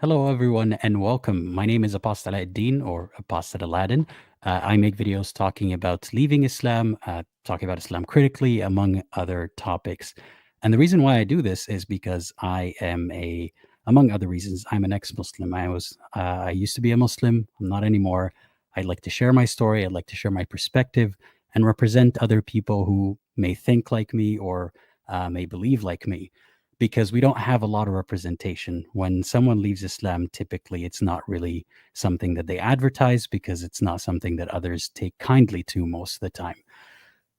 Hello, everyone, and welcome. My name is Aladdin or Apostle Aladdin. I make videos talking about leaving Islam, talking about Islam critically, among other topics. And the reason why I do this is because among other reasons, I'm an ex-Muslim. I used to be a Muslim. I'm not anymore. I'd like to share my story. I'd like to share my perspective and represent other people who may think like me or may believe like me because we don't have a lot of representation. When someone leaves Islam, typically it's not really something that they advertise because it's not something that others take kindly to most of the time.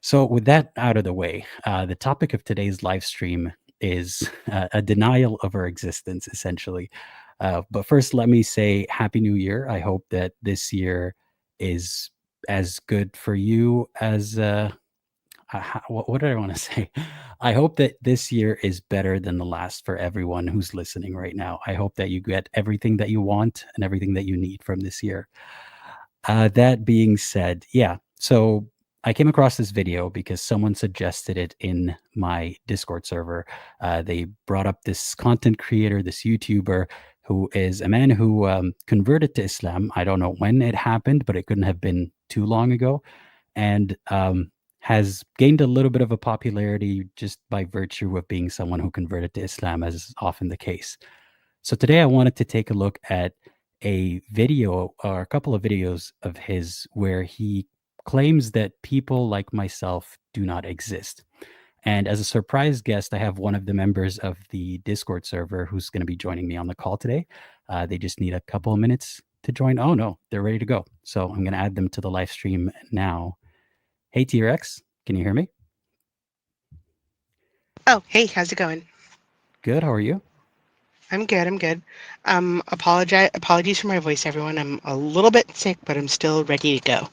So, with that out of the way, the topic of today's live stream is a denial of our existence, essentially. But first, let me say Happy New Year. I hope that this year is as good for you as what did I want to say? I hope that this year is better than the last for everyone who's listening right now. I hope that you get everything that you want and everything that you need from this year. That being said, yeah. So I came across this video because someone suggested it in my Discord server. They brought up this content creator, this YouTuber, who is a man who converted to Islam. I don't know when it happened, but it couldn't have been too long ago. And has gained a little bit of a popularity just by virtue of being someone who converted to Islam, as is often the case. So today I wanted to take a look at a video or a couple of videos of his where he claims that people like myself do not exist. And as a surprise guest, I have one of the members of the Discord server who's going to be joining me on the call today. They just need a couple of minutes to join. Oh, no, they're ready to go. So I'm going to add them to the live stream now. Hey, T-Rex, can you hear me? Oh, hey, how's it going? Good. How are you? I'm good. Apologies for my voice, everyone. I'm a little bit sick, but I'm still ready to go.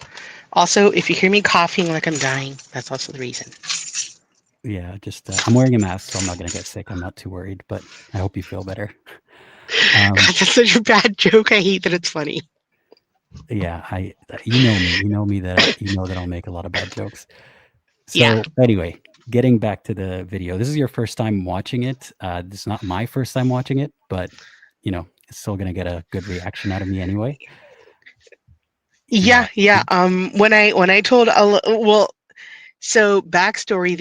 Also, if you hear me coughing like I'm dying, that's also the reason. Yeah, just I'm wearing a mask, so I'm not going to get sick. I'm not too worried, but I hope you feel better. God, that's such a bad joke. I hate that it's funny. Yeah, you know me. You know me that you know that I'll make a lot of bad jokes. Yeah. So anyway, getting back to the video. This is your first time watching it. This is not my first time watching it, but it's still going to get a good reaction out of me anyway. Yeah. Yeah. When I told so backstory,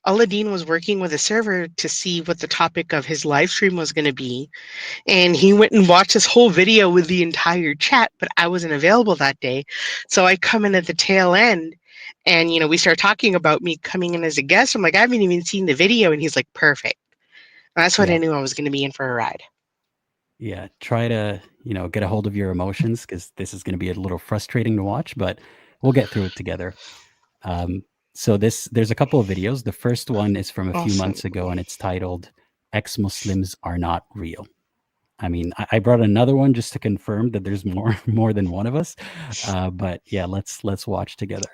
Aladdin was working with a server to see what the topic of his live stream was going to be, and he went and watched this whole video with the entire chat, but I wasn't available that day. So I come in at the tail end and, we start talking about me coming in as a guest. I'm like, I haven't even seen the video. And he's like, perfect. And that's when Yeah. I knew I was going to be in for a ride. Yeah, try to, get a hold of your emotions because this is going to be a little frustrating to watch, but we'll get through it together. So there's a couple of videos. The first one is from a few Awesome. months ago, and it's titled "Ex-Muslims Are Not Real." I mean, I brought another one just to confirm that there's more than one of us. But yeah, let's watch together.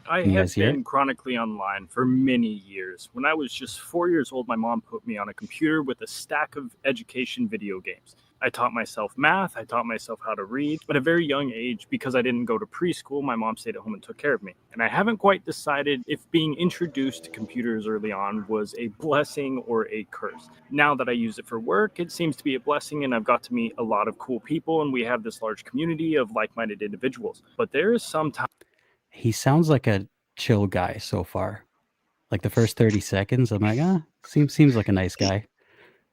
I Can you have guys hear it? been chronically online for many years. When I was just 4 years old, my mom put me on a computer with a stack of education video games. I taught myself math, I taught myself how to read. At a very young age, because I didn't go to preschool, my mom stayed at home and took care of me. And I haven't quite decided if being introduced to computers early on was a blessing or a curse. Now that I use it for work, it seems to be a blessing, and I've got to meet a lot of cool people, and we have this large community of like-minded individuals. But there is some time He sounds like a chill guy so far. Like the first 30 seconds, I'm like, seems like a nice guy.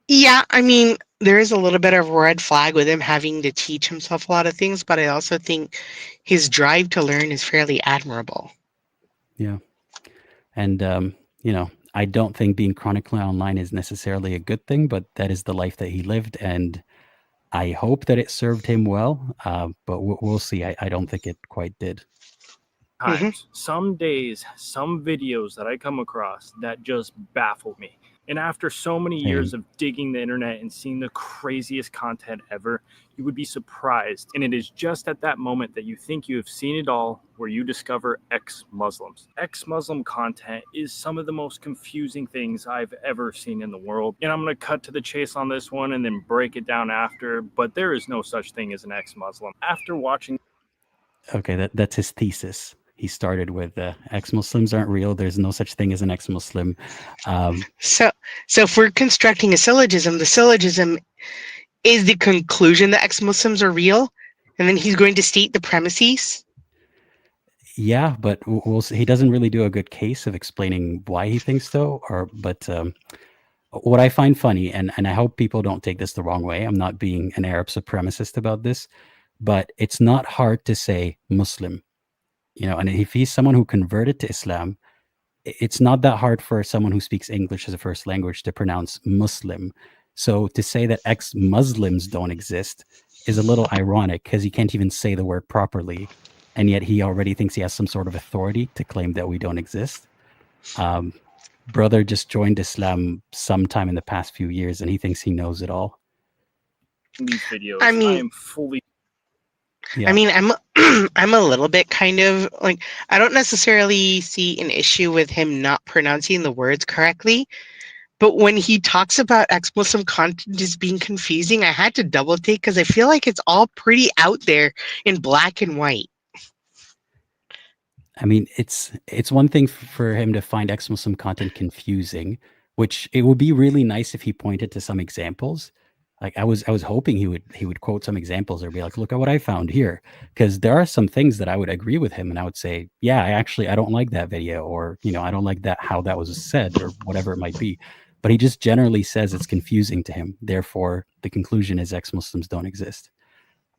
Yeah, I mean, there is a little bit of a red flag with him having to teach himself a lot of things, but I also think his drive to learn is fairly admirable. Yeah. And I don't think being chronically online is necessarily a good thing, but that is the life that he lived, and I hope that it served him well. But we'll see. I don't think it quite did. times, some days, some videos that I come across that just baffle me. And after so many years of digging the internet and seeing the craziest content ever, you would be surprised. And it is just at that moment that you think you have seen it all where you discover ex-Muslims. Ex-Muslim content is some of the most confusing things I've ever seen in the world. And I'm going to cut to the chase on this one and then break it down after, but there is no such thing as an ex-Muslim. After watching Okay, that's his thesis. He started with ex-Muslims aren't real. There's no such thing as an ex-Muslim. So if we're constructing a syllogism, the syllogism is the conclusion that ex-Muslims are real, and then he's going to state the premises. Yeah, but we'll see. He doesn't really do a good case of explaining why he thinks so. But what I find funny, and I hope people don't take this the wrong way. I'm not being an Arab supremacist about this, but it's not hard to say Muslim. And if he's someone who converted to Islam, it's not that hard for someone who speaks English as a first language to pronounce Muslim. So to say that ex-Muslims don't exist is a little ironic because he can't even say the word properly, and yet he already thinks he has some sort of authority to claim that we don't exist. Brother just joined Islam sometime in the past few years, and he thinks he knows it all. These videos, I mean, I am fully. Yeah. I mean, I'm a little bit kind of like, I don't necessarily see an issue with him not pronouncing the words correctly, but when he talks about ex-Muslim content as being confusing, I had to double take because I feel like it's all pretty out there in black and white. I mean, it's one thing for him to find ex-Muslim content confusing, which it would be really nice if he pointed to some examples. Like I was hoping he would quote some examples or be like, look at what I found here. Because there are some things that I would agree with him and I would say, yeah, I don't like that video, or I don't like that how that was said, or whatever it might be. But he just generally says it's confusing to him. Therefore, the conclusion is ex-Muslims don't exist.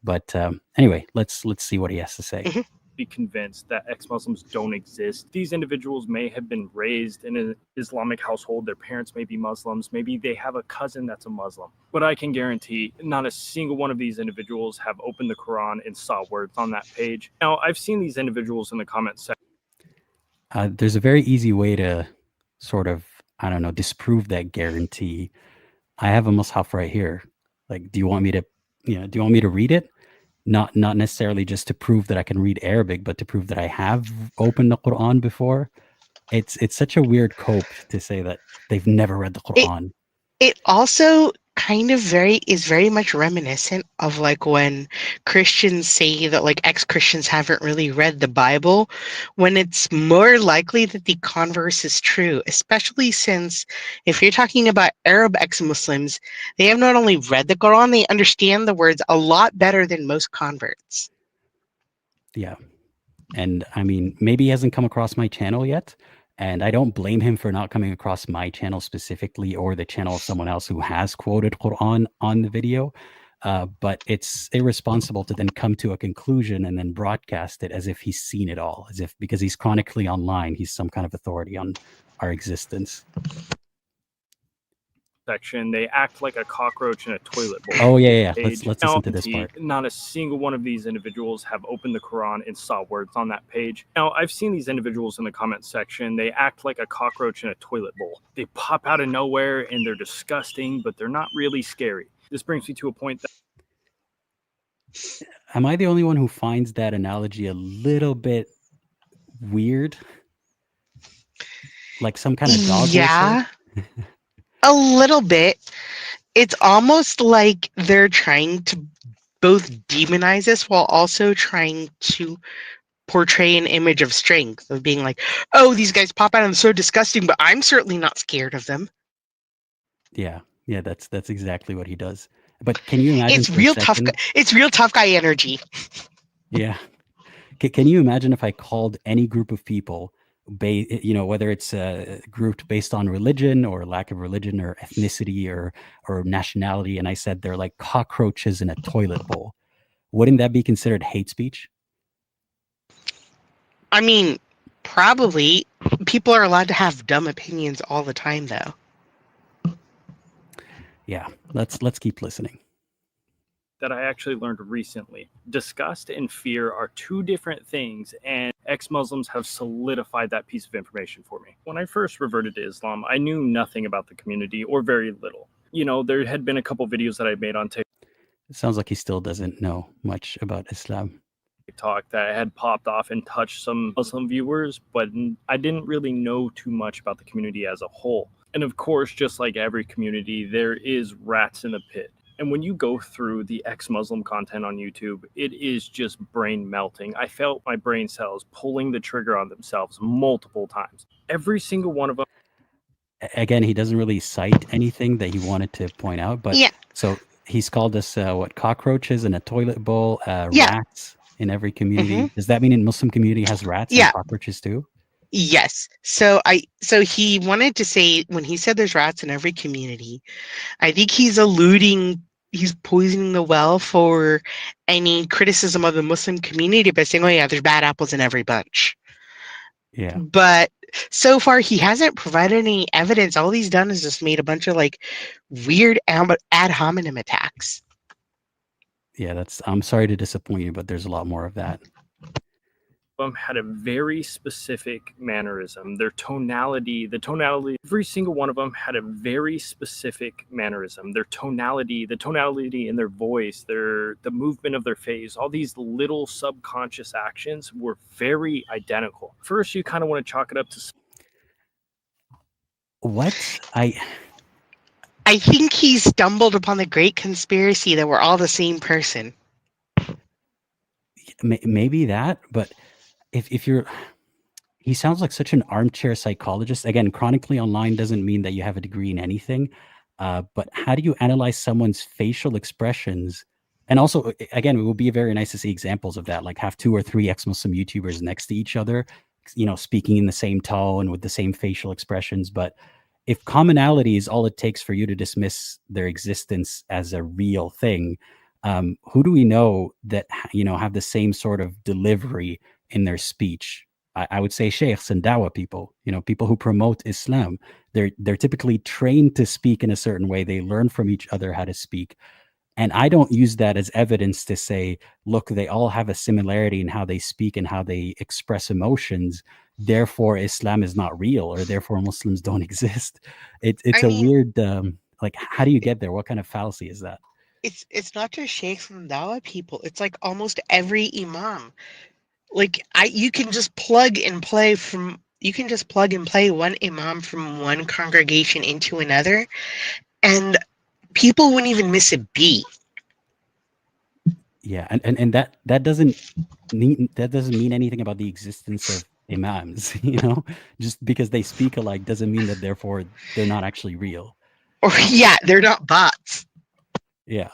But anyway, let's see what he has to say. Mm-hmm. Be convinced that ex-Muslims don't exist. These individuals may have been raised in an Islamic household. Their parents may be Muslims. Maybe they have a cousin that's a Muslim. But I can guarantee not a single one of these individuals have opened the Quran and saw words on that page. Now, I've seen these individuals in the comments section. There's a very easy way to sort of, I don't know, disprove that guarantee. I have a mushaf right here. Like, do you want me to read it? Not necessarily just to prove that I can read Arabic, but to prove that I have opened the Quran before. It's such a weird cope to say that they've never read the Quran. It also kind of is very much reminiscent of like when Christians say that like ex-Christians haven't really read the Bible, when it's more likely that the converse is true, especially since if you're talking about Arab ex-Muslims, they have not only read the Quran, they understand the words a lot better than most converts. Yeah. And I mean, maybe he hasn't come across my channel yet. And I don't blame him for not coming across my channel specifically, or the channel of someone else who has quoted Quran on the video. But it's irresponsible to then come to a conclusion and then broadcast it as if he's seen it all, as if because he's chronically online, he's some kind of authority on our existence. Section, they act like a cockroach in a toilet bowl. Oh yeah. Let's listen to this part. Not a single one of these individuals have opened the Quran and saw words on that page. Now, I've seen these individuals in the comment section. They act like a cockroach in a toilet bowl. They pop out of nowhere and they're disgusting, but they're not really scary. This brings me to a point that... Am I the only one who finds that analogy a little bit weird? Like some kind of dog whistle? A little bit. It's almost like they're trying to both demonize us while also trying to portray an image of strength, of being like, oh, these guys pop out and so disgusting, but I'm certainly not scared of them. Yeah, that's exactly what he does. But can you imagine? It's real tough guy energy. Yeah. Can you imagine if I called any group of people, whether it's grouped based on religion or lack of religion or ethnicity or nationality, and I said they're like cockroaches in a toilet bowl, wouldn't that be considered hate speech? I mean, probably. People are allowed to have dumb opinions all the time, though. Yeah, let's keep listening. That I actually learned recently. Disgust and fear are two different things, and ex-Muslims have solidified that piece of information for me. When I first reverted to Islam, I knew nothing about the community, or very little. There had been a couple videos that I made on TikTok. It sounds like he still doesn't know much about Islam. That had popped off and touched some Muslim viewers, but I didn't really know too much about the community as a whole. And of course, just like every community, there is rats in the pit. And when you go through the ex-Muslim content on YouTube, it is just brain melting. I felt my brain cells pulling the trigger on themselves multiple times. Every single one of them. Again, he doesn't really cite anything that he wanted to point out, but Yeah. so he's called us what, cockroaches in a toilet bowl, Yeah. rats in every community. hmm Does that mean in Muslim community has rats and Yeah. cockroaches too? Yes. So he wanted to say, when he said there's rats in every community, I think he's poisoning the well for any criticism of the Muslim community by saying, oh yeah, there's bad apples in every bunch. Yeah. But so far he hasn't provided any evidence. All he's done is just made a bunch of like weird ad hominem attacks. Yeah, I'm sorry to disappoint you, but there's a lot more of that. Them had a very specific mannerism. Their tonality, every single one of them had a very specific mannerism. Their tonality, the tonality in their voice, the movement of their face, all these little subconscious actions were very identical. First, you kind of want to chalk it up to what I think he stumbled upon the great conspiracy that we're all the same person. Maybe that, but if you're, he sounds like such an armchair psychologist. Again, chronically online doesn't mean that you have a degree in anything, but how do you analyze someone's facial expressions? And also, again, it would be very nice to see examples of that, like have 2 or 3 ex-Muslim YouTubers next to each other, speaking in the same tone with the same facial expressions. But if commonality is all it takes for you to dismiss their existence as a real thing, who do we know that have the same sort of delivery in their speech? I would say sheikhs and dawah people, people who promote Islam. They're typically trained to speak in a certain way. They learn from each other how to speak. And I don't use that as evidence to say, look, they all have a similarity in how they speak and how they express emotions. Therefore, Islam is not real, or therefore Muslims don't exist. It's weird, like, how do you get there? What kind of fallacy is that? It's not just sheikhs and dawah people. It's like almost every imam. Like you can just plug and play one imam from one congregation into another, and people wouldn't even miss a beat. Yeah, and that doesn't mean anything about the existence of imams. Just because they speak alike doesn't mean that therefore they're not actually real. Or yeah, they're not bots. Yeah.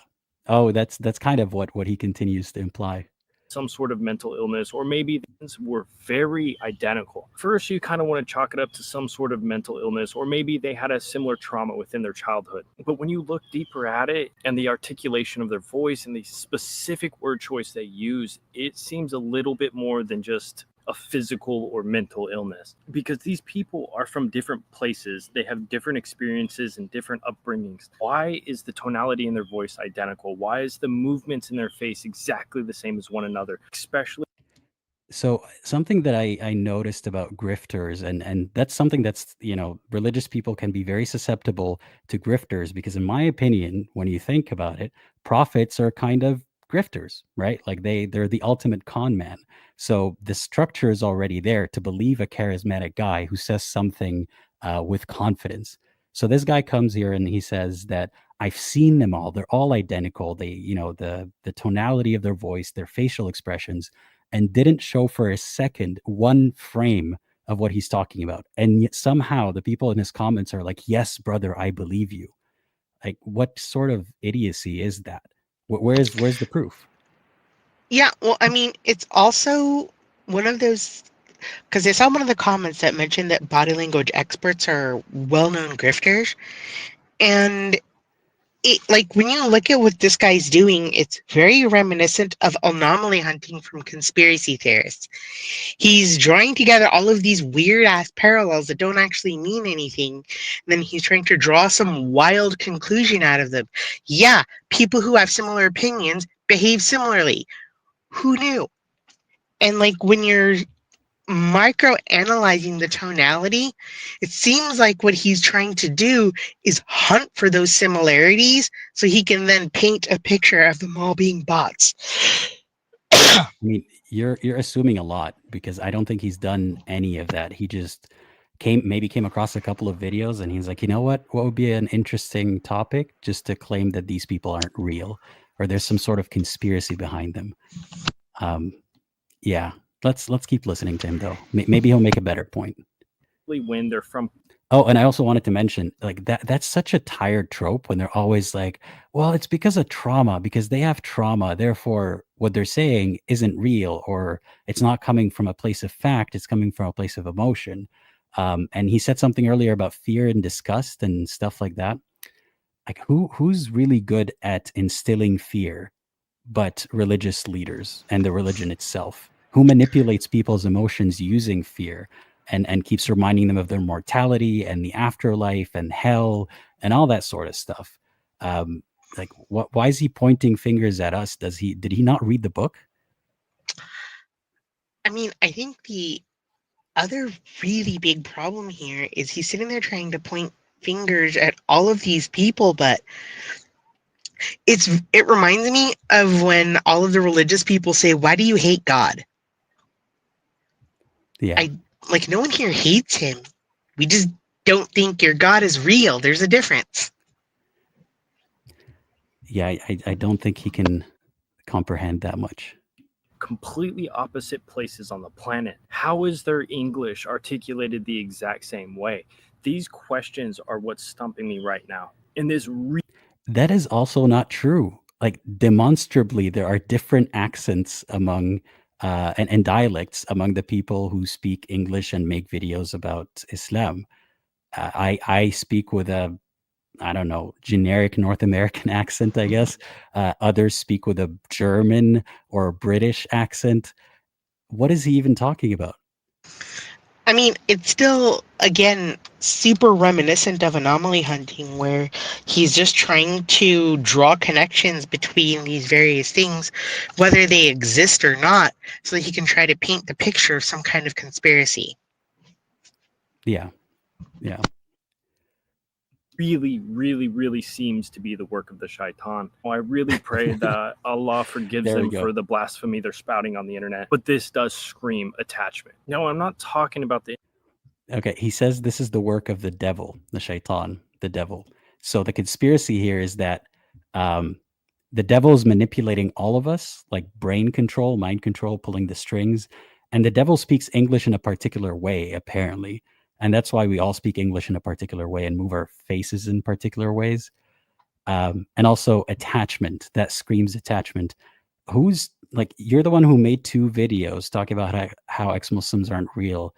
Oh, that's kind of what he continues to imply. Some sort of mental illness, or maybe things were very identical. First, you kind of want to chalk it up to some sort of mental illness, or maybe they had a similar trauma within their childhood. But when you look deeper at it, and the articulation of their voice and the specific word choice they use, it seems a little bit more than just a physical or mental illness, because these people are from different places. They have different experiences and different upbringings. Why is the tonality in their voice identical? Why is the movements in their face exactly the same as one another? Especially, so something that I noticed about grifters, and that's something that's, religious people can be very susceptible to grifters, because in my opinion, when you think about it, prophets are kind of grifters, right? Like they're the ultimate con man. So the structure is already there to believe a charismatic guy who says something with confidence. So this guy comes here and he says that I've seen them all. They're all identical. They, the tonality of their voice, their facial expressions, and didn't show for a second one frame of what he's talking about. And yet somehow the people in his comments are like, yes, brother, I believe you. Like, what sort of idiocy is that? Where's the proof? Yeah, well, I mean, it's also one of those, because I saw one of the comments that mentioned that body language experts are well-known grifters, and like when you look at what this guy's doing, it's very reminiscent of anomaly hunting from conspiracy theorists. He's drawing together all of these weird-ass parallels that don't actually mean anything, and then he's trying to draw some wild conclusion out of them. Yeah, people who have similar opinions behave similarly. Who knew? And like when you're micro analyzing the tonality, it seems like what he's trying to do is hunt for those similarities so he can then paint a picture of them all being bots. I mean, you're assuming a lot, because I don't think he's done any of that. He just came across a couple of videos, and he's like, you know what would be an interesting topic, just to claim that these people aren't real, or there's some sort of conspiracy behind them. Yeah, let's keep listening to him though. Maybe he'll make a better point. When they're from Oh, and I also wanted to mention, like, that's such a tired trope when they're always like, well, it's because of trauma, because they have trauma, therefore what they're saying isn't real, or it's not coming from a place of fact, it's coming from a place of emotion. And he said something earlier about fear and disgust and stuff like that. Like, who's really good at instilling fear but religious leaders and the religion itself? Who manipulates people's emotions using fear and keeps reminding them of their mortality and the afterlife and hell and all that sort of stuff? Like, why is he pointing fingers at us? Did he not read the book? I mean, I think the other really big problem here is he's sitting there trying to point fingers at all of these people, but it reminds me of when all of the religious people say, why do you hate God? Yeah. Like, no one here hates him. We just don't think your God is real. There's a difference. Yeah, I don't think he can comprehend that much. completely opposite places on the planet. How is their English articulated the exact same way? These questions are what's stumping me right now. In this That is also not true. Like, demonstrably, there are different accents among and dialects among the people who speak English and make videos about Islam. I speak with a, I don't know, generic North American accent, I guess. Others speak with a German or British accent. What is he even talking about? I mean, it's still, again, super reminiscent of anomaly hunting, where he's just trying to draw connections between these various things, whether they exist or not, so that he can try to paint the picture of some kind of conspiracy. Yeah. Yeah. really seems to be the work of the shaitan. I really pray that Allah forgives them for the blasphemy they're spouting on the internet. But this does scream attachment. No, I'm not talking about the... Okay, he says this is the work of the devil, the shaitan, the devil. So the conspiracy here is that the devil is manipulating all of us, like brain control, mind control, pulling the strings. And the devil speaks English in a particular way, apparently. And that's why we all speak English in a particular way and move our faces in particular ways. And also attachment, that screams attachment. Who's like, you're the one who made 2 videos talking about how ex-Muslims aren't real.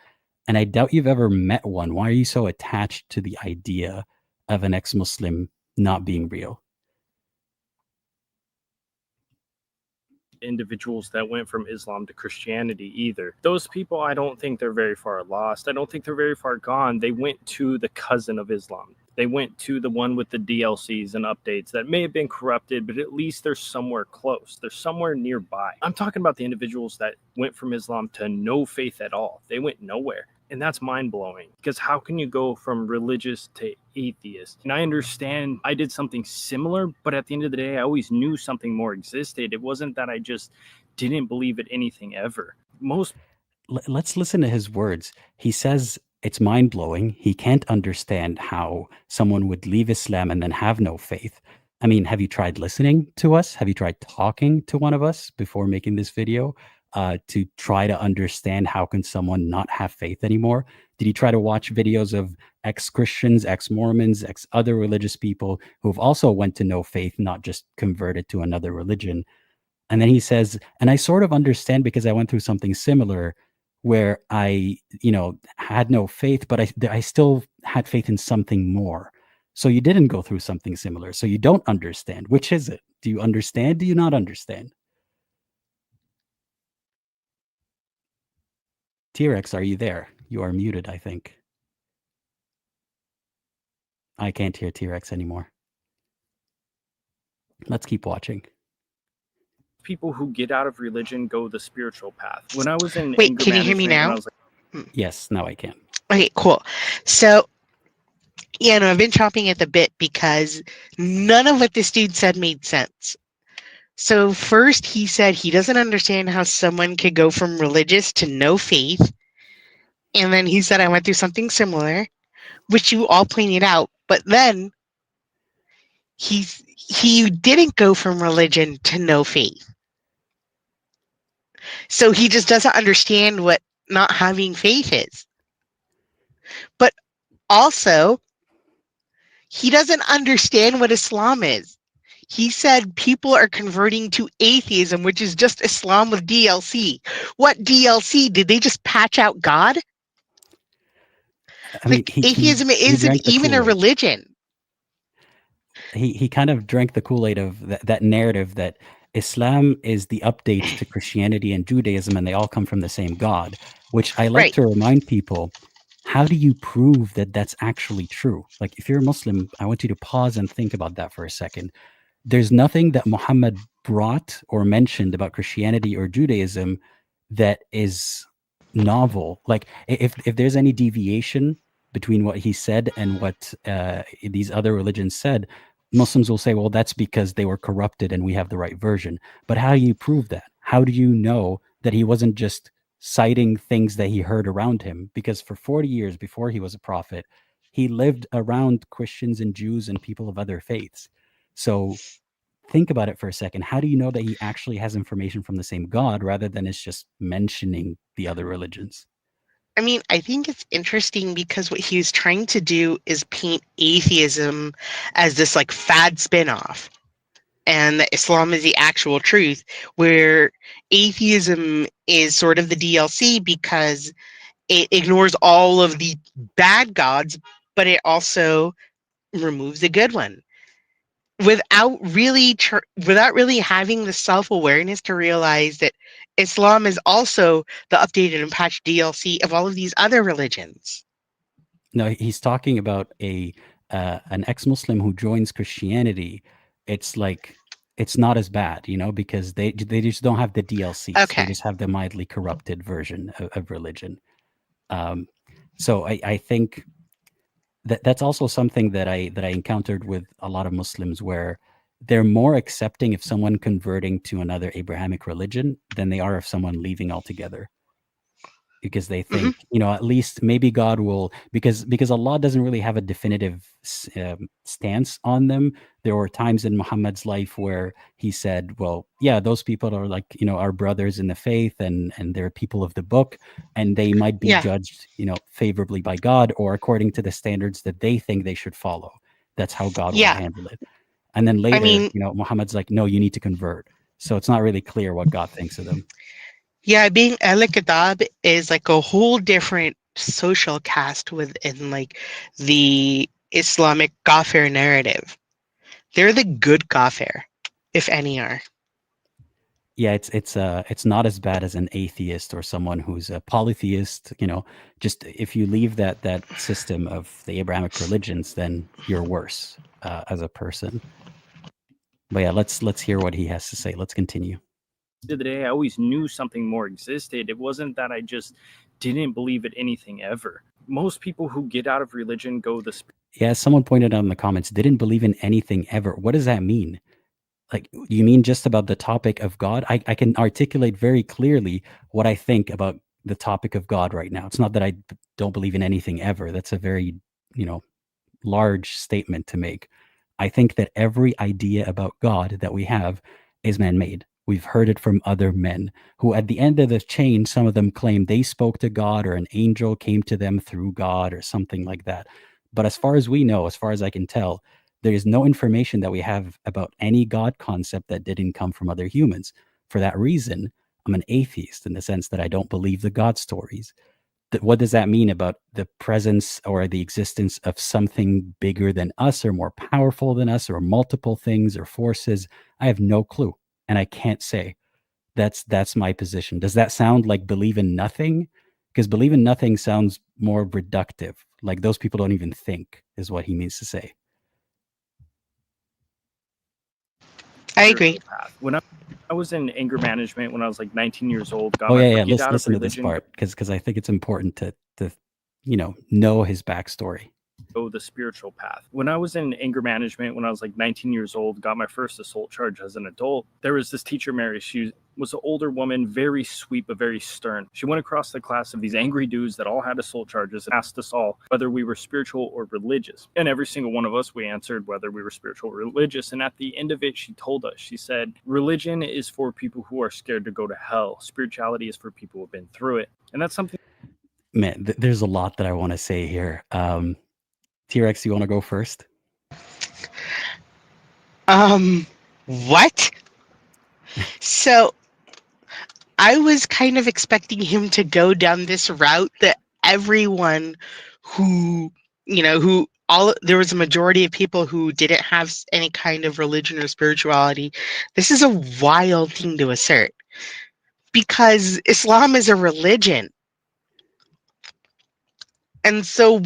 And I doubt you've ever met one. Why are you so attached to the idea of an ex-Muslim not being real? Individuals that went from Islam to Christianity either. Those people, I don't think they're very far lost. I don't think they're very far gone. They went to the cousin of Islam. They went to the one with the DLCs and updates that may have been corrupted, but at least they're somewhere close. They're somewhere nearby. I'm talking about the individuals that went from Islam to no faith at all. They went nowhere. And that's mind-blowing, because how can you go from religious to atheist? And I understand I did something similar, but at the end of the day, I always knew something more existed. It wasn't that I just didn't believe in anything ever. Let's listen to his words. He says it's mind-blowing. He can't understand how someone would leave Islam and then have no faith. I mean, have you tried listening to us? Have you tried talking to one of us before making this video? To try to understand how can someone not have faith anymore? Did you try to watch videos of ex-Christians, ex-Mormons, ex-other religious people who have also went to no faith, not just converted to another religion? And then he says, and I sort of understand because I went through something similar where I, had no faith, but I still had faith in something more. So you didn't go through something similar. So you don't understand. Which is it? Do you understand? Do you not understand? T-Rex, are you there? You are muted, I think. I can't hear T-Rex anymore. Let's keep watching. People who get out of religion go the spiritual path. When I was in Wait, can you hear me now? Yes, now I can. Okay, cool. So, yeah, no, I've been chopping at the bit because none of what this dude said made sense. So first he said he doesn't understand how someone could go from religious to no faith. And then he said, I went through something similar, which you all pointed out. But then he didn't go from religion to no faith. So he just doesn't understand what not having faith is. But also, he doesn't understand what Islam is. He said people are converting to atheism, which is just Islam with DLC. What DLC? Did they just patch out God? I mean, Atheism he isn't drank the even a Kool-Aid. religion. He kind of drank the Kool-Aid of that narrative that Islam is the update to Christianity and Judaism, and they all come from the same God, which I like Right. to remind people, how do you prove that that's actually true? Like, if you're a Muslim, I want you to pause and think about that for a second. There's nothing that Muhammad brought or mentioned about Christianity or Judaism that is novel. Like, if there's any deviation between what he said and what these other religions said, Muslims will say, well, that's because they were corrupted and we have the right version. But how do you prove that? How do you know that he wasn't just citing things that he heard around him? Because for 40 years before he was a prophet, he lived around Christians and Jews and people of other faiths. So think about it for a second. How do you know that he actually has information from the same God rather than it's just mentioning the other religions? I mean, I think it's interesting because what he was trying to do is paint atheism as this like fad spinoff, and that Islam is the actual truth, where atheism is sort of the DLC because it ignores all of the bad gods, but it also removes the good one without really having the self-awareness to realize that Islam is also the updated and patched DLC of all of these other religions. No, he's talking about an ex-Muslim who joins Christianity. It's like it's not as bad, because they just don't have the DLCs. They Okay. just have the mildly corrupted version of religion. So I think that's also something that I encountered with a lot of Muslims, where they're more accepting of someone converting to another Abrahamic religion than they are of someone leaving altogether, because they think, at least maybe God will, because Allah doesn't really have a definitive stance on them. There were times in Muhammad's life where he said, well, yeah, those people are like, our brothers in the faith, and they're people of the book, and they might be Yeah. judged, favorably by God or according to the standards that they think they should follow. That's how God will Yeah. handle it. And then later, mean- Muhammad's like, no, you need to convert. So it's not really clear what God thinks of them. Yeah, being Ahl Kitab is like a whole different social caste within like the Islamic Kafir narrative. They're the good Kafir, if any are. Yeah, it's not as bad as an atheist or someone who's a polytheist. Just if you leave that system of the Abrahamic religions, then you're worse as a person. But yeah, let's hear what he has to say. Let's continue. The day I always knew something more existed. It wasn't that I just didn't believe in anything ever. Most people who get out of religion go the Yeah, someone pointed out in the comments, didn't believe in anything ever. What does that mean? Like, you mean just about the topic of God? I can articulate very clearly what I think about the topic of God right now. It's not that I don't believe in anything ever. That's a very, large statement to make. I think that every idea about God that we have is man-made. We've heard it from other men who, at the end of the chain, some of them claim they spoke to God or an angel came to them through God or something like that. But as far as we know, as far as I can tell, there is no information that we have about any God concept that didn't come from other humans. For that reason, I'm an atheist in the sense that I don't believe the God stories. What does that mean about the presence or the existence of something bigger than us or more powerful than us or multiple things or forces? I have no clue, and I can't say. That's my position. Does that sound like believe in nothing? Because believe in nothing sounds more reductive. Like those people don't even think, is what he means to say. I agree. path. When I was in anger management when I was like 19 years old, got Oh my yeah. get out of Listen to this religion, part because I think it's important to know his backstory. go the spiritual path. When I was in anger management when I was like 19 years old, got my first assault charge as an adult. There was this teacher, Mary. was an older woman, very sweet but very stern. She went across the class of these angry dudes that all had assault charges and asked us all whether we were spiritual or religious. And every single one of us, we answered whether we were spiritual or religious. And at the end of it, she told us, she said, religion is for people who are scared to go to hell. Spirituality is for people who have been through it. And that's something. Man, there's a lot that I want to say here. T-Rex, you want to go first? What? So I was kind of expecting him to go down this route that everyone who, there was a majority of people who didn't have any kind of religion or spirituality. This is a wild thing to assert because Islam is a religion. And so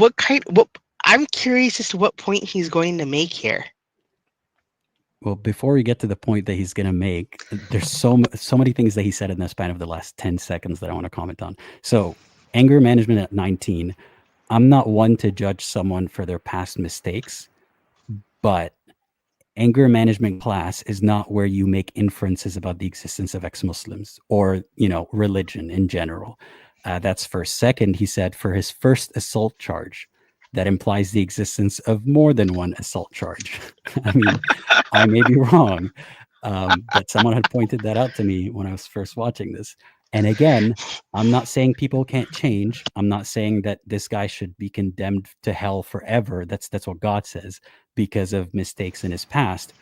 I'm curious as to what point he's going to make here. Well, before we get to the point that he's going to make, there's so many things that he said in the span of the last 10 seconds that I want to comment on. So, anger management at 19. I'm not one to judge someone for their past mistakes, but anger management class is not where you make inferences about the existence of ex-Muslims or, religion in general. That's first. Second, he said for his first assault charge, that implies the existence of more than one assault charge. I mean, I may be wrong, but someone had pointed that out to me when I was first watching this. And again, I'm not saying people can't change. I'm not saying that this guy should be condemned to hell forever. That's what God says because of mistakes in his past.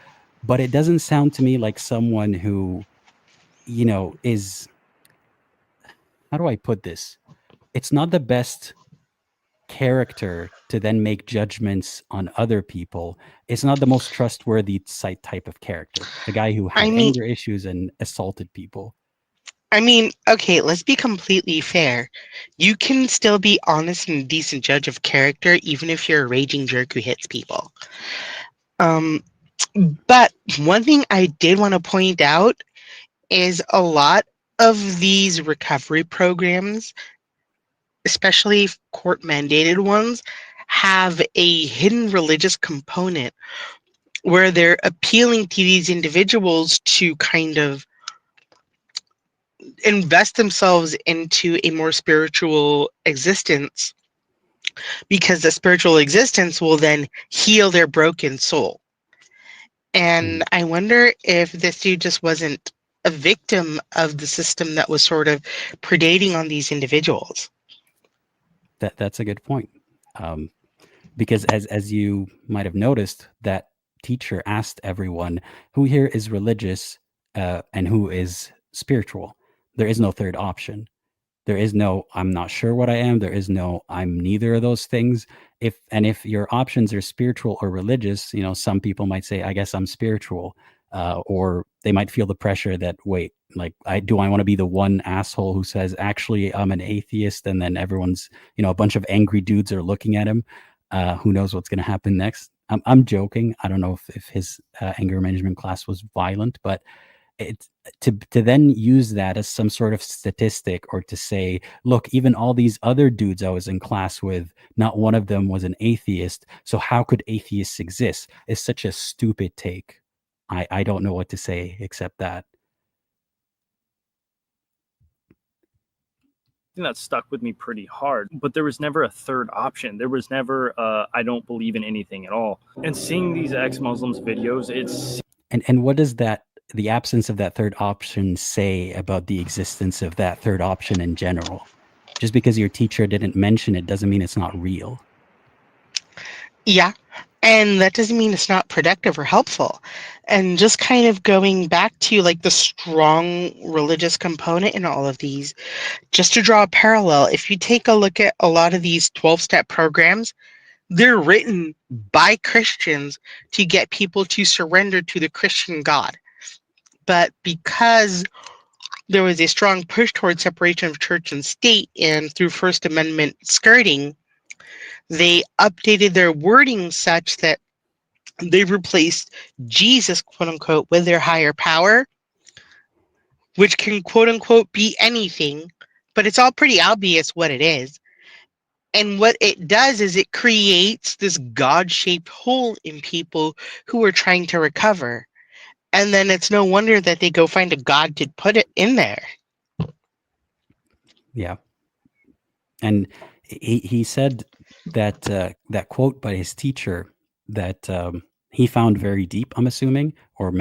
But it doesn't sound to me like someone who, is, how do I put this? It's not the best character to then make judgments on other people. It's not the most trustworthy type of character. A guy who had anger issues and assaulted people. Okay, let's be completely fair. You can still be honest and a decent judge of character even if you're a raging jerk who hits people. But one thing I did want to point out is a lot of these recovery programs, especially court-mandated ones, have a hidden religious component where they're appealing to these individuals to kind of invest themselves into a more spiritual existence because the spiritual existence will then heal their broken soul. And I wonder if this dude just wasn't a victim of the system that was sort of predating on these individuals. That's a good point. Because as you might have noticed, that teacher asked everyone who here is religious and who is spiritual. There is no third option. There is no, I'm not sure what I am. There is no, I'm neither of those things. If your options are spiritual or religious, some people might say, I guess I'm spiritual. Or they might feel the pressure that, wait, like, I want to be the one asshole who says, actually, I'm an atheist. And then everyone's, a bunch of angry dudes are looking at him. Who knows what's going to happen next? I'm joking. I don't know if his anger management class was violent, but it's to then use that as some sort of statistic or to say, look, even all these other dudes I was in class with, not one of them was an atheist. So how could atheists exist? Is such a stupid take. I don't know what to say except that. That stuck with me pretty hard, but there was never a third option. There was never I don't believe in anything at all. And seeing these ex-Muslims videos, it's and what does that, the absence of that third option, say about the existence of that third option in general? Just because your teacher didn't mention it doesn't mean it's not real. Yeah, and that doesn't mean it's not productive or helpful. And just kind of going back to like the strong religious component in all of these, just to draw a parallel, if you take a look at a lot of these 12-step programs, they're written by Christians to get people to surrender to the Christian God. But because there was a strong push towards separation of church and state and through First Amendment skirting, they updated their wording such that they replaced Jesus, quote unquote, with their higher power, which can, quote unquote, be anything, but it's all pretty obvious what it is. And what it does is it creates this God-shaped hole in people who are trying to recover. And then it's no wonder that they go find a god to put it in there. Yeah. And he said that that quote by his teacher that he found very deep, I'm assuming, or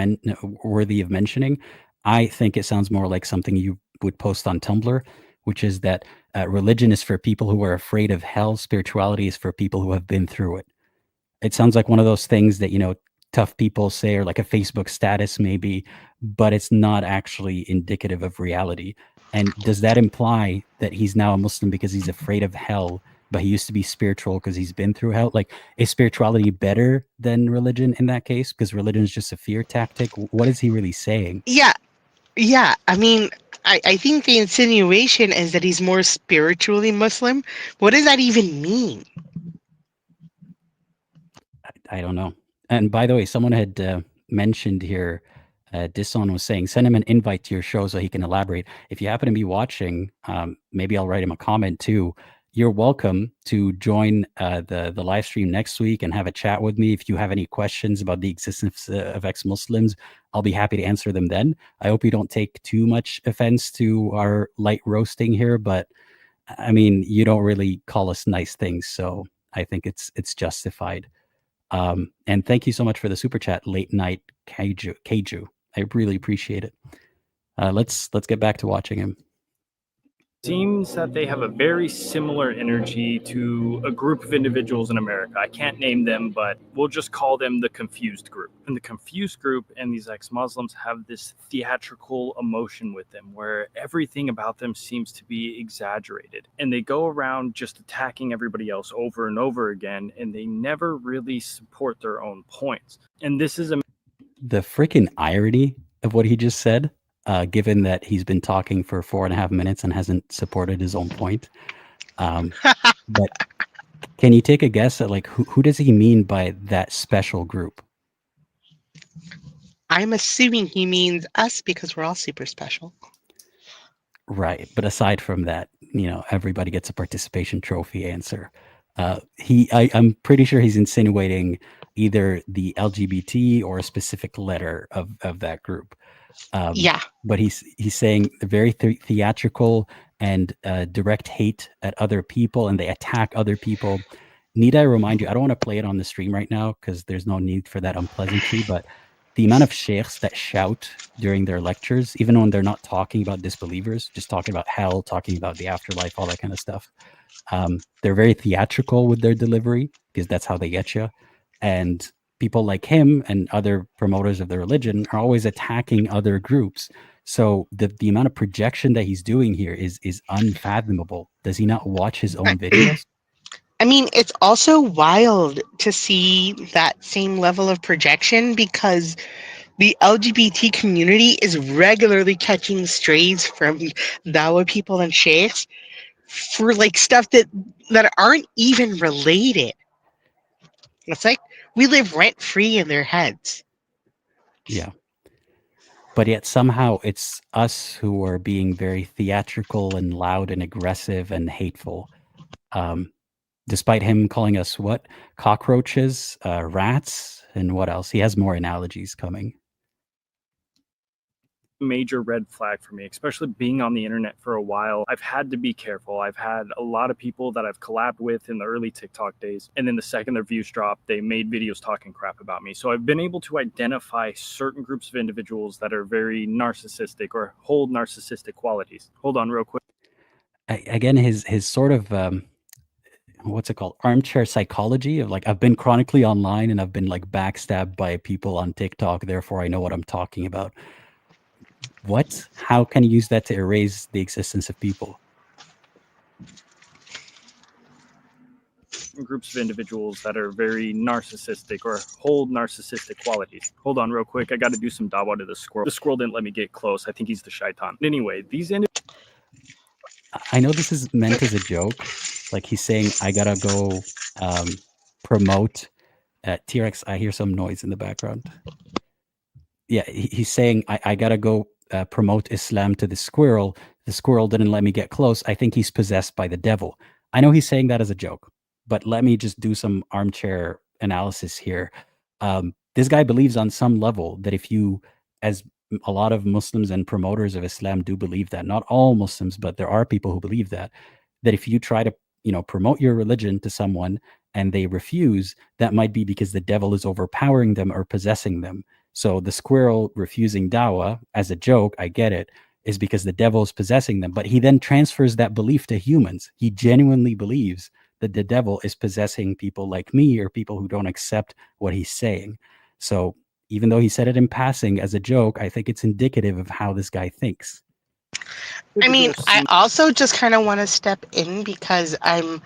worthy of mentioning. I think it sounds more like something you would post on Tumblr, which is that religion is for people who are afraid of hell. Spirituality is for people who have been through it. It sounds like one of those things that, tough people say, or like a Facebook status maybe, but it's not actually indicative of reality. And does that imply that he's now a Muslim because he's afraid of hell, but he used to be spiritual because he's been through hell? Like, is spirituality better than religion in that case? Because religion is just a fear tactic. What is he really saying? Yeah. I mean, I think the insinuation is that he's more spiritually Muslim. What does that even mean? I don't know. And by the way, someone had mentioned here, Disson was saying, send him an invite to your show so he can elaborate. If you happen to be watching, maybe I'll write him a comment too. You're welcome to join the live stream next week and have a chat with me. If you have any questions about the existence of ex-Muslims, I'll be happy to answer them then. I hope you don't take too much offense to our light roasting here, but I mean, you don't really call us nice things, so I think it's justified. And thank you so much for the super chat, late night Keiju. I really appreciate it. Let's get back to watching him. Seems that they have a very similar energy to a group of individuals in America. I can't name them, but we'll just call them the confused group. And the confused group and these ex-Muslims have this theatrical emotion with them where everything about them seems to be exaggerated. And they go around just attacking everybody else over and over again, and they never really support their own points. And this is the freaking irony of what he just said. Given that he's been talking for 4.5 minutes and hasn't supported his own point. But can you take a guess at like who does he mean by that special group? I'm assuming he means us because we're all super special. Right. But aside from that, everybody gets a participation trophy answer. I'm pretty sure he's insinuating either the LGBT or a specific letter of that group. Yeah. But he's saying very theatrical and direct hate at other people, and they attack other people. Need I remind you, I don't want to play it on the stream right now because there's no need for that unpleasantry, but the amount of sheikhs that shout during their lectures, even when they're not talking about disbelievers, just talking about hell, talking about the afterlife, all that kind of stuff. They're very theatrical with their delivery because that's how they get you. And people like him and other promoters of the religion are always attacking other groups. So the amount of projection that he's doing here is unfathomable. Does he not watch his own videos? I mean, it's also wild to see that same level of projection because the LGBT community is regularly catching strays from Dawa people and sheikhs for like stuff that aren't even related. It's like we live rent free in their heads. Yeah. But yet somehow it's us who are being very theatrical and loud and aggressive and hateful. Despite him calling us what? Cockroaches, rats, and what else? He has more analogies coming. Major red flag for me, especially being on the internet for a while. I've had to be careful. I've had a lot of people that I've collabed with in the early TikTok days, and then the second their views dropped, they made videos talking crap about me. So I've been able to identify certain groups of individuals that are very narcissistic or hold narcissistic qualities. Hold on real quick. Again, his sort of what's it called? Armchair psychology of like, I've been chronically online and I've been like backstabbed by people on TikTok, therefore I know what I'm talking about. What? How can you use that to erase the existence of people? Groups of individuals that are very narcissistic or hold narcissistic qualities. Hold on real quick. I got to do some dawa to the squirrel. The squirrel didn't let me get close. I think he's the shaitan. Anyway, I know this is meant as a joke. Like he's saying, I gotta go promote T-Rex. I hear some noise in the background. Yeah, he's saying, I gotta go promote Islam to the squirrel. The squirrel didn't let me get close. I think he's possessed by the devil. I know he's saying that as a joke, but let me just do some armchair analysis here. This guy believes on some level that if you as a lot of Muslims and promoters of Islam do believe that, not all Muslims, but there are people who believe that if you try to, promote your religion to someone and they refuse, that might be because the devil is overpowering them or possessing them. So the squirrel refusing dawah as a joke, I get it, is because the devil is possessing them. But he then transfers that belief to humans. He genuinely believes that the devil is possessing people like me or people who don't accept what he's saying. So even though he said it in passing as a joke, I think it's indicative of how this guy thinks. I mean, I also just kind of want to step in because I'm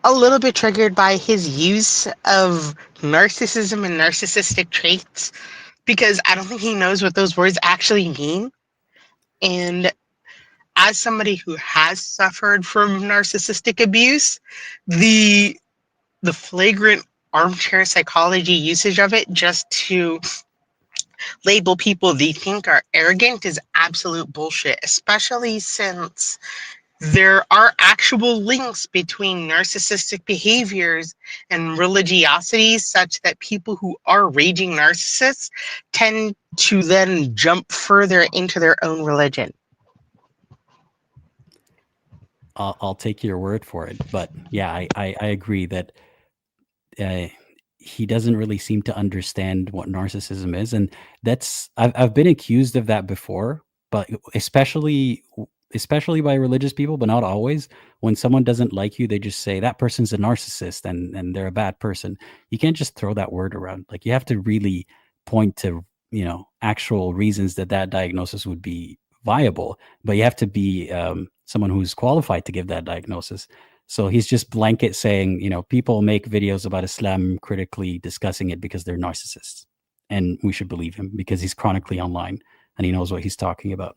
a little bit triggered by his use of narcissism and narcissistic traits, because I don't think he knows what those words actually mean. And as somebody who has suffered from narcissistic abuse, the flagrant armchair psychology usage of it just to label people they think are arrogant is absolute bullshit, especially since there are actual links between narcissistic behaviors and religiosity, such that people who are raging narcissists tend to then jump further into their own religion. I'll take your word for it. But yeah, I agree that he doesn't really seem to understand what narcissism is. And I've been accused of that before, but especially by religious people, but not always. When someone doesn't like you, they just say that person's a narcissist and they're a bad person. You can't just throw that word around. Like, you have to really point to, actual reasons that diagnosis would be viable, but you have to be someone who's qualified to give that diagnosis. So he's just blanket saying, people make videos about Islam critically discussing it because they're narcissists, and we should believe him because he's chronically online and he knows what he's talking about.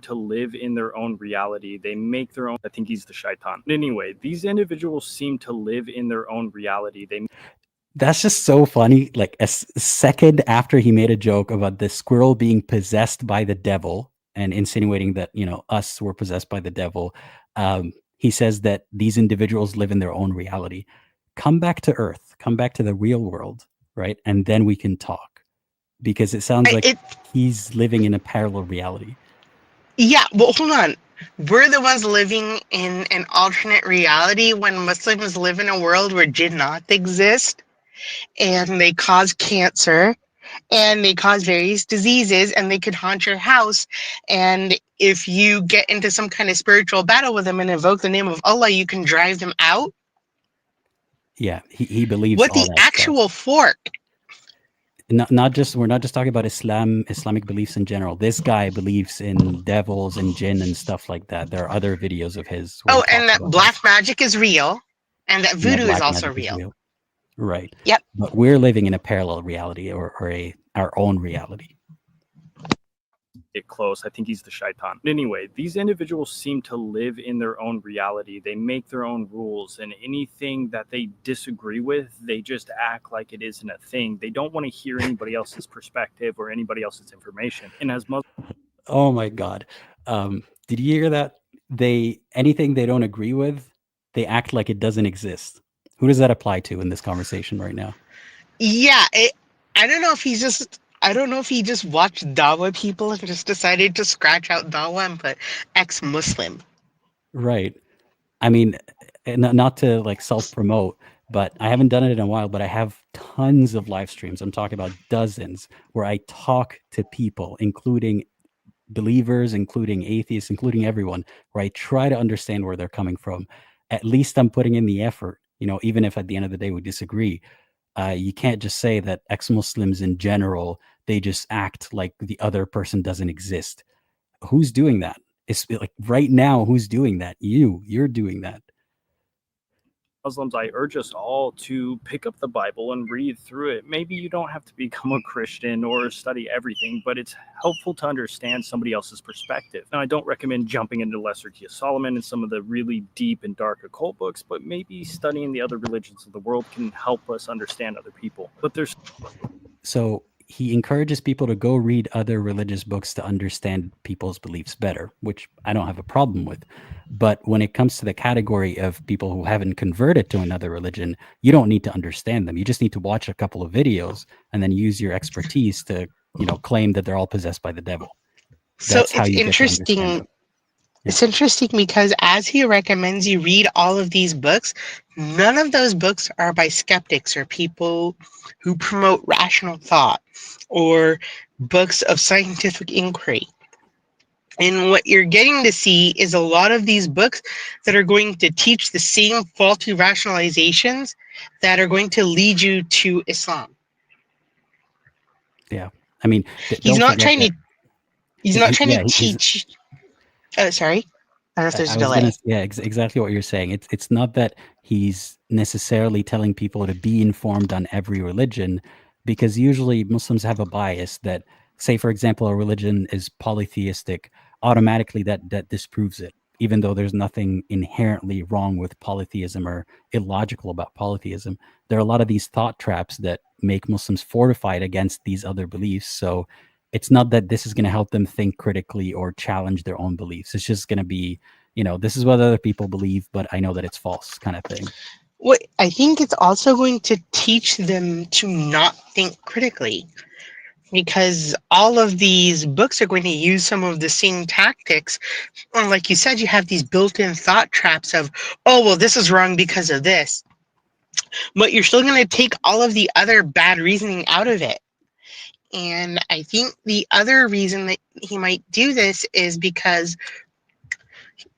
To live in their own reality. They make their own. I think he's the shaitan. Anyway, these individuals seem to live in their own reality. That's just so funny. Like, a second after he made a joke about the squirrel being possessed by the devil and insinuating that, us were possessed by the devil, he says that these individuals live in their own reality. Come back to Earth, come back to the real world, right? And then we can talk, because it sounds like he's living in a parallel reality. Yeah, well, hold on. We're the ones living in an alternate reality when Muslims live in a world where jinnat exist, and they cause cancer, and they cause various diseases, and they could haunt your house. And if you get into some kind of spiritual battle with them and invoke the name of Allah, you can drive them out. Yeah, he believes what all the that actual stuff. fork. We're not just talking about Islamic beliefs in general. This guy believes in devils and jinn and stuff like that. There are other videos of his where he And talks that about black this. magic is real, and that voodoo is Black also magic is real. real. Right. Yep. But we're living in a parallel reality, or our own reality. Get close. I think he's the shaitan. Anyway, these individuals seem to live in their own reality. They make their own rules, and anything that they disagree with, they just act like it isn't a thing. They don't want to hear anybody else's perspective or anybody else's information. And as Muslims, oh my God, did you hear that? Anything they don't agree with, they act like it doesn't exist. Who does that apply to in this conversation right now? Yeah, I don't know if he just watched Dawa people and just decided to scratch out Dawa and put ex-Muslim. Right. I mean, not to like self-promote, but I haven't done it in a while, but I have tons of live streams. I'm talking about dozens where I talk to people, including believers, including atheists, including everyone, where I try to understand where they're coming from. At least I'm putting in the effort, even if at the end of the day we disagree. You can't just say that ex-Muslims in general, they just act like the other person doesn't exist. Who's doing that? It's like right now, who's doing that? You're doing that. I urge us all to pick up the Bible and read through it. Maybe you don't have to become a Christian or study everything, but it's helpful to understand somebody else's perspective. Now, I don't recommend jumping into Lesser T. Solomon and some of the really deep and dark occult books, but maybe studying the other religions of the world can help us understand other people. But So he encourages people to go read other religious books to understand people's beliefs better, which I don't have a problem with. But when it comes to the category of people who haven't converted to another religion, you don't need to understand them. You just need to watch a couple of videos and then use your expertise to, claim that they're all possessed by the devil. So That's how you get to understand them. It's interesting because as he recommends you read all of these books, none of those books are by skeptics or people who promote rational thought or books of scientific inquiry. And what you're getting to see is a lot of these books that are going to teach the same faulty rationalizations that are going to lead you to Islam. Yeah. I mean, He's don't not forget trying that. to he's not trying to He's teach. Oh, sorry. I don't know if there's I a was gonna, delay. yeah, exactly what you're saying. It's not that he's necessarily telling people to be informed on every religion, because usually Muslims have a bias that, say, for example, a religion is polytheistic, automatically that disproves it, even though there's nothing inherently wrong with polytheism or illogical about polytheism. There are a lot of these thought traps that make Muslims fortified against these other beliefs. So it's not that this is going to help them think critically or challenge their own beliefs. It's just going to be, this is what other people believe, but I know that it's false, kind of thing. What I think it's also going to teach them to not think critically, because all of these books are going to use some of the same tactics. And like you said, you have these built-in thought traps of, oh, well, this is wrong because of this. But you're still going to take all of the other bad reasoning out of it. And I think the other reason that he might do this is because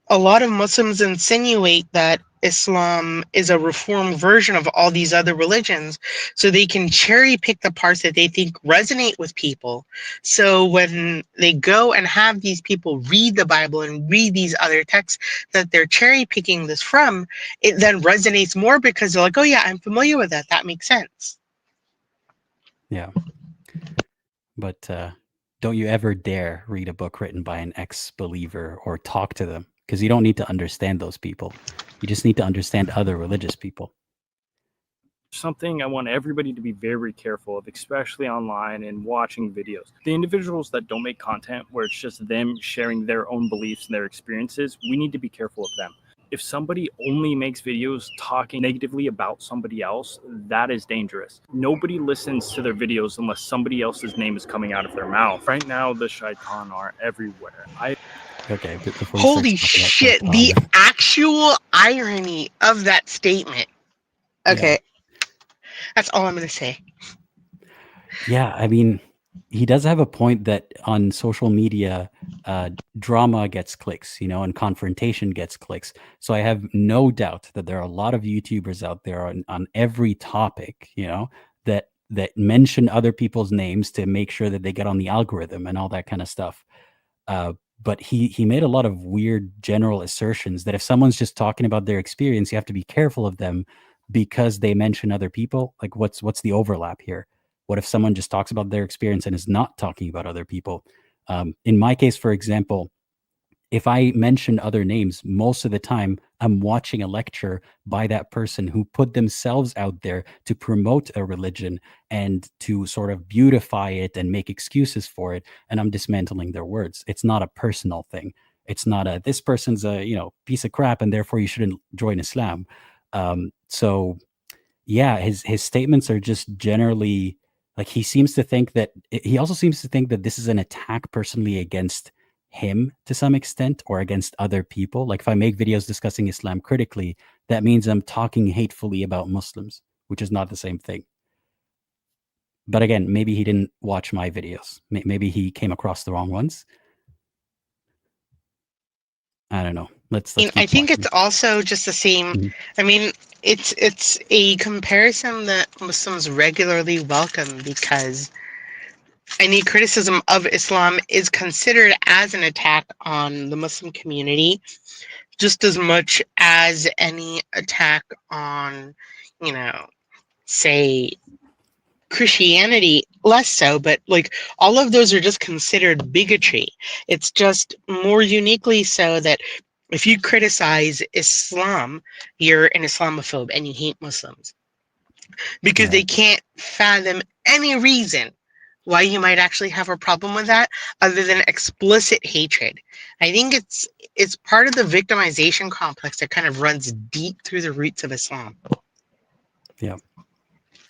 a lot of Muslims insinuate that Islam is a reformed version of all these other religions, so they can cherry pick the parts that they think resonate with people. So when they go and have these people read the Bible and read these other texts that they're cherry picking this from, it then resonates more because they're like, oh yeah, I'm familiar with that. That makes sense. Yeah. But don't you ever dare read a book written by an ex-believer or talk to them, because you don't need to understand those people. You just need to understand other religious people. Something I want everybody to be very careful of, especially online and watching videos. The individuals that don't make content where it's just them sharing their own beliefs and their experiences, we need to be careful of them. If somebody only makes videos talking negatively about somebody else, that is dangerous. Nobody listens to their videos unless somebody else's name is coming out of their mouth. Right now, the shaitan are everywhere. Okay, before you Holy start talking about shit, shaitan. the actual irony of that statement. Okay. Yeah. That's all I'm going to say. Yeah, I mean, he does have a point that on social media, drama gets clicks, and confrontation gets clicks. So I have no doubt that there are a lot of YouTubers out there on every topic, that mention other people's names to make sure that they get on the algorithm and all that kind of stuff. But he made a lot of weird general assertions that if someone's just talking about their experience, you have to be careful of them because they mention other people. Like, what's the overlap here? What if someone just talks about their experience and is not talking about other people? In my case, for example, if I mention other names, most of the time I'm watching a lecture by that person who put themselves out there to promote a religion and to sort of beautify it and make excuses for it. And I'm dismantling their words. It's not a personal thing. It's not this person's a, piece of crap and therefore you shouldn't join Islam. So yeah, his statements are just generally like he also seems to think that this is an attack personally against him to some extent or against other people. Like if I make videos discussing Islam critically, that means I'm talking hatefully about Muslims, which is not the same thing. But again, maybe he didn't watch my videos. Maybe he came across the wrong ones. I don't know. Let's keep I think watching. it's also just the same. Mhm. I mean, it's a comparison that Muslims regularly welcome because any criticism of Islam is considered as an attack on the Muslim community, just as much as any attack on, say, Christianity, less so, but like all of those are just considered bigotry. It's just more uniquely so that if you criticize Islam, you're an Islamophobe and you hate Muslims because they Right. can't fathom any reason why you might actually have a problem with that other than explicit hatred. I think it's part of the victimization complex that kind of runs deep through the roots of Islam. Yeah.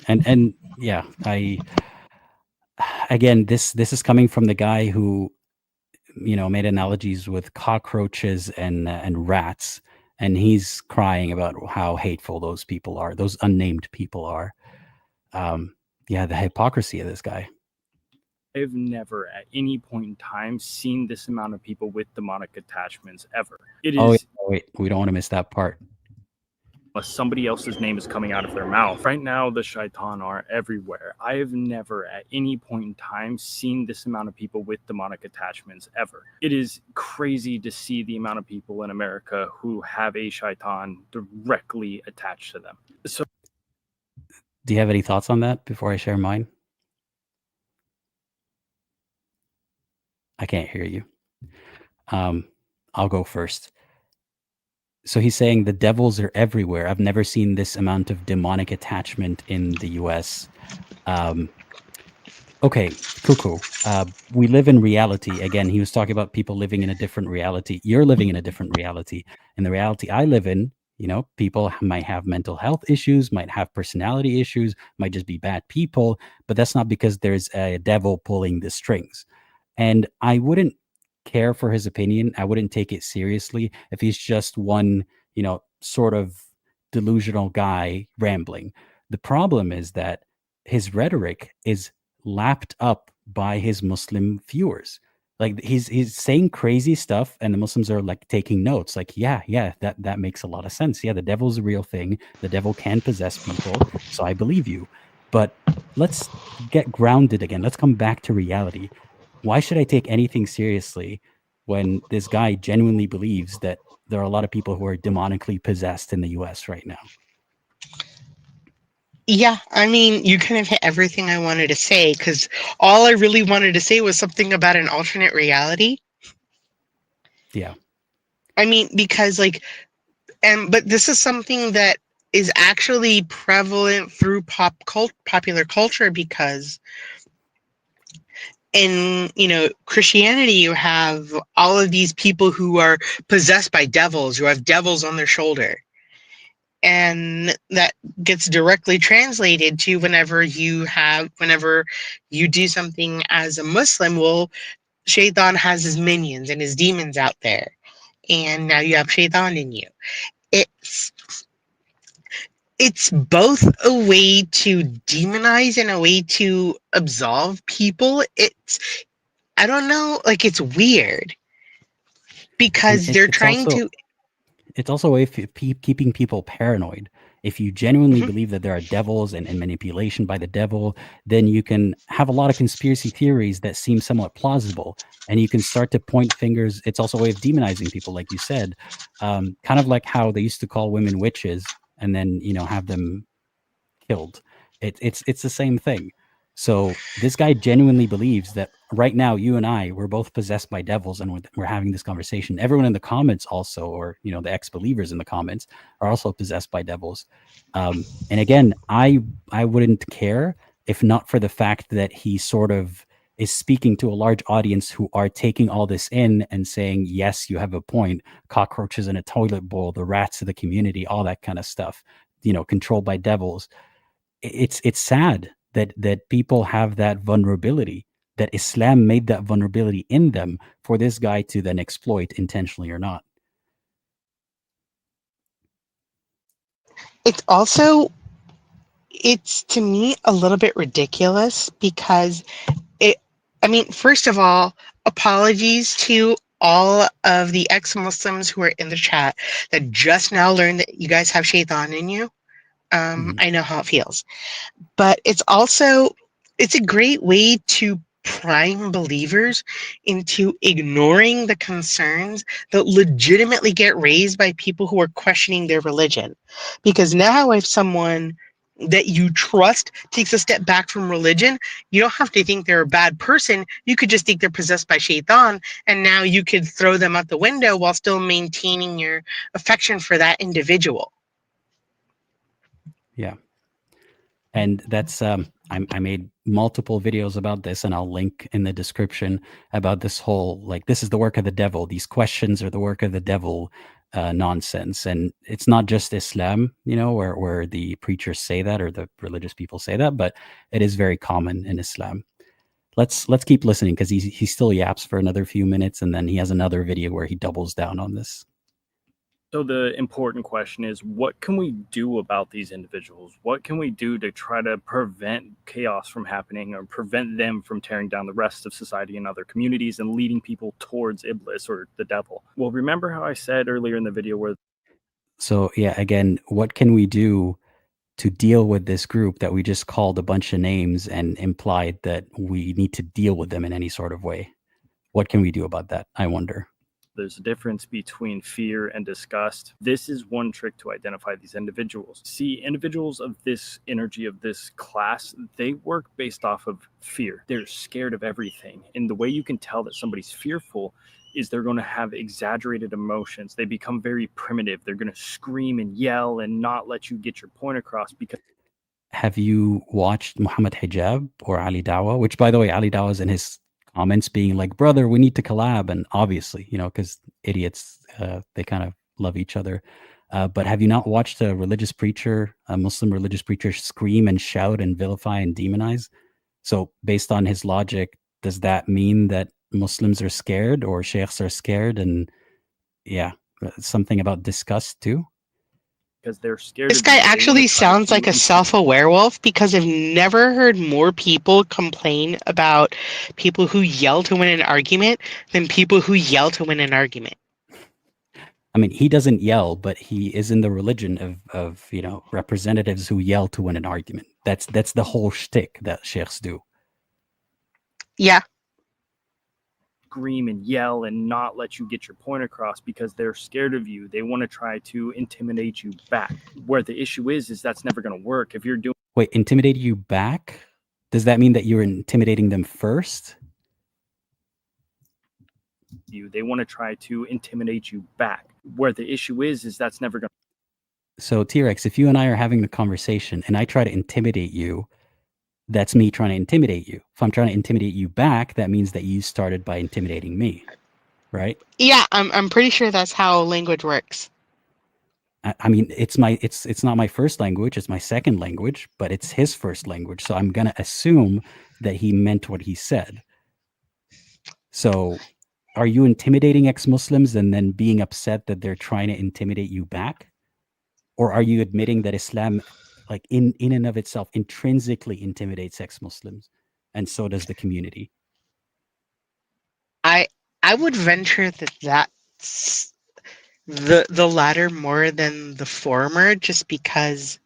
And yeah, again, this is coming from the guy who, made analogies with cockroaches and rats, and he's crying about how hateful those people are, those unnamed people are. Yeah, the hypocrisy of this guy. I've never at any point in time seen this amount of people with demonic attachments ever. It Oh, is wait, we don't want to miss that part. somebody else's name is coming out of their mouth. Right now, the shaitan are everywhere. I have never at any point in time seen this amount of people with demonic attachments ever. It is crazy to see the amount of people in America who have a shaitan directly attached to them. So, Do you have any thoughts on that before I share mine? I can't hear you. I'll go first. So he's saying the devils are everywhere. I've never seen this amount of demonic attachment in the US. Okay, cuckoo. We live in reality. Again, he was talking about people living in a different reality. You're living in a different reality. In the reality I live in, people might have mental health issues, might have personality issues, might just be bad people, but that's not because there's a devil pulling the strings. And I wouldn't care for his opinion. I wouldn't take it seriously if he's just one, sort of delusional guy rambling. The problem is that his rhetoric is lapped up by his Muslim viewers. Like he's saying crazy stuff, and the Muslims are like taking notes. Like, yeah, that makes a lot of sense. Yeah, the devil's a real thing. The devil can possess people, so I believe you. But let's get grounded again. Let's come back to reality. Why should I take anything seriously when this guy genuinely believes that there are a lot of people who are demonically possessed in the US right now? Yeah, I mean, you kind of hit everything I wanted to say, because all I really wanted to say was something about an alternate reality. Yeah. I mean, because but this is something that is actually prevalent through popular culture, because in Christianity, you have all of these people who are possessed by devils, who have devils on their shoulder. And that gets directly translated to whenever you do something as a Muslim, well, Shaitan has his minions and his demons out there, and now you have Shaitan in you. It's both a way to demonize and a way to absolve people. I don't know, it's weird, because And they're trying to. it's also a way of keeping people paranoid. If you genuinely Mhm. believe that there are devils and manipulation by the devil, then you can have a lot of conspiracy theories that seem somewhat plausible, and you can start to point fingers. It's also a way of demonizing people, like you said, kind of like how they used to call women witches and then have them killed. It's the same thing. So this guy genuinely believes that right now you and I, we're both possessed by devils, and we're having this conversation. Everyone in the comments also, or the ex-believers in the comments, are also possessed by devils. And again, I wouldn't care if not for the fact that he sort of is speaking to a large audience who are taking all this in and saying, yes, you have a point. Cockroaches in a toilet bowl, the rats of the community, all that kind of stuff, controlled by devils. It's sad that people have that vulnerability, that Islam made that vulnerability in them for this guy to then exploit, intentionally or not. It's to me a little bit ridiculous, because first of all, apologies to all of the ex-Muslims who are in the chat that just now learned that you guys have Shaitan in you. I know how it feels. But it's a great way to prime believers into ignoring the concerns that legitimately get raised by people who are questioning their religion. Because now, if someone that you trust takes a step back from religion, you don't have to think they're a bad person. You could just think they're possessed by Shaitan, and now you could throw them out the window while still maintaining your affection for that individual. Yeah. And that's I made multiple videos about this, and I'll link in the description about this whole, like, this is the work of the devil. These questions are the work of the devil nonsense. And it's not just Islam, where the preachers say that, or the religious people say that, but it is very common in Islam. Let's keep listening, because he still yaps for another few minutes, and then he has another video where he doubles down on this. So the important question is, what can we do about these individuals? What can we do to try to prevent chaos from happening, or prevent them from tearing down the rest of society and other communities and leading people towards Iblis, or the devil? Well, remember how I said earlier in the video where... So yeah, again, what can we do to deal with this group that we just called a bunch of names and implied that we need to deal with them in any sort of way? What can we do about that, I wonder? There's a difference between fear and disgust. This is one trick to identify these individuals. See, individuals of this energy, of this class, they work based off of fear. They're scared of everything. And the way you can tell that somebody's fearful is they're going to have exaggerated emotions. They become very primitive. They're going to scream and yell and not let you get your point across. Because have you watched Muhammad Hijab or Ali Dawa? Which, by the way, Ali Dawa is in his comments being like, brother, we need to collab. And obviously, because idiots, they kind of love each other. But have you not watched a Muslim religious preacher, scream and shout and vilify and demonize? So based on his logic, does that mean that Muslims are scared, or sheikhs are scared? And yeah, something about disgust too? Because they're scared. This guy actually sounds like a self-aware wolf, because I've never heard more people complain about people who yell to win an argument than people who yell to win an argument. I mean, he doesn't yell, but he is in the religion of representatives who yell to win an argument. That's the whole shtick that sheikhs do. Yeah. Scream and yell and not let you get your point across because they're scared of you. They want to try to intimidate you back. Where the issue is that's never going to work. If you're doing... Wait, intimidate you back? Does that mean that you're intimidating them first? They want to try to intimidate you back. Where the issue is that's never going to... So T-Rex, if you and I are having a conversation and I try to intimidate you, that's me trying to intimidate you. If I'm trying to intimidate you back, that means that you started by intimidating me, right? Yeah, I'm pretty sure that's how language works. I mean, it's not my first language, it's my second language, but it's his first language. So I'm going to assume that he meant what he said. So are you intimidating ex-Muslims and then being upset that they're trying to intimidate you back? Or are you admitting that Islam, like in and of itself, intrinsically intimidates ex-Muslims, and so does the community? I would venture that that's the latter more than the former, just because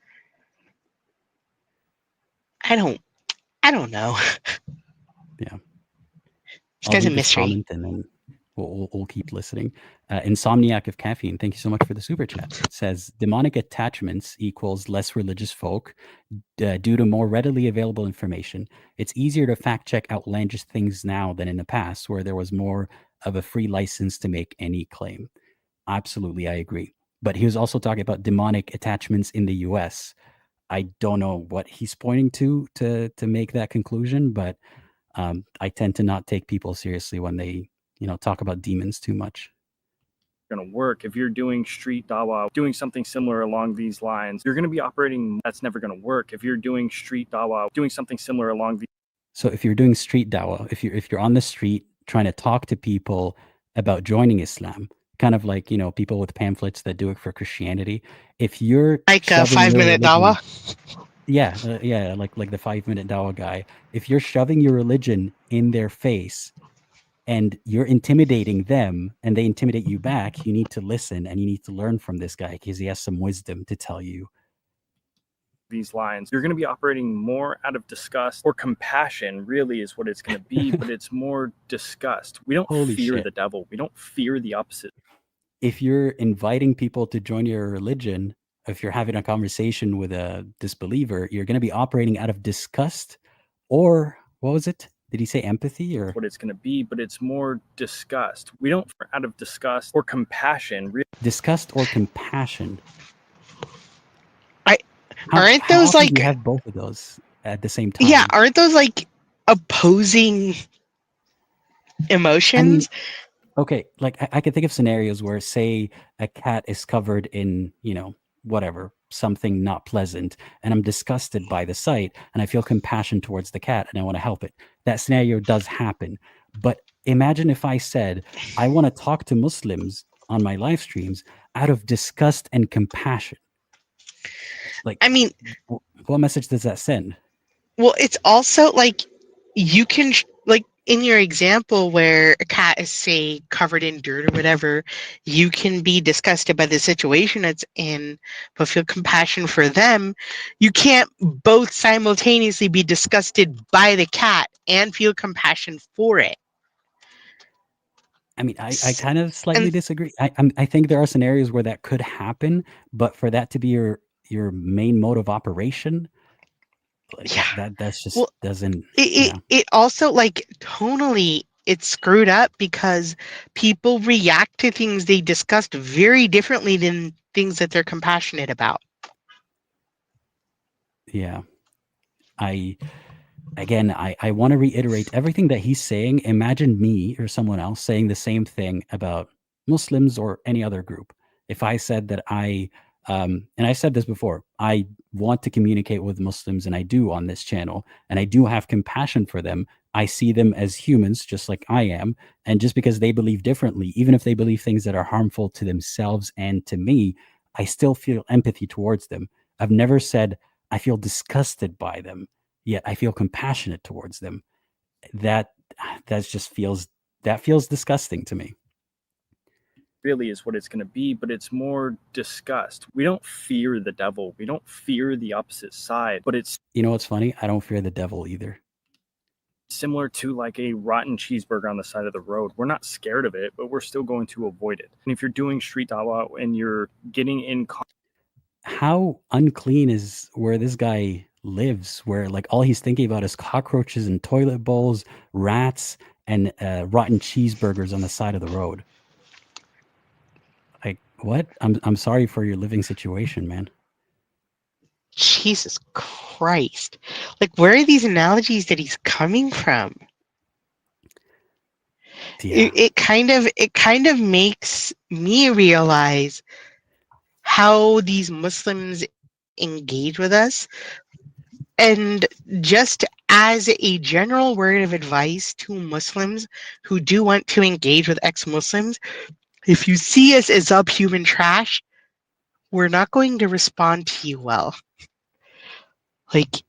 I don't know. Yeah, This guy's a mystery. Comment and then we'll keep listening. Insomniac of Caffeine, thank you so much for the super chat. It says demonic attachments equals less religious folk due to more readily available information. It's easier to fact check outlandish things now than in the past, where there was more of a free license to make any claim. Absolutely, I agree. But he was also talking about demonic attachments in the US. I don't know what he's pointing to make that conclusion, but I tend to not take people seriously when they talk about demons too much. Going to work. If you're doing street dawah, doing something similar along these lines, you're going to be operating... That's never going to work. If you're doing street dawah, doing something similar along the... So if you're doing street dawah, if you're on the street trying to talk to people about joining Islam, kind of like people with pamphlets that do it for Christianity, if you're like a 5-minute dawah, yeah, like the 5-minute dawah guy, if you're shoving your religion in their face and you're intimidating them and they intimidate you back, you need to listen and you need to learn from this guy because he has some wisdom to tell you. These lines, you're going to be operating more out of disgust or compassion, really is what it's going to be, but it's more disgust. We don't fear the devil. We don't fear the opposite. If you're inviting people to join your religion, if you're having a conversation with a disbeliever, you're going to be operating out of disgust, or what was it? Did he say empathy or what it's going to be? But it's more disgust. We don't out of disgust or compassion. Disgust or compassion. Aren't how those often do you like, have both of those at the same yeah, time? aren't those like opposing I mean, emotions? okay, like I can think of scenarios where, say, a cat is covered in, whatever, something not pleasant, and I'm disgusted by the sight, and I feel compassion towards the cat, and I want to help it. That scenario does happen. But imagine if I said, I want to talk to Muslims on my live streams out of disgust and compassion. Like, I mean, what message does that send? well, it's also like you can like in your example where a cat is, say, covered in dirt or whatever, you can be disgusted by the situation it's in, but feel compassion for them. You can't both simultaneously be disgusted by the cat and feel compassion for it. I mean, I kind of slightly And disagree. I think there are scenarios where that could happen, but for that to be your main mode of operation, like yeah, that's just well, doesn't. it Yeah, it also like tonally it's screwed up because people react to things they discussed very differently than things that they're compassionate about. yeah. I Again, I want to reiterate everything that he's saying. Imagine me or someone else saying the same thing about Muslims or any other group. If I said that and I said this before, I want to communicate with Muslims, and I do on this channel, and I do have compassion for them. I see them as humans, just like I am. And just because they believe differently, even if they believe things that are harmful to themselves and to me, I still feel empathy towards them. I've never said I feel disgusted by them, yet I feel compassionate towards them. That that feels disgusting to me. Really is what it's going to be, but it's more disgust. We don't fear the devil. We don't fear the opposite side, but it's You know what's funny? I don't fear the devil either. similar to like a rotten cheeseburger on the side of the road. We're not scared of it, but we're still going to avoid it. And if you're doing street dawah and you're getting in How unclean is where this guy lives, where like all he's thinking about is cockroaches and toilet bowls, rats, and rotten cheeseburgers on the side of the road. Like, what? I'm sorry for your living situation, man. Jesus Christ. Like, where are these analogies that he's coming from? Yeah, It kind of makes me realize how these Muslims engage with us. And just as a general word of advice to Muslims who do want to engage with ex-Muslims, if you see us as subhuman trash, we're not going to respond to you well. Like,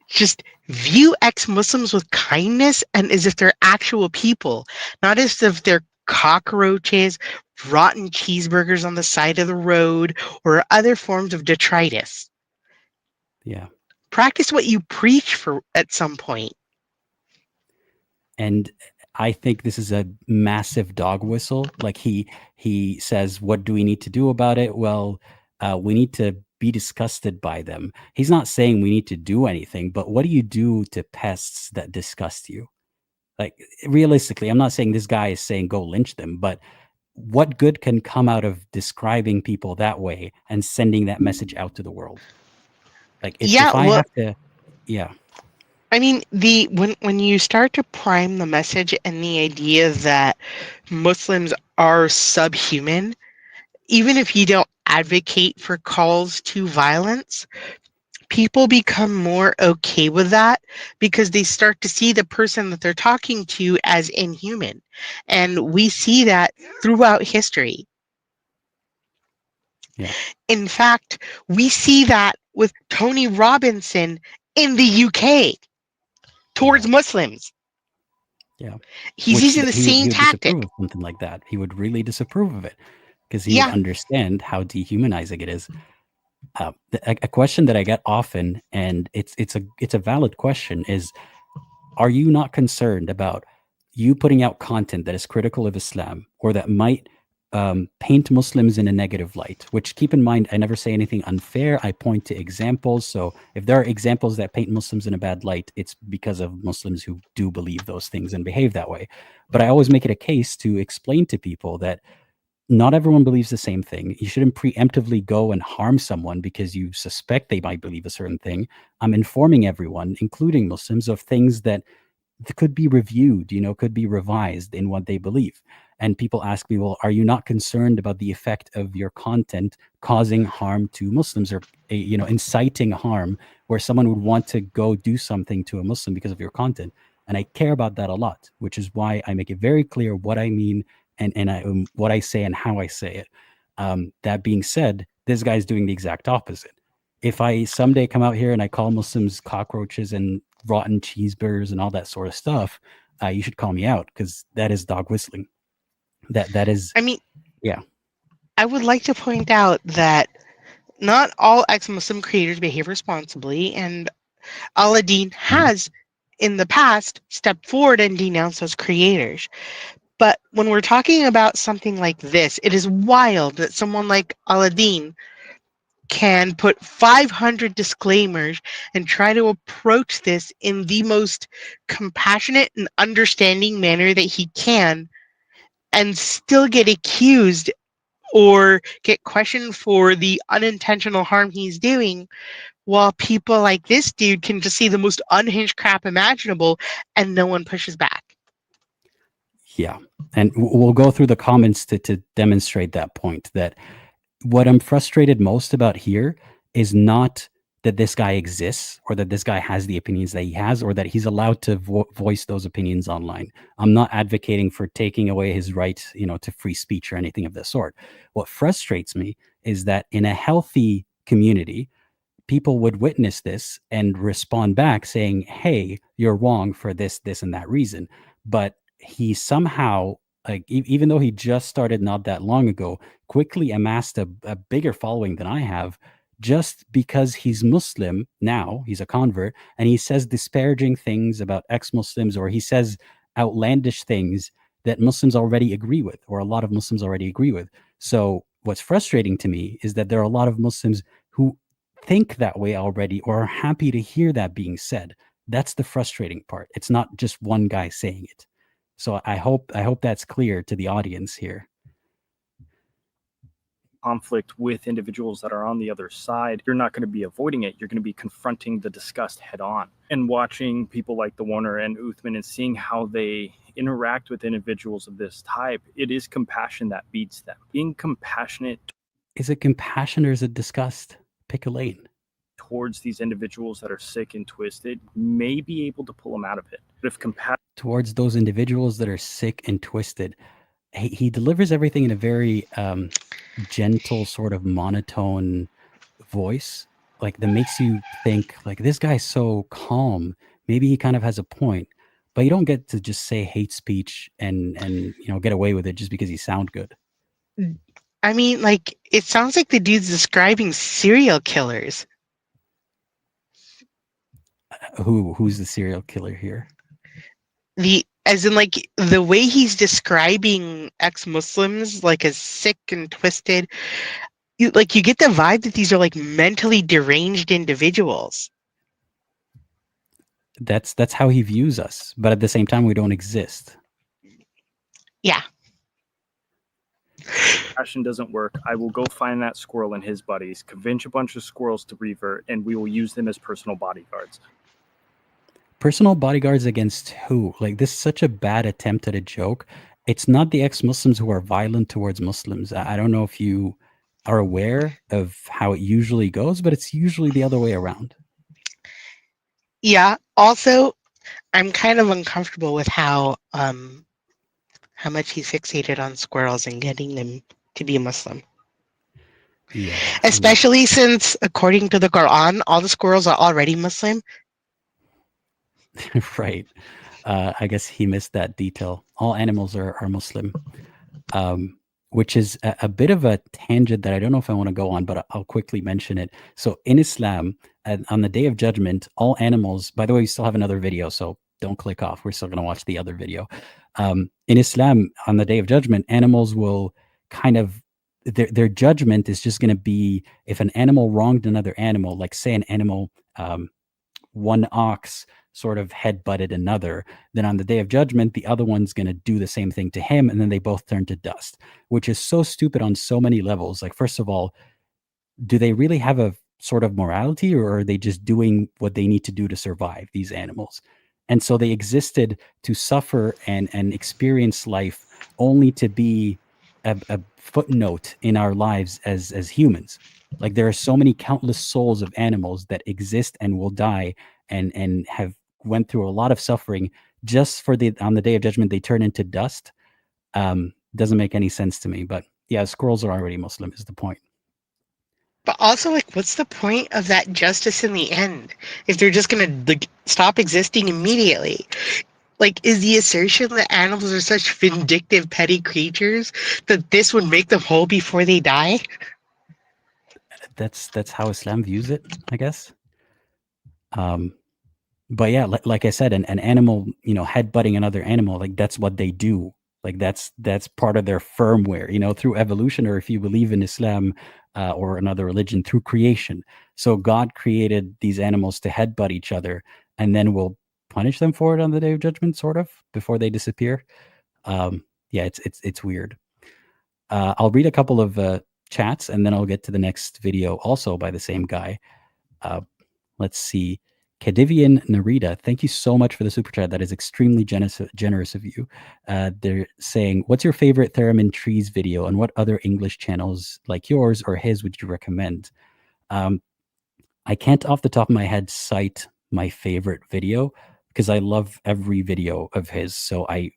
just view ex-Muslims with kindness and as if they're actual people, not as if they're cockroaches, rotten cheeseburgers on the side of the road, or other forms of detritus. yeah. Practice what you preach for at some point. And I think this is a massive dog whistle. Like he says, "What do we need to do about it?" Well, we need to be disgusted by them. He's not saying we need to do anything, but what do you do to pests that disgust you? Like, realistically, I'm not saying this guy is saying go lynch them, but what good can come out of describing people that way and sending that message out to the world? Like, Yeah, if I well, have to, yeah, I mean, the when you start to prime the message and the idea that Muslims are subhuman, even if you don't advocate for calls to violence, people become more okay with that because they start to see the person that they're talking to as inhuman. And we see that throughout history. yeah, In fact, we see that with Tony Robinson in the UK towards yeah, Muslims. yeah. He's Which using the he same would disapprove tactic. of something like that. He would really disapprove of it because he would Yeah. understand how dehumanizing it is. A question that I get often, and it's a valid question, is: are you not concerned about you putting out content that is critical of Islam or that might paint Muslims in a negative light? Which, keep in mind, I never say anything unfair. I point to examples. So if there are examples that paint Muslims in a bad light, it's because of Muslims who do believe those things and behave that way. But I always make it a case to explain to people that not everyone believes the same thing. You shouldn't preemptively go and harm someone because you suspect they might believe a certain thing. I'm informing everyone, including Muslims, of things that could be reviewed, could be revised in what they believe. And people ask me, well, are you not concerned about the effect of your content causing harm to Muslims, or inciting harm, where someone would want to go do something to a Muslim because of your content? And I care about that a lot, which is why I make it very clear what I mean, and what I say and how I say it. That being said, this guy's doing the exact opposite. If I someday come out here and I call Muslims cockroaches and rotten cheeseburgers and all that sort of stuff, you should call me out, because that is dog whistling. That is. I mean, yeah. I would like to point out that not all ex-Muslim creators behave responsibly, and Aladdin has, in the past, stepped forward and denounced those creators. But when we're talking about something like this, it is wild that someone like Aladdin can put 500 disclaimers and try to approach this in the most compassionate and understanding manner that he can, and still get accused or get questioned for the unintentional harm he's doing, while people like this dude can just see the most unhinged crap imaginable and no one pushes back. Yeah. And we'll go through the comments to demonstrate that point, that what I'm frustrated most about here is not that this guy exists, or that this guy has the opinions that he has, or that he's allowed to voice those opinions online. I'm not advocating for taking away his right, to free speech or anything of the sort. What frustrates me is that in a healthy community, people would witness this and respond back saying, hey, you're wrong for this, this, and that reason. But he somehow, like, even though he just started not that long ago, quickly amassed a bigger following than I have, just because he's Muslim now. He's a convert, and he says disparaging things about ex-Muslims, or he says outlandish things that Muslims already agree with, or a lot of Muslims already agree with. So what's frustrating to me is that there are a lot of Muslims who think that way already, or are happy to hear that being said. That's the frustrating part. It's not just one guy saying it. So I hope that's clear to the audience here. Conflict with individuals that are on the other side, you're not going to be avoiding it. You're going to be confronting the disgust head on, and watching people like the Warner and Uthman and seeing how they interact with individuals of this type. It is compassion that beats them. Being compassionate. Is it compassion, or is it disgust? Pick a lane. Towards these individuals that are sick and twisted, may be able to pull them out of it. But if compassion towards those individuals that are sick and twisted, he delivers everything in a very gentle, sort of monotone voice, like, that makes you think, like, this guy's so calm, maybe he kind of has a point. But you don't get to just say hate speech and get away with it just because you sound good. I mean, like, it sounds like the dude's describing serial killers. Who's the serial killer here? As in, like, the way he's describing ex-Muslims, like, as sick and twisted, you get the vibe that these are, like, mentally deranged individuals. That's how he views us, but at the same time, we don't exist. Yeah. Compassion doesn't work. I will go find that squirrel and his buddies, convince a bunch of squirrels to revert, and we will use them as personal bodyguards. Personal bodyguards against who? Like, this is such a bad attempt at a joke. It's not the ex-Muslims who are violent towards Muslims. I don't know if you are aware of how it usually goes, but it's usually the other way around. Yeah. Also, I'm kind of uncomfortable with how much he's fixated on squirrels and getting them to be Muslim. Yeah. Especially since, according to the Quran, all the squirrels are already Muslim. Right. I guess he missed that detail. All animals are Muslim, which is a bit of a tangent that I don't know if I want to go on, but I'll quickly mention it. So in Islam, on the Day of Judgment, all animals, by the way, we still have another video, so don't click off. We're still going to watch the other video. In Islam, on the Day of Judgment, animals will kind of, their judgment is just going to be, if an animal wronged another animal, like say an animal one ox sort of headbutted another, then on the day of judgment, the other one's going to do the same thing to him, and then they both turn to dust, which is so stupid on so many levels. Like, first of all, do they really have a sort of morality, or are they just doing what they need to do to survive, these animals? And so they existed to suffer and experience life only to be a footnote in our lives as humans. Like, there are so many countless souls of animals that exist and will die and have went through a lot of suffering just for on the day of judgment they turn into dust. Doesn't make any sense to me. But yeah, squirrels are already Muslim is the point. But also, like, what's the point of that justice in the end if they're just gonna like stop existing immediately? Like, is the assertion that animals are such vindictive, petty creatures that this would make them whole before they die? That's how Islam views it, I guess. But yeah, like I said, an animal, headbutting another animal, like, that's what they do. Like, that's part of their firmware, through evolution, or if you believe in Islam or another religion, through creation. So God created these animals to headbutt each other, and then will punish them for it on the day of judgment, sort of, before they disappear. Yeah, it's weird. I'll read a couple of chats, and then I'll get to the next video, also by the same guy. Let's see. Kadivian Narita, thank you so much for the super chat. That is extremely generous of you. They're saying, what's your favorite theremin trees video, and what other English channels like yours or his would you recommend? I can't off the top of my head cite my favorite video, because I love every video of his. So I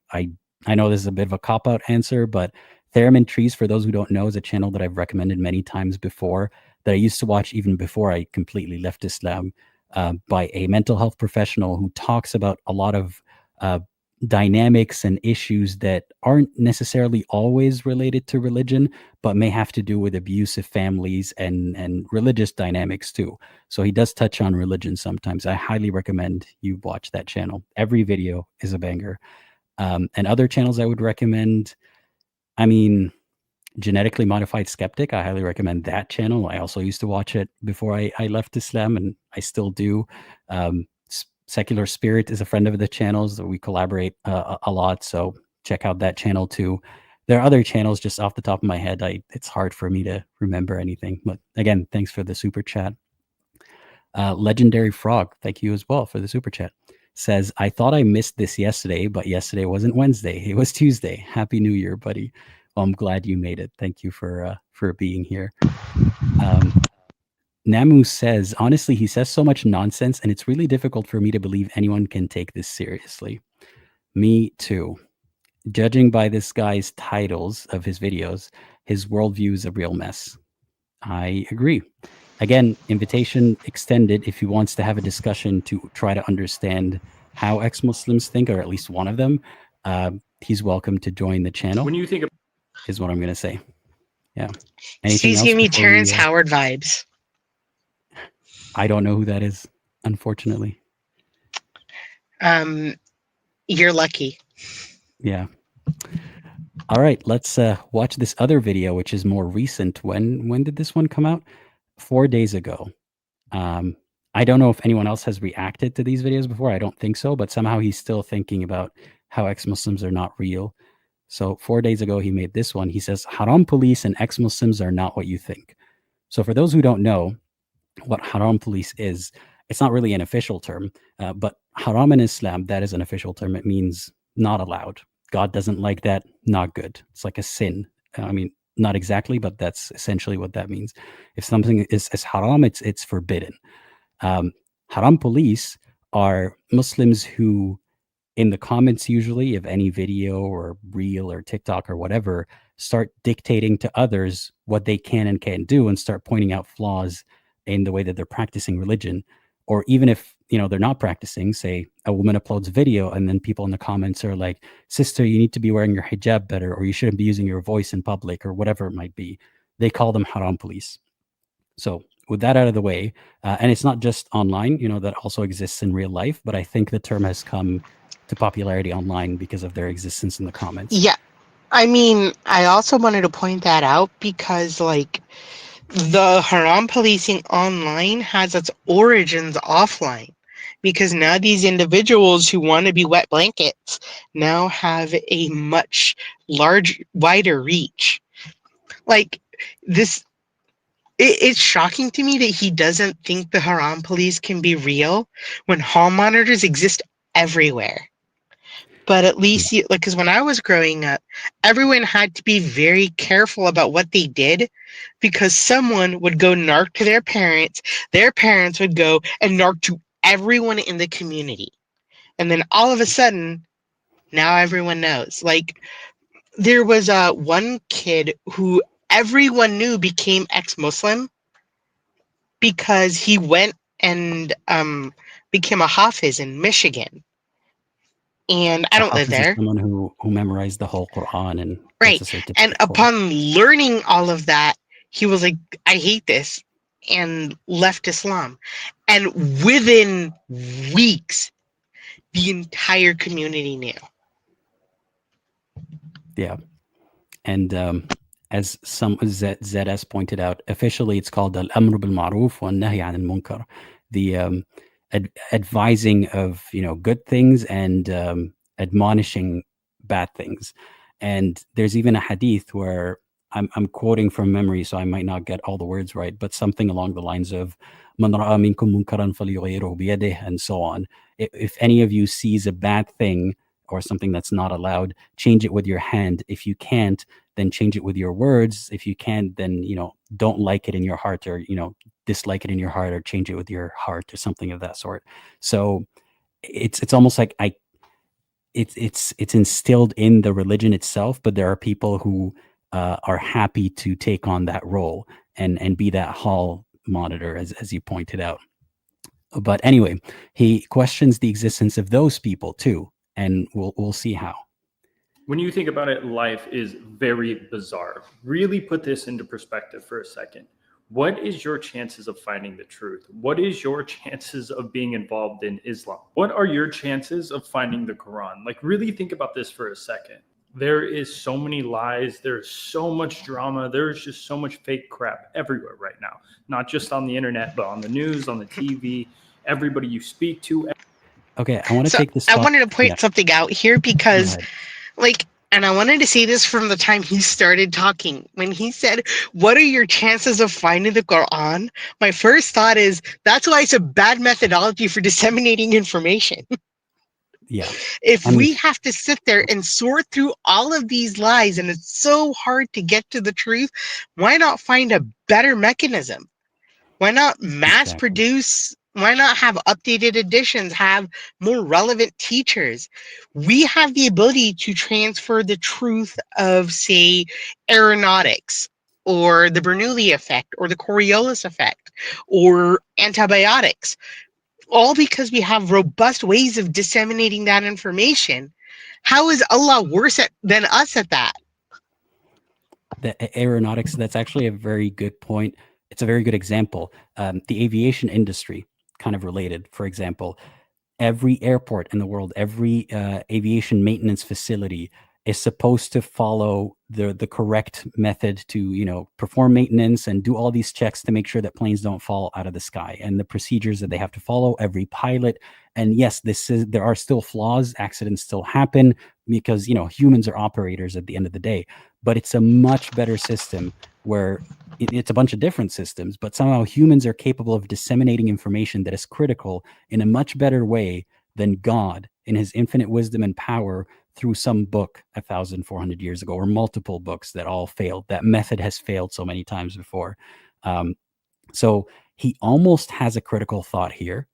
know this is a bit of a cop-out answer, but Theremin Trees, for those who don't know, is a channel that I've recommended many times before, that I used to watch even before I completely left Islam, by a mental health professional who talks about a lot of dynamics and issues that aren't necessarily always related to religion, but may have to do with abusive families and religious dynamics too. So he does touch on religion sometimes. I highly recommend you watch that channel. Every video is a banger. And other channels I would recommend, I mean, Genetically Modified Skeptic, I highly recommend that channel. I also used to watch it before I left Islam, and I still do. Secular Spirit is a friend of the channels that we collaborate a lot, so check out that channel too. There are other channels, just off the top of my head. It's hard for me to remember anything, but again, thanks for the super chat. Legendary Frog, thank you as well for the super chat. Says, I thought I missed this yesterday, but yesterday wasn't Wednesday. It was Tuesday. Happy New Year, buddy. Well, I'm glad you made it. Thank you for being here. Namu says, honestly, he says so much nonsense, and it's really difficult for me to believe anyone can take this seriously. Me too. Judging by this guy's titles of his videos, his worldview is a real mess. I agree. Again, invitation extended if he wants to have a discussion to try to understand how ex-Muslims think, or at least one of them. He's welcome to join the channel. When you think of is what I'm going to say. Yeah. Anything He's else giving me before Terrence Howard vibes. I don't know who that is, unfortunately. You're lucky. Yeah. All right, let's watch this other video, which is more recent. When did this one come out? 4 days ago. I don't know if anyone else has reacted to these videos before. I don't think so, but somehow he's still thinking about how ex-Muslims are not real. So 4 days ago, he made this one. He says, Haram police and ex-Muslims are not what you think. So for those who don't know what Haram police is, it's not really an official term, but Haram in Islam, that is an official term. It means not allowed. God doesn't like that, not good. It's like a sin. I mean, not exactly, but that's essentially what that means. If something is haram, it's forbidden. Haram police are Muslims who, in the comments usually of any video or reel or TikTok or whatever, start dictating to others what they can and can't do, and start pointing out flaws in the way that they're practicing religion. Or even if, they're not practicing, say a woman uploads a video and then people in the comments are like, sister, you need to be wearing your hijab better, or you shouldn't be using your voice in public, or whatever it might be. They call them haram police. So with that out of the way, and it's not just online, that also exists in real life, but I think the term has come to popularity online because of their existence in the comments. Yeah. I mean, I also wanted to point that out because, like, the haram policing online has its origins offline. because now these individuals who want to be wet blankets now have a much wider reach. Like this, it's shocking to me that he doesn't think the Haram police can be real when hall monitors exist everywhere. But at least, because when I was growing up, everyone had to be very careful about what they did, because someone would go narc to their parents would go and narc to everyone in the community. And then all of a sudden, now everyone knows. Like, there was one kid who everyone knew became ex-Muslim because he went and became a Hafiz in Michigan. And I don't live Hafiz is there. someone who memorized the whole Quran and Right. gets a certificate And for it. upon learning all of that, he was like, I hate this, and left Islam. And within weeks, the entire community knew. Yeah. And as some ZS pointed out, officially it's called al-amr bil-ma'ruf wa nahy an al-munkar, the advising of good things and admonishing bad things. And there's even a hadith where I'm quoting from memory, so I might not get all the words right, but something along the lines of man ra'a minkum munkaran falyughayyirhu biyadihi, and so on. If any of you sees a bad thing or something that's not allowed, change it with your hand. If you can't, then change it with your words. If you can't, then don't like it in your heart, or dislike it in your heart, or change it with your heart, or something of that sort. So it's almost like it's instilled in the religion itself, but there are people who are happy to take on that role and be that hall monitor, as you pointed out. But anyway, he questions the existence of those people too, and we'll see how. When you think about it, life is very bizarre. Really put this into perspective for a second. What is your chances of finding the truth? What is your chances of being involved in Islam? What are your chances of finding the Quran? Like, really think about this for a second. There is so many lies. There's so much drama. There's just so much fake crap everywhere right now. Not just on the internet, but on the news, on the TV, everybody you speak to. Okay, I want to take this. I wanted to point something out here, because and I wanted to say this from the time he started talking. When he said, what are your chances of finding the Quran? My first thought is, that's why it's a bad methodology for disseminating information. Yeah. If we have to sit there and sort through all of these lies, and it's so hard to get to the truth, why not find a better mechanism? Why not mass produce? Why not have updated editions, have more relevant teachers? We have the ability to transfer the truth of, say, aeronautics, or the Bernoulli effect, or the Coriolis effect, or antibiotics, all because we have robust ways of disseminating that information. How is Allah worse than us at that? The aeronautics, that's actually a very good point. It's a very good example. The aviation industry, kind of related. For example, every airport in the world, every aviation maintenance facility is supposed to follow the correct method to perform maintenance and do all these checks to make sure that planes don't fall out of the sky, and the procedures that they have to follow, every pilot. And yes, there are still flaws, accidents still happen, because humans are operators at the end of the day. But it's a much better system where it's a bunch of different systems, but somehow humans are capable of disseminating information that is critical in a much better way than God, in his infinite wisdom and power, through some book 1,400 years ago, or multiple books that all failed. That method has failed so many times before. So he almost has a critical thought here,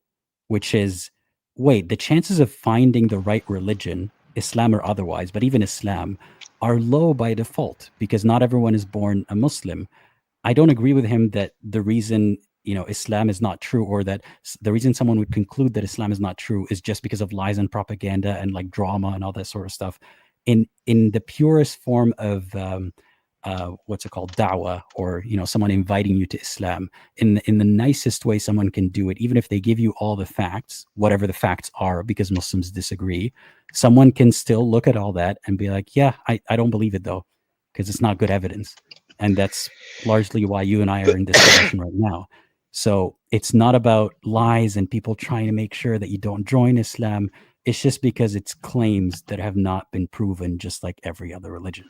which is, wait, the chances of finding the right religion, Islam or otherwise, but even Islam, are low by default, because not everyone is born a Muslim. I don't agree with him that the reason Islam is not true, or that the reason someone would conclude that Islam is not true, is just because of lies and propaganda and like drama and all that sort of stuff. In the purest form of what's it called, da'wah, or someone inviting you to Islam, in the nicest way someone can do it, even if they give you all the facts, whatever the facts are, because Muslims disagree, someone can still look at all that and be like, yeah, I don't believe it though, because it's not good evidence. And that's largely why you and I are in this discussion right now. So it's not about lies and people trying to make sure that you don't join Islam. It's just because it's claims that have not been proven, just like every other religion.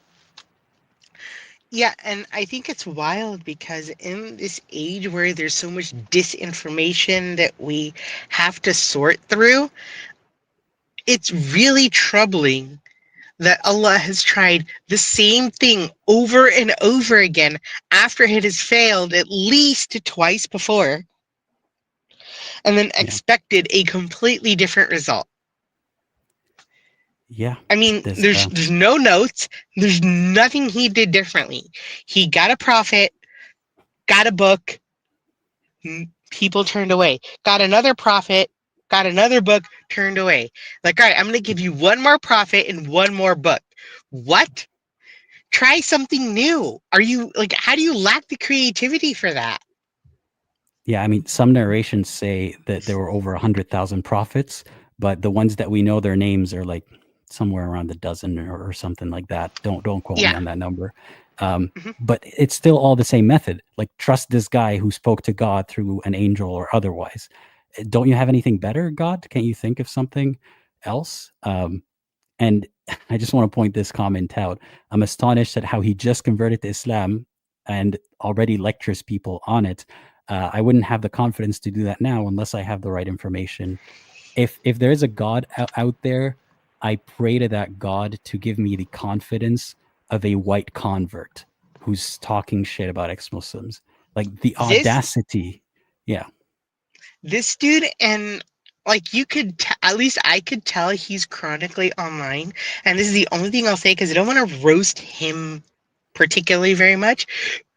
Yeah, and I think it's wild because in this age where there's so much disinformation that we have to sort through, it's really troubling that Allah has tried the same thing over and over again after it has failed at least twice before, and then Yeah. expected a completely different result. Yeah. I mean, This, there's no notes. There's nothing he did differently. He got a prophet, got a book, people turned away. Got another prophet, got another book, turned away. Like, all right, I'm going to give you one more prophet and one more book. What? Try something new. Are you like, how do you lack the creativity for that? yeah, I mean, some narrations say that there were over 100,000 prophets, but the ones that we know their names are like somewhere around a dozen or something like that. Don't quote me Yeah. on that number. Mhm. But it's still all the same method. Like, trust this guy who spoke to God through an angel or otherwise. Don't you have anything better, God? Can't you think of something else? And I just want to point this comment out. I'm astonished at how he just converted to Islam and already lectures people on it. I wouldn't have the confidence to do that now unless I have the right information. If there is a God out there, I pray to that God to give me the confidence of a white convert who's talking shit about ex-Muslims. Like the audacity. Yeah. This dude, and like you could at least I could tell he's chronically online, and this is the only thing I'll say because I don't want to roast him particularly very much,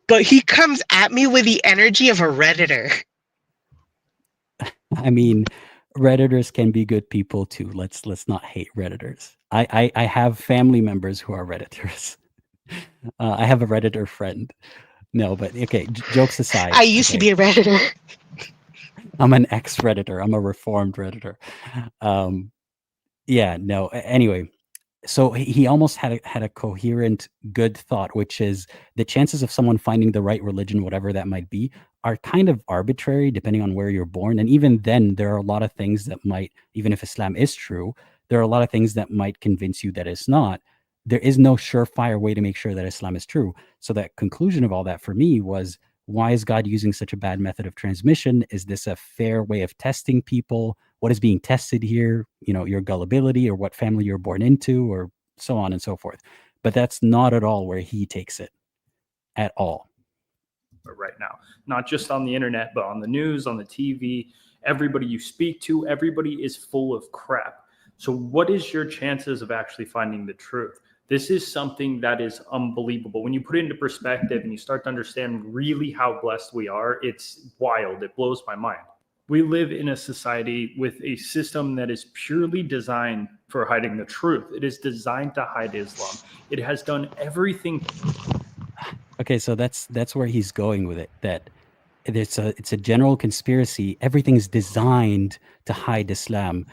but he comes at me with the energy of a Redditor. I mean, Redditors can be good people too. Let's not hate Redditors. I have family members who are Redditors. I have a Redditor friend. No, but okay, jokes aside. I used to Okay, be a Redditor. I'm an ex-Redditor. I'm a reformed Redditor. Yeah, no. Anyway, so he almost had a coherent good thought, which is the chances of someone finding the right religion, whatever that might be, are kind of arbitrary depending on where you're born. And even then, there are a lot of things that might, even if Islam is true, there are a lot of things that might convince you that it's not. There is no surefire way to make sure that Islam is true. So that conclusion of all that for me was, why is God using such a bad method of transmission? Is this a fair way of testing people? What is being tested here? Your gullibility or what family you're born into, or so on and so forth. But that's not at all where he takes it at all. Right now, not just on the internet, but on the news, on the TV, everybody you speak to, everybody is full of crap. So what is your chances of actually finding the truth? This is something that is unbelievable. When you put it into perspective and you start to understand really how blessed we are, it's wild. It blows my mind. We live in a society with a system that is purely designed for hiding the truth. It is designed to hide Islam. It has done everything. Okay, so that's where he's going with it. That it's a general conspiracy. Everything's designed to hide Islam.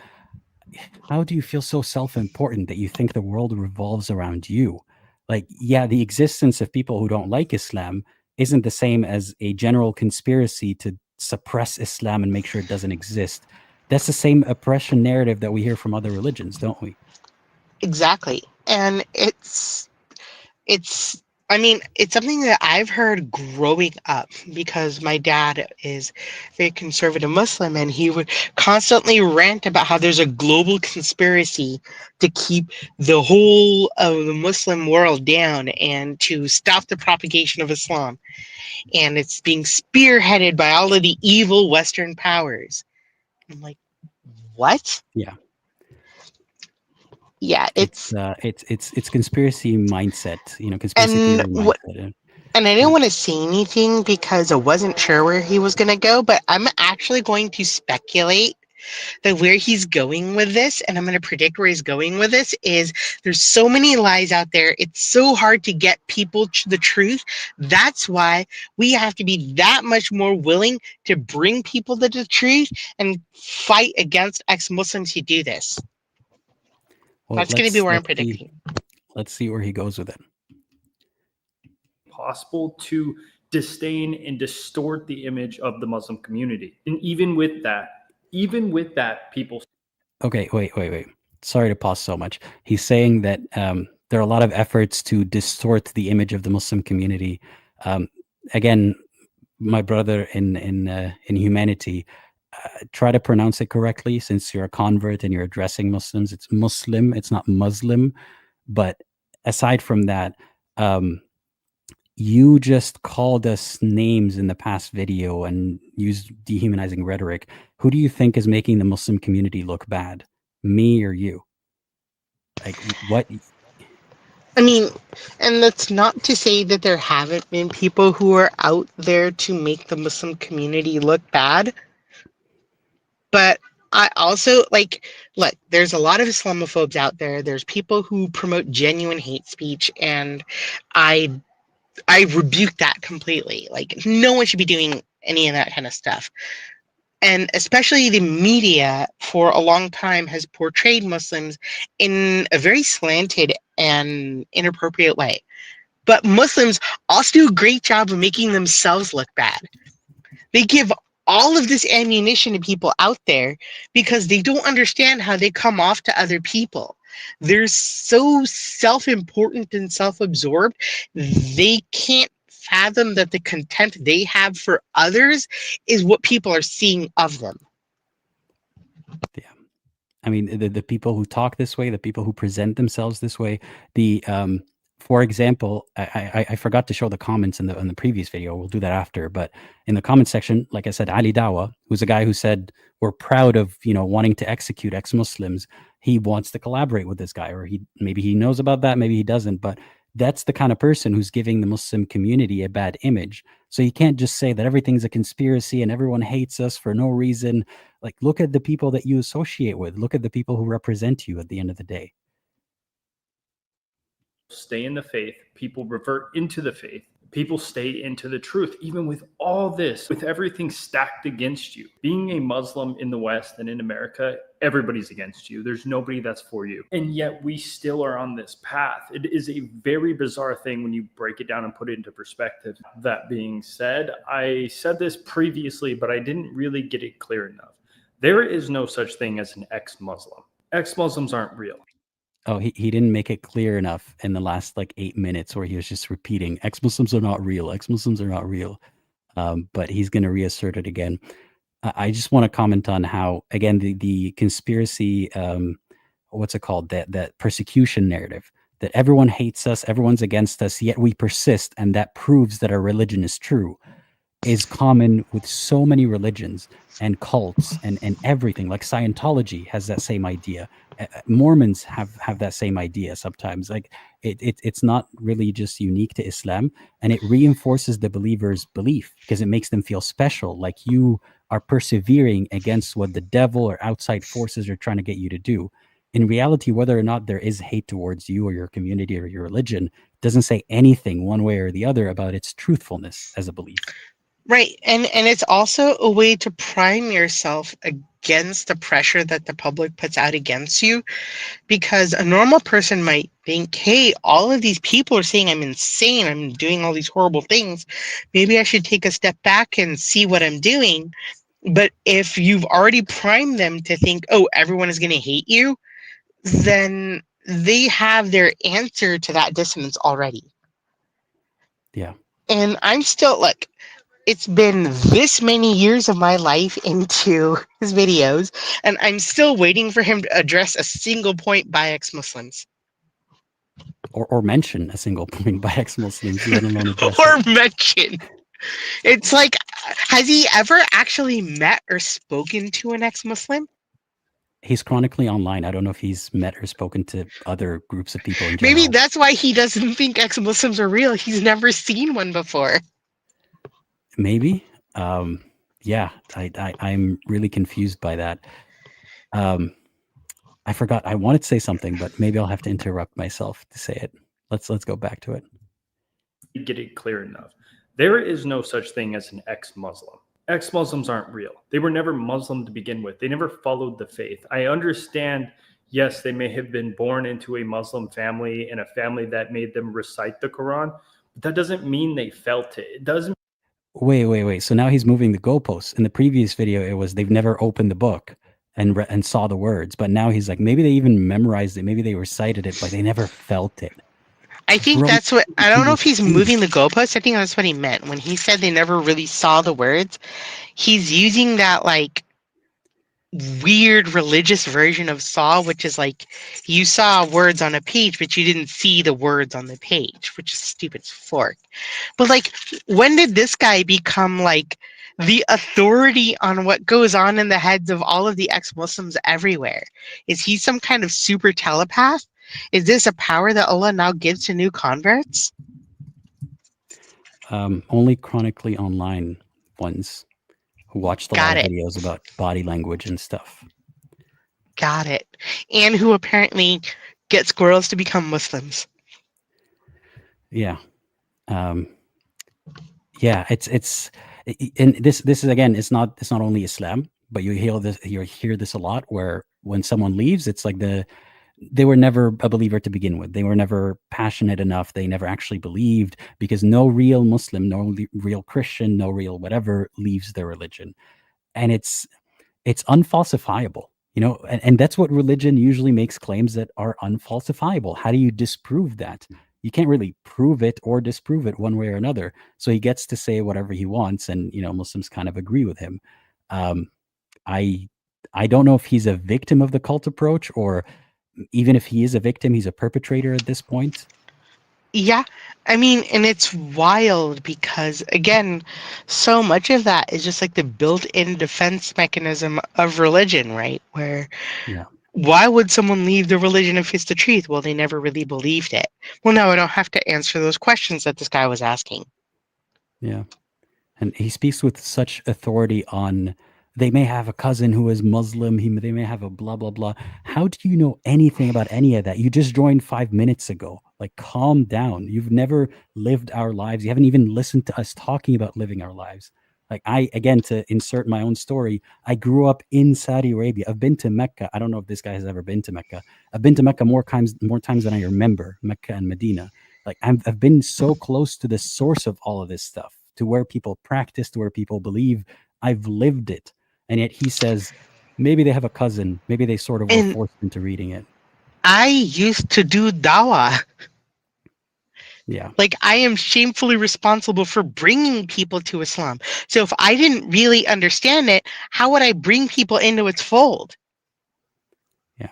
How do you feel so self-important that you think the world revolves around you? Like, yeah, the existence of people who don't like Islam isn't the same as a general conspiracy to suppress Islam and make sure it doesn't exist. That's the same oppression narrative that we hear from other religions, don't we? Exactly. And I mean, it's something that I've heard growing up because my dad is a very conservative Muslim, and he would constantly rant about how there's a global conspiracy to keep the whole of the Muslim world down and to stop the propagation of Islam. And it's being spearheaded by all of the evil Western powers. I'm like, what? Yeah. Yeah, It's conspiracy mindset, conspiracy and theory mindset. And I didn't want to say anything because I wasn't sure where he was going to go, but I'm actually going to speculate that where he's going with this, and I'm going to predict where he's going with this, is there's so many lies out there. It's so hard to get people the truth. That's why we have to be that much more willing to bring people to the truth and fight against ex-Muslims who do this. Well, That's going to be where I'm predicting. Let's see where he goes with it. Possible to disdain and distort the image of the Muslim community. And even with that, people. Okay, wait. Sorry to pause so much. He's saying that there are a lot of efforts to distort the image of the Muslim community. Again, my brother in humanity, try to pronounce it correctly, since you're a convert and you're addressing Muslims. It's Muslim, it's not Muslim. But aside from that, you just called us names in the past video and used dehumanizing rhetoric. Who do you think is making the Muslim community look bad? Me or you? Like, what? I mean, and that's not to say that there haven't been people who are out there to make the Muslim community look bad. But I also look, there's a lot of Islamophobes out there. There's people who promote genuine hate speech, and I rebuke that completely. Like, no one should be doing any of that kind of stuff. And especially the media for a long time has portrayed Muslims in a very slanted and inappropriate way. But Muslims also do a great job of making themselves look bad. They give all of this ammunition to people out there because they don't understand how they come off to other people. They're so self-important and self-absorbed, they can't fathom that the contempt they have for others is what people are seeing of them. Yeah. I mean, the people who talk this way, the people who present themselves this way, for example, I forgot to show the comments in the previous video. We'll do that after. But in the comment section, like I said, Ali Dawa, who's a guy who said, we're proud of, wanting to execute ex-Muslims. He wants to collaborate with this guy, or maybe he knows about that, maybe he doesn't. But that's the kind of person who's giving the Muslim community a bad image. So you can't just say that everything's a conspiracy and everyone hates us for no reason. Like, look at the people that you associate with. Look at the people who represent you at the end of the day. Stay in the faith, people revert into the faith, people stay into the truth. Even with all this, with everything stacked against you, being a Muslim in the West and in America, everybody's against you. There's nobody that's for you. And yet we still are on this path. It is a very bizarre thing when you break it down and put it into perspective. That being said, I said this previously, but I didn't really get it clear enough. There is no such thing as an ex-Muslim. Ex-Muslims aren't real. Oh, he didn't make it clear enough in the last 8 minutes, where he was just repeating, ex-Muslims are not real. Ex-Muslims are not real. But he's going to reassert it again. I just want to comment on how, again, the conspiracy, what's it called? That persecution narrative, that everyone hates us, everyone's against us, yet we persist, and that proves that our religion is true, is common with so many religions and cults and everything. Like Scientology has that same idea. Mormons have that same idea sometimes. Like it's not really just unique to Islam, and it reinforces the believer's belief because it makes them feel special, like you are persevering against what the devil or outside forces are trying to get you to do. In reality, whether or not there is hate towards you or your community or your religion doesn't say anything one way or the other about its truthfulness as a belief. Right. And it's also a way to prime yourself against the pressure that the public puts out against you, because a normal person might think, hey, all of these people are saying I'm insane, I'm doing all these horrible things, maybe I should take a step back and see what I'm doing. But if you've already primed them to think, oh, everyone is going to hate you, then they have their answer to that dissonance already. Yeah. And I'm still like, it's been this many years of my life into his videos, and I'm still waiting for him to address a single point by ex-Muslims. Or mention a single point by ex-Muslims, let alone address Or it. mention. It's like, has he ever actually met or spoken to an ex-Muslim? He's chronically online. I don't know if he's met or spoken to other groups of people in general. Maybe that's why he doesn't think ex-Muslims are real. He's never seen one before. Maybe. Yeah, I'm really confused by that. I forgot. I wanted to say something, but maybe I'll have to interrupt myself to say it. Let's go back to it. Get it clear enough. There is no such thing as an ex-Muslim. Ex-Muslims aren't real. They were never Muslim to begin with. They never followed the faith. I understand, yes, they may have been born into a Muslim family and a family that made them recite the Quran, but that doesn't mean they felt it. It doesn't Wait. So now he's moving the goalposts. In the previous video, it was they've never opened the book and saw the words, but now he's like, maybe they even memorized it, maybe they recited it, but they never felt it. I think Bro, that's what, I don't know you're if he's crazy. moving the goalposts. I think that's what he meant when he said they never really saw the words. He's using that like weird religious version of saw, which is like you saw words on a page, but you didn't see the words on the page, which is stupid as fork. But like, when did this guy become like the authority on what goes on in the heads of all of the ex-Muslims everywhere? Is he some kind of super telepath? Is this a power that Allah now gives to new converts? Only chronically online ones who watched a lot Got of it. videos about body language and stuff. Got it. And who apparently get squirrels to become Muslims. Yeah. Yeah, and this is again, it's not only Islam, but you hear this a lot where when someone leaves, it's like they were never a believer to begin with. They were never passionate enough. They never actually believed, because no real Muslim, no real Christian, no real whatever leaves their religion. And it's unfalsifiable, and that's what religion usually makes claims that are unfalsifiable. How do you disprove that? You can't really prove it or disprove it one way or another. So he gets to say whatever he wants, and Muslims kind of agree with him. um, i I don't know if he's a victim of the cult approach, or even if he is a victim, he's a perpetrator at this point. Yeah, I mean, and it's wild because, again, so much of that is just like the built-in defense mechanism of religion, right? Where Yeah. why would someone leave the religion if it's the truth? Well, they never really believed it. Well, now I don't have to answer those questions that this guy was asking. Yeah. And he speaks with such authority on, they may have a cousin who is Muslim, they may have a blah blah blah. How do you know anything about any of that? You just joined 5 minutes ago. Like, calm down. You've never lived our lives. You haven't even listened to us talking about living our lives. Like, again, to insert my own story, I grew up in Saudi Arabia. I've been to Mecca. I don't know if this guy has ever been to Mecca. I've been to Mecca more times than I remember, Mecca and Medina. Like, I've been so close to the source of all of this stuff, to where people practice, to where people believe. I've lived it. And yet he says, maybe they have a cousin. Maybe they sort of were And forced into reading it. I used to do dawah. Yeah. Like, I am shamefully responsible for bringing people to Islam. So if I didn't really understand it, how would I bring people into its fold? Yeah.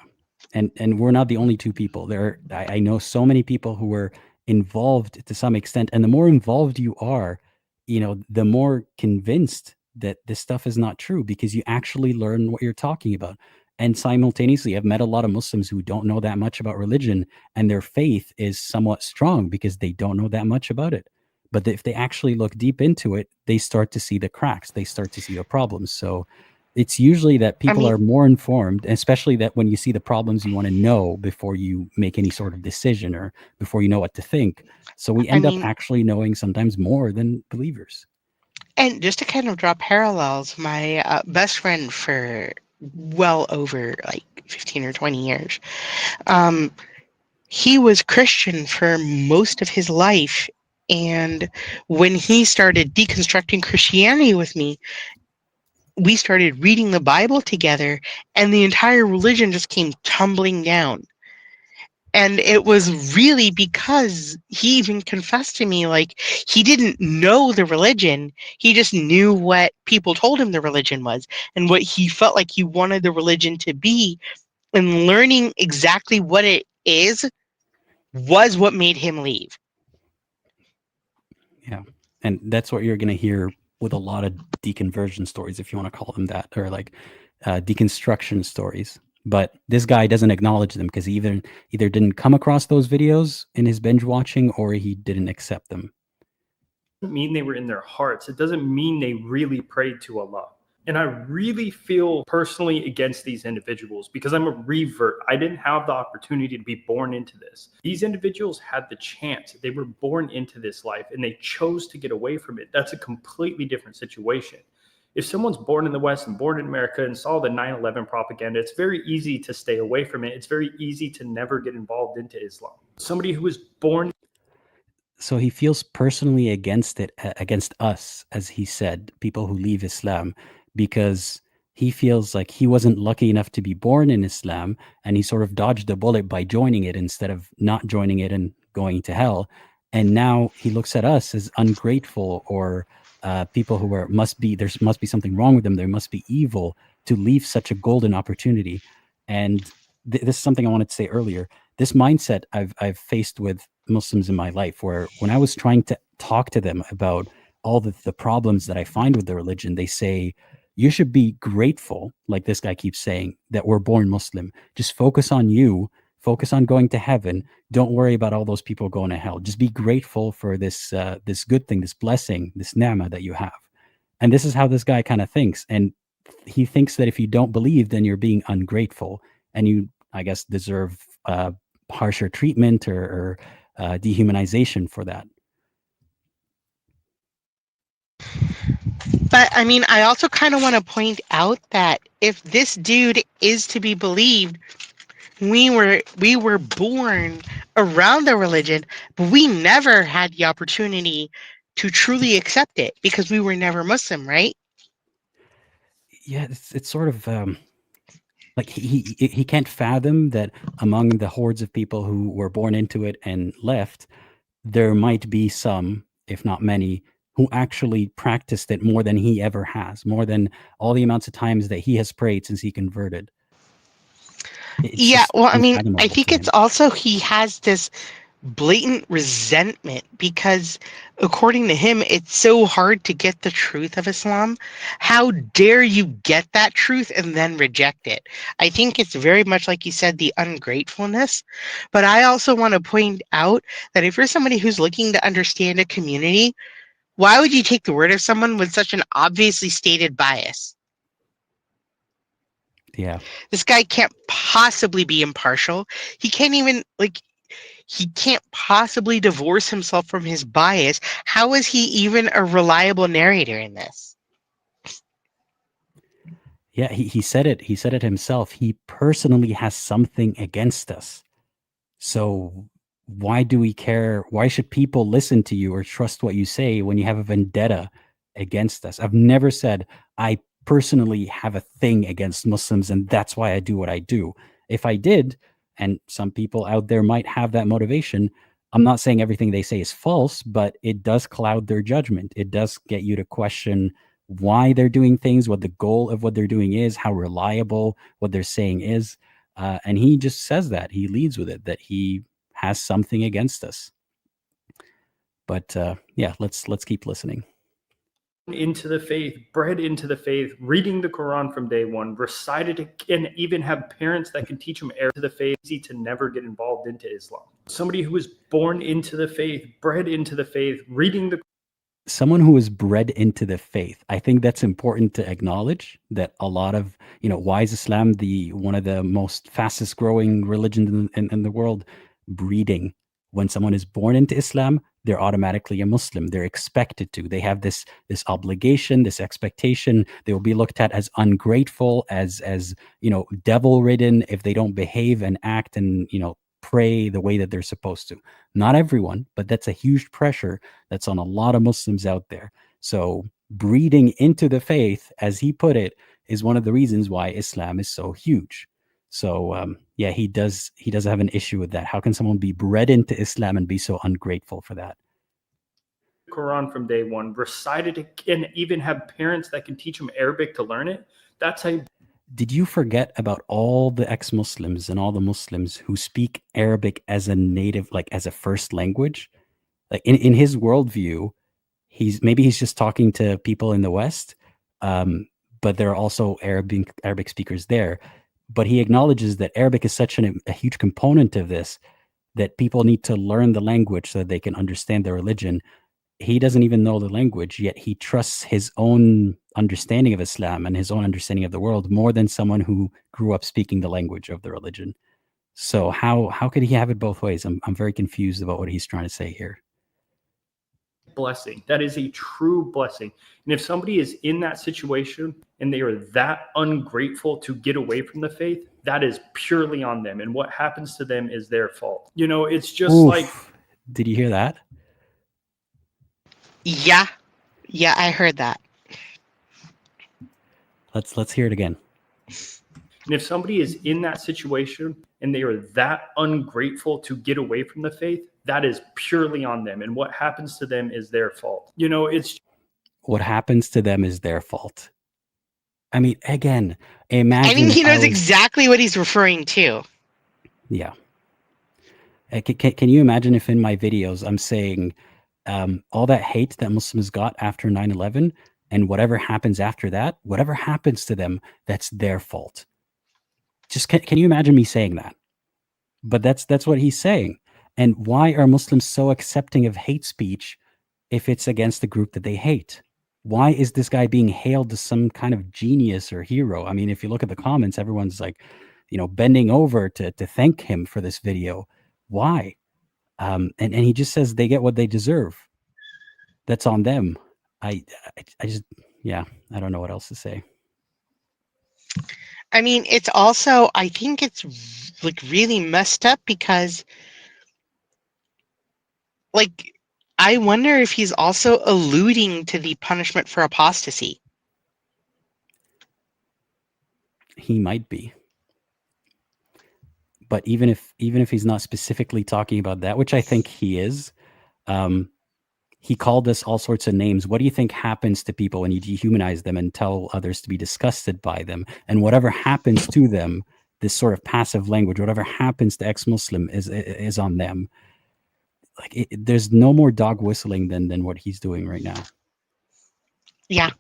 And we're not the only two people. I know so many people who were involved to some extent. And the more involved you are, the more convinced that this stuff is not true, because you actually learn what you're talking about. And simultaneously, I've met a lot of Muslims who don't know that much about religion, and their faith is somewhat strong because they don't know that much about it. But if they actually look deep into it, they start to see the cracks. They start to see the problems. So it's usually that I people mean, are more informed, especially that when you see the problems, you want to know before you make any sort of decision, or before you know what to think. So we I end up mean, actually knowing sometimes more than believers. and just to kind of draw parallels, my best friend for well over like 15 or 20 years, um, he was Christian for most of his life. And when he started deconstructing Christianity with me, we started reading the Bible together, and the entire religion just came tumbling down. And it was really because he even confessed to me, like, he didn't know the religion. He just knew what people told him the religion was and what he felt like he wanted the religion to be. And learning exactly what it is was what made him leave. Yeah. And that's what you're going to hear with a lot of deconversion stories, if you want to call them that, or like deconstruction stories. But this guy doesn't acknowledge them because he either didn't come across those videos in his binge watching, or he didn't accept them. It doesn't mean they were in their hearts. It doesn't mean they really prayed to Allah. And I really feel personally against these individuals because I'm a revert. I didn't have the opportunity to be born into this. These individuals had the chance. They were born into this life and they chose to get away from it. That's a completely different situation. If someone's born in the West and born in America and saw the 9/11 propaganda, it's very easy to stay away from it. It's very easy to never get involved into Islam. Somebody who was born. So he feels personally against it, against us, as he said, people who leave Islam, because he feels like he wasn't lucky enough to be born in Islam, and he sort of dodged a bullet by joining it instead of not joining it and going to hell. And now he looks at us as ungrateful, or people who are there must be something wrong with them. There must be evil to leave such a golden opportunity. And this is something I wanted to say earlier. This mindset I've faced with Muslims in my life, where when I was trying to talk to them about all the problems that I find with the religion, they say, you should be grateful, like this guy keeps saying, that we're born Muslim. Just focus on you, focus on going to heaven. Don't worry about all those people going to hell. Just be grateful for this this good thing, this blessing, this ni'mah that you have. And this is how this guy kind of thinks. And he thinks that if you don't believe, then you're being ungrateful, and you, I guess, deserve harsher treatment or dehumanization for that. But I mean, I also kind of want to point out that if this dude is to be believed, we were born around the religion, but we never had the opportunity to truly accept it because we were never Muslim, right? Yeah, it's sort of like he can't fathom that among the hordes of people who were born into it and left, there might be some, if not many, who actually practiced it more than he ever has, more than all the amounts of times that he has prayed since he converted. It's Yeah, just well, I mean, I unfathomable think to it's him. also he has this blatant resentment because according to him it's so hard to get the truth of Islam. How dare you get that truth and then reject it? I think it's very much like you said, the ungratefulness. But I also want to point out that if you're somebody who's looking to understand a community, why would you take the word of someone with such an obviously stated bias? Yeah. This guy can't possibly be impartial. He can't even he can't possibly divorce himself from his bias. How is he even a reliable narrator in this? Yeah, he said it. He said it himself. He personally has something against us. So why do we care? Why should people listen to you or trust what you say when you have a vendetta against us? I've never said I personally have a thing against Muslims and that's why I do what I do. If I did, and some people out there might have that motivation, I'm not saying everything they say is false, but it does cloud their judgment. It does get you to question why they're doing things, what the goal of what they're doing is, how reliable what they're saying is. And he just says that he leads with it, that he has something against us. But yeah, let's keep listening. Into the faith, bred into the faith, reading the Quran from day one, recited it, and even have parents that can teach them to the faith, easy to never get involved into Islam. Somebody who was born into the faith, bred into the faith, reading the someone who is bred into the faith. I think that's important to acknowledge that a lot of, why is Islam one of the most fastest growing religions in the world? Breeding. When someone is born into Islam, they're automatically a Muslim. They're expected to. They have this obligation, this expectation. They will be looked at as ungrateful, as devil ridden if they don't behave and act and pray the way that they're supposed to. Not everyone, but that's a huge pressure that's on a lot of Muslims out there. So breeding into the faith, as he put it, is one of the reasons why Islam is so huge. So yeah, he does have an issue with that. How can someone be bred into Islam and be so ungrateful for that? Quran from day one, recited it, and even have parents that can teach them Arabic to learn it. That's how. Did you forget about all the ex-Muslims and all the Muslims who speak Arabic as a native, like as a first language? Like in his worldview, he's just talking to people in the West, but there are also Arabic speakers there. But he acknowledges that Arabic is such a huge component of this that people need to learn the language so that they can understand their religion. He doesn't even know the language, yet he trusts his own understanding of Islam and his own understanding of the world more than someone who grew up speaking the language of the religion. So how could he have it both ways? I'm very confused about what he's trying to say here. Blessing. That is a true blessing. And if somebody is in that situation and they are that ungrateful to get away from the faith, that is purely on them. And what happens to them is their fault. It's just like. Did you hear that? Yeah, yeah, I heard that. Let's hear it again. And if somebody is in that situation and they are that ungrateful to get away from the faith, that is purely on them. And what happens to them is their fault. You know, it's What happens to them is their fault. I mean, again, I imagine mean, if he knows I was, exactly what he's referring to. yeah. Can you imagine if in my videos I'm saying all that hate that Muslims got after 9/11 and whatever happens after that, whatever happens to them, that's their fault. Just can you imagine me saying that? But that's what he's saying. And why are Muslims so accepting of hate speech if it's against the group that they hate? Why is this guy being hailed as some kind of genius or hero? I mean, if you look at the comments, everyone's like, bending over to thank him for this video. Why? And he just says they get what they deserve. That's on them. I just, yeah, I don't know what else to say. I mean, it's also, I think it's like really messed up because, like, I wonder if he's also alluding to the punishment for apostasy. He might be. But even if he's not specifically talking about that, which I think he is, he called us all sorts of names. What do you think happens to people when you dehumanize them and tell others to be disgusted by them? And whatever happens to them, this sort of passive language, whatever happens to ex-Muslim is on them. Like there's no more dog whistling than what he's doing right now. Yeah.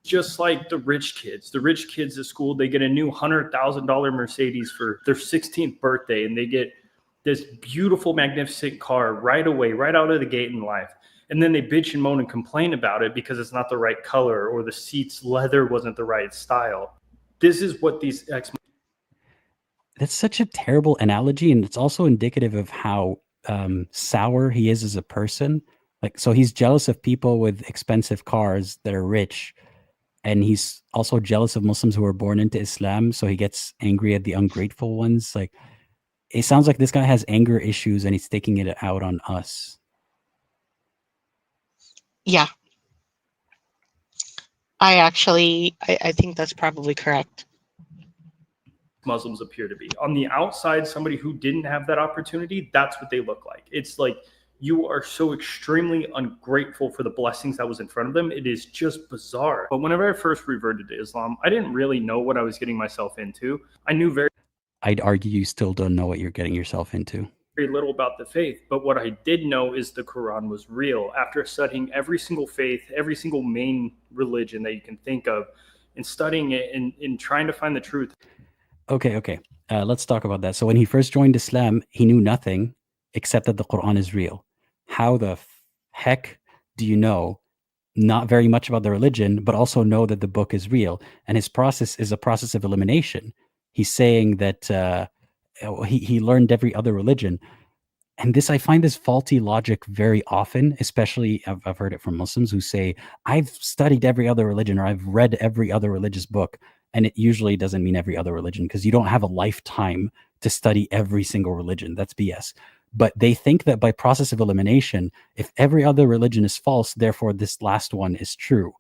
just like the rich kids. The rich kids at school, they get a new $100,000 Mercedes for their 16th birthday, and they get this beautiful, magnificent car right away, right out of the gate in life. And then they bitch and moan and complain about it because it's not the right color or the seats leather wasn't the right style. This is what these That's such a terrible analogy, and it's also indicative of how sour he is as a person. Like, so he's jealous of people with expensive cars that are rich, and he's also jealous of Muslims who are born into Islam, so he gets angry at the ungrateful ones. Like, it sounds like this guy has anger issues and he's taking it out on us. Yeah. I think that's probably correct. Muslims appear to be. On the outside, somebody who didn't have that opportunity, that's what they look like. It's like you are so extremely ungrateful for the blessings that was in front of them. It is just bizarre. But whenever I first reverted to Islam, I didn't really know what I was getting myself into. I knew I'd argue you still don't know what you're getting yourself into. very little about the faith, but what I did know is the Quran was real. After studying every single faith, every single main religion that you can think of, and studying it and trying to find the truth. Okay. Let's talk about that. So when he first joined Islam, he knew nothing except that the Quran is real. How the heck do you know not very much about the religion, but also know that the book is real? And his process is a process of elimination. He's saying that he learned every other religion. And I find this faulty logic very often, especially I've heard it from Muslims who say, I've studied every other religion or I've read every other religious book. And it usually doesn't mean every other religion because you don't have a lifetime to study every single religion. That's BS. But they think that by process of elimination, if every other religion is false, therefore this last one is true.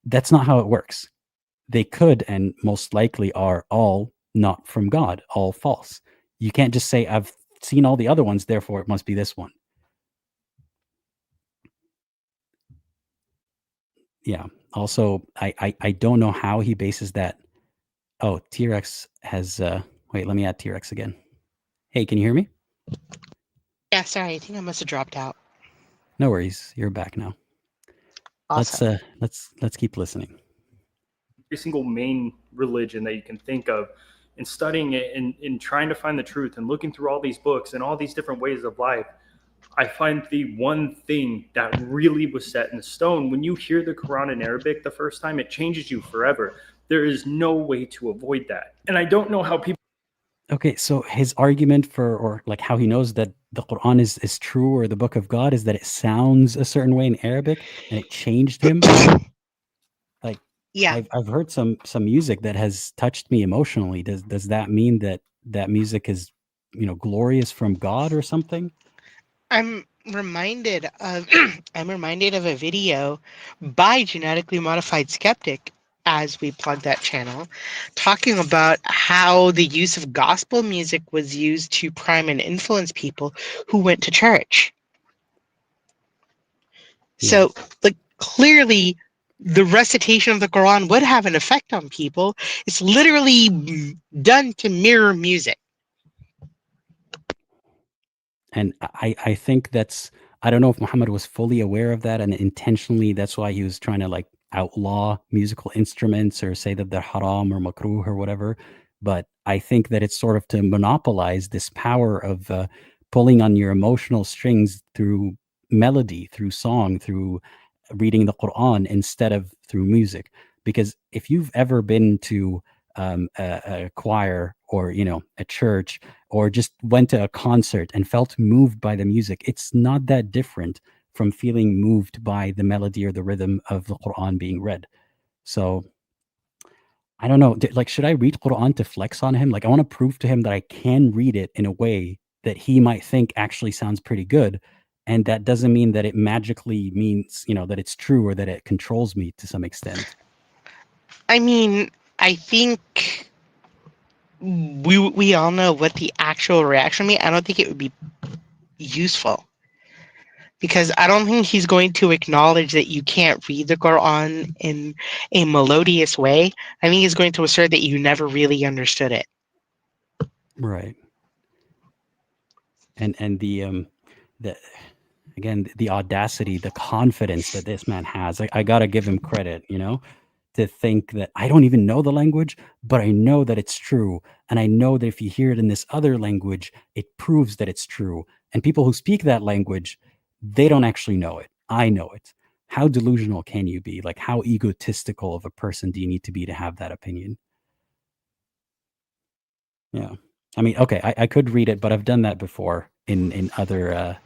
That's not how it works. They could and most likely are all not from God, all false. You can't just say, I've seen all the other ones, therefore it must be this one. Yeah. Also, I don't know how he bases that. Oh, T-Rex has wait, let me add T-Rex again. Hey, can you hear me? Yeah, sorry, I think I must have dropped out. No worries, you're back now. Awesome. Let's keep listening. Every single main religion that you can think of, and studying it and trying to find the truth and looking through all these books and all these different ways of life, I find the one thing that really was set in stone. When you hear the Quran in Arabic the first time, it changes you forever. There is no way to avoid that. And I don't know how people. Okay, so his argument for, or like how he knows that the Quran is true or the book of God is that it sounds a certain way in Arabic and it changed him. Like, Yeah. I've heard some music that has touched me emotionally. Does that mean that music is, glorious from God or something? I'm reminded of I'm reminded of a video by Genetically Modified Skeptic, as we plug that channel, talking about how the use of gospel music was used to prime and influence people who went to church. Yeah. So, like, clearly the recitation of the Quran would have an effect on people. It's literally done to mirror music. And I think that's, I don't know if Muhammad was fully aware of that and intentionally that's why he was trying to like outlaw musical instruments or say that they're haram or makruh or whatever. But I think that it's sort of to monopolize this power of pulling on your emotional strings through melody, through song, through reading the Quran instead of through music. Because if you've ever been to a choir or a church or just went to a concert and felt moved by the music, it's not that different from feeling moved by the melody or the rhythm of the Quran being read. So I don't know, like, should I read Quran to flex on him? Like, I want to prove to him that I can read it in a way that he might think actually sounds pretty good. And that doesn't mean that it magically means, that it's true or that it controls me to some extent. I mean, I think we all know what the actual reaction would be. I don't think it would be useful because I don't think he's going to acknowledge that you can't read the Quran in a melodious way. I think he's going to assert that you never really understood it. Right. And the again, the audacity, the confidence that this man has, I gotta give him credit, to think that I don't even know the language, but I know that it's true. And I know that if you hear it in this other language, it proves that it's true. And people who speak that language, they don't actually know it. I know it. How delusional can you be? Like, how egotistical of a person do you need to be to have that opinion? Yeah. I mean, okay, I could read it, but I've done that before in other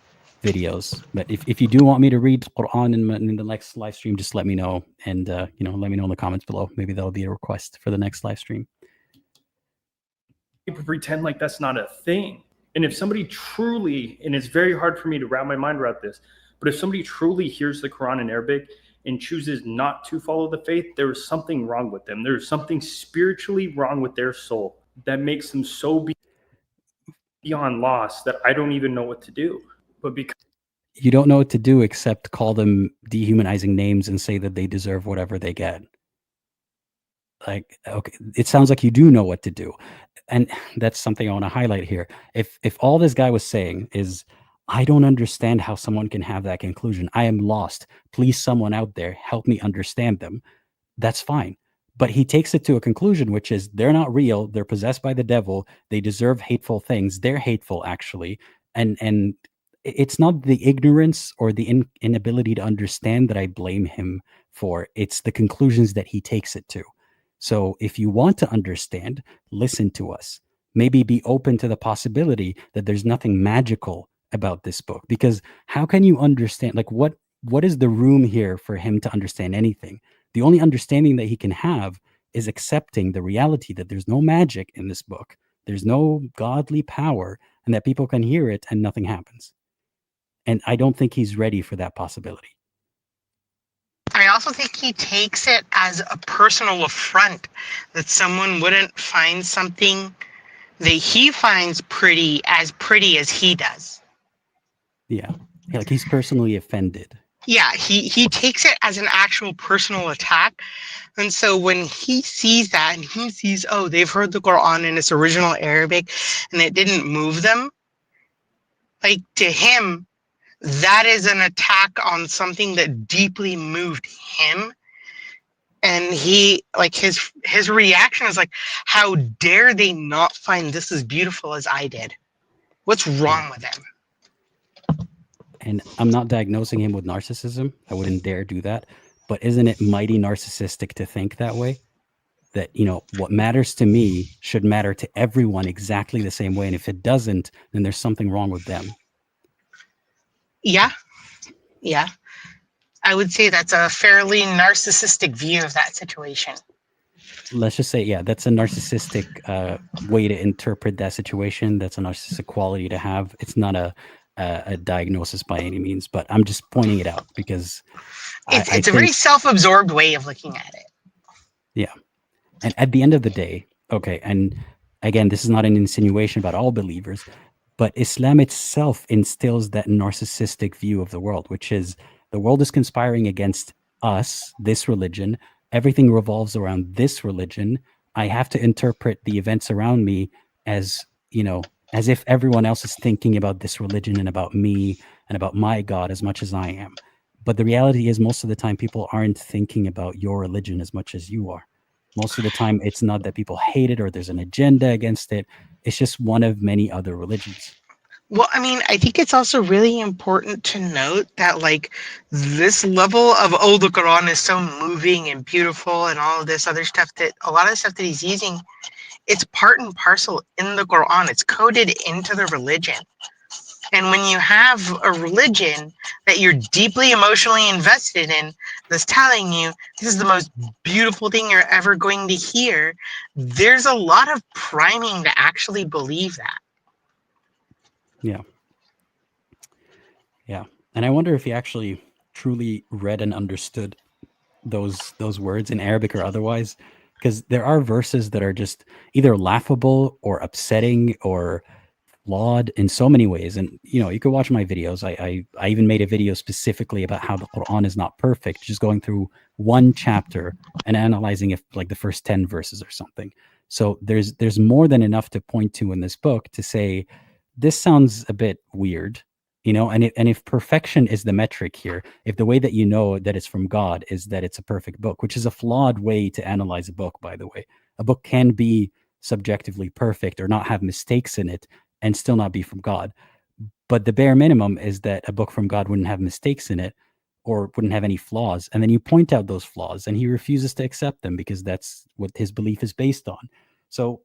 videos. But if you do want me to read Quran in the next live stream, just let me know, and let me know in the comments below. Maybe that'll be a request for the next live stream. People pretend like that's not a thing. And if somebody truly, and it's very hard for me to wrap my mind around this, but if somebody truly hears the Quran in Arabic and chooses not to follow the faith, there is something wrong with them. There is something spiritually wrong with their soul that makes them so beyond lost that I don't even know what to do. But because you don't know what to do except call them dehumanizing names and say that they deserve whatever they get. Like, okay, it sounds like you do know what to do. And that's something I want to highlight here. If all this guy was saying is, I don't understand how someone can have that conclusion, I am lost, please someone out there help me understand them, that's fine. But he takes it to a conclusion, which is they're not real, they're possessed by the devil, they deserve hateful things, they're hateful actually. And it's not the ignorance or the inability to understand that I blame him for, it's the conclusions that he takes it to. So if you want to understand, listen to us. Maybe be open to the possibility that there's nothing magical about this book, because how can you understand, like, what is the room here for him to understand anything? The only understanding that he can have is accepting the reality that there's no magic in this book, there's no godly power, and that people can hear it and nothing happens. And I don't think he's ready for that possibility. I also think he takes it as a personal affront that someone wouldn't find something that he finds pretty as he does. Yeah, like he's personally offended. Yeah, he takes it as an actual personal attack. And so when he sees that and he sees, oh, they've heard the Quran in its original Arabic and it didn't move them, like, to him, that is an attack on something that deeply moved him. And he, like, his reaction is like, how dare they not find this as beautiful as I did? What's wrong with them? And I'm not diagnosing him with narcissism. I wouldn't dare do that. But isn't it mighty narcissistic to think that way? That, what matters to me should matter to everyone exactly the same way. And if it doesn't, then there's something wrong with them. Yeah. Yeah. I would say that's a fairly narcissistic view of that situation. Let's just say, yeah, that's a narcissistic way to interpret that situation. That's a narcissistic quality to have. It's not a a diagnosis by any means, but I'm just pointing it out because It's a think, very self-absorbed way of looking at it. yeah. And at the end of the day, okay, and again, this is not an insinuation about all believers, but Islam itself instills that narcissistic view of the world, which is the world is conspiring against us, this religion. Everything revolves around this religion. I have to interpret the events around me as, as if everyone else is thinking about this religion and about me and about my God as much as I am. But the reality is, most of the time, people aren't thinking about your religion as much as you are. Most of the time, it's not that people hate it or there's an agenda against it. It's just one of many other religions. Well, I mean, I think it's also really important to note that, like, this level of, oh, the Quran is so moving and beautiful and all of this other stuff, that a lot of the stuff that he's using, it's part and parcel in the Quran. It's coded into the religion. And when you have a religion that you're deeply emotionally invested in, that's telling you this is the most beautiful thing you're ever going to hear, there's a lot of priming to actually believe that. Yeah. Yeah. And I wonder if he actually truly read and understood those words in Arabic or otherwise, because there are verses that are just either laughable or upsetting or flawed in so many ways. And you could watch my videos. I even made a video specifically about how the Quran is not perfect, just going through one chapter and analyzing it, like the first 10 verses or something. So there's more than enough to point to in this book to say this sounds a bit weird, and if perfection is the metric here, if the way that you know that it's from God is that it's a perfect book, which is a flawed way to analyze a book, by the way. A book can be subjectively perfect or not have mistakes in it and still not be from God. But the bare minimum is that a book from God wouldn't have mistakes in it or wouldn't have any flaws. And then you point out those flaws and he refuses to accept them because that's what his belief is based on. So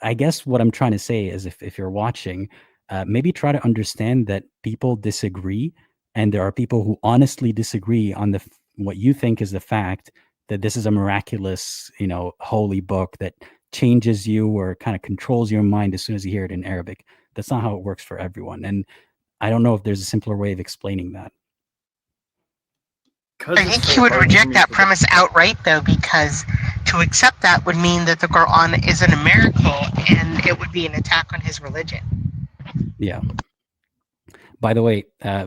I guess what I'm trying to say is if you're watching, maybe try to understand that people disagree, and there are people who honestly disagree on what you think is the fact that this is a miraculous, holy book that changes you or kind of controls your mind as soon as you hear it in Arabic. That's not how it works for everyone. And I don't know if there's a simpler way of explaining that. I think he would reject that premise outright, though, because to accept that would mean that the Quran isn't a miracle, and it would be an attack on his religion. Yeah. By the way,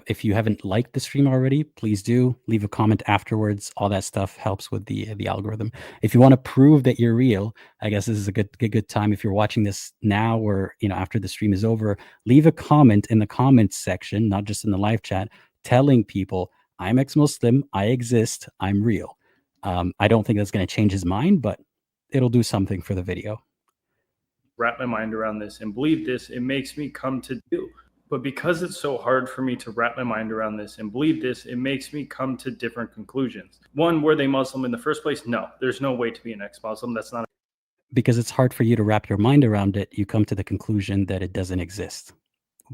if you haven't liked the stream already, please do leave a comment afterwards. All that stuff helps with the algorithm. If you want to prove that you're real, I guess this is a good time. If you're watching this now or after the stream is over, leave a comment in the comments section, not just in the live chat, telling people I'm ex-Muslim, I exist, I'm real. I don't think that's going to change his mind, but it'll do something for the video. Wrap my mind around this and believe this, it makes me come to do. But because it's so hard for me to wrap my mind around this and believe this, it makes me come to different conclusions. One, were they Muslim in the first place? No, there's no way to be an ex-Muslim. That's not. Because it's hard for you to wrap your mind around it, you come to the conclusion that it doesn't exist.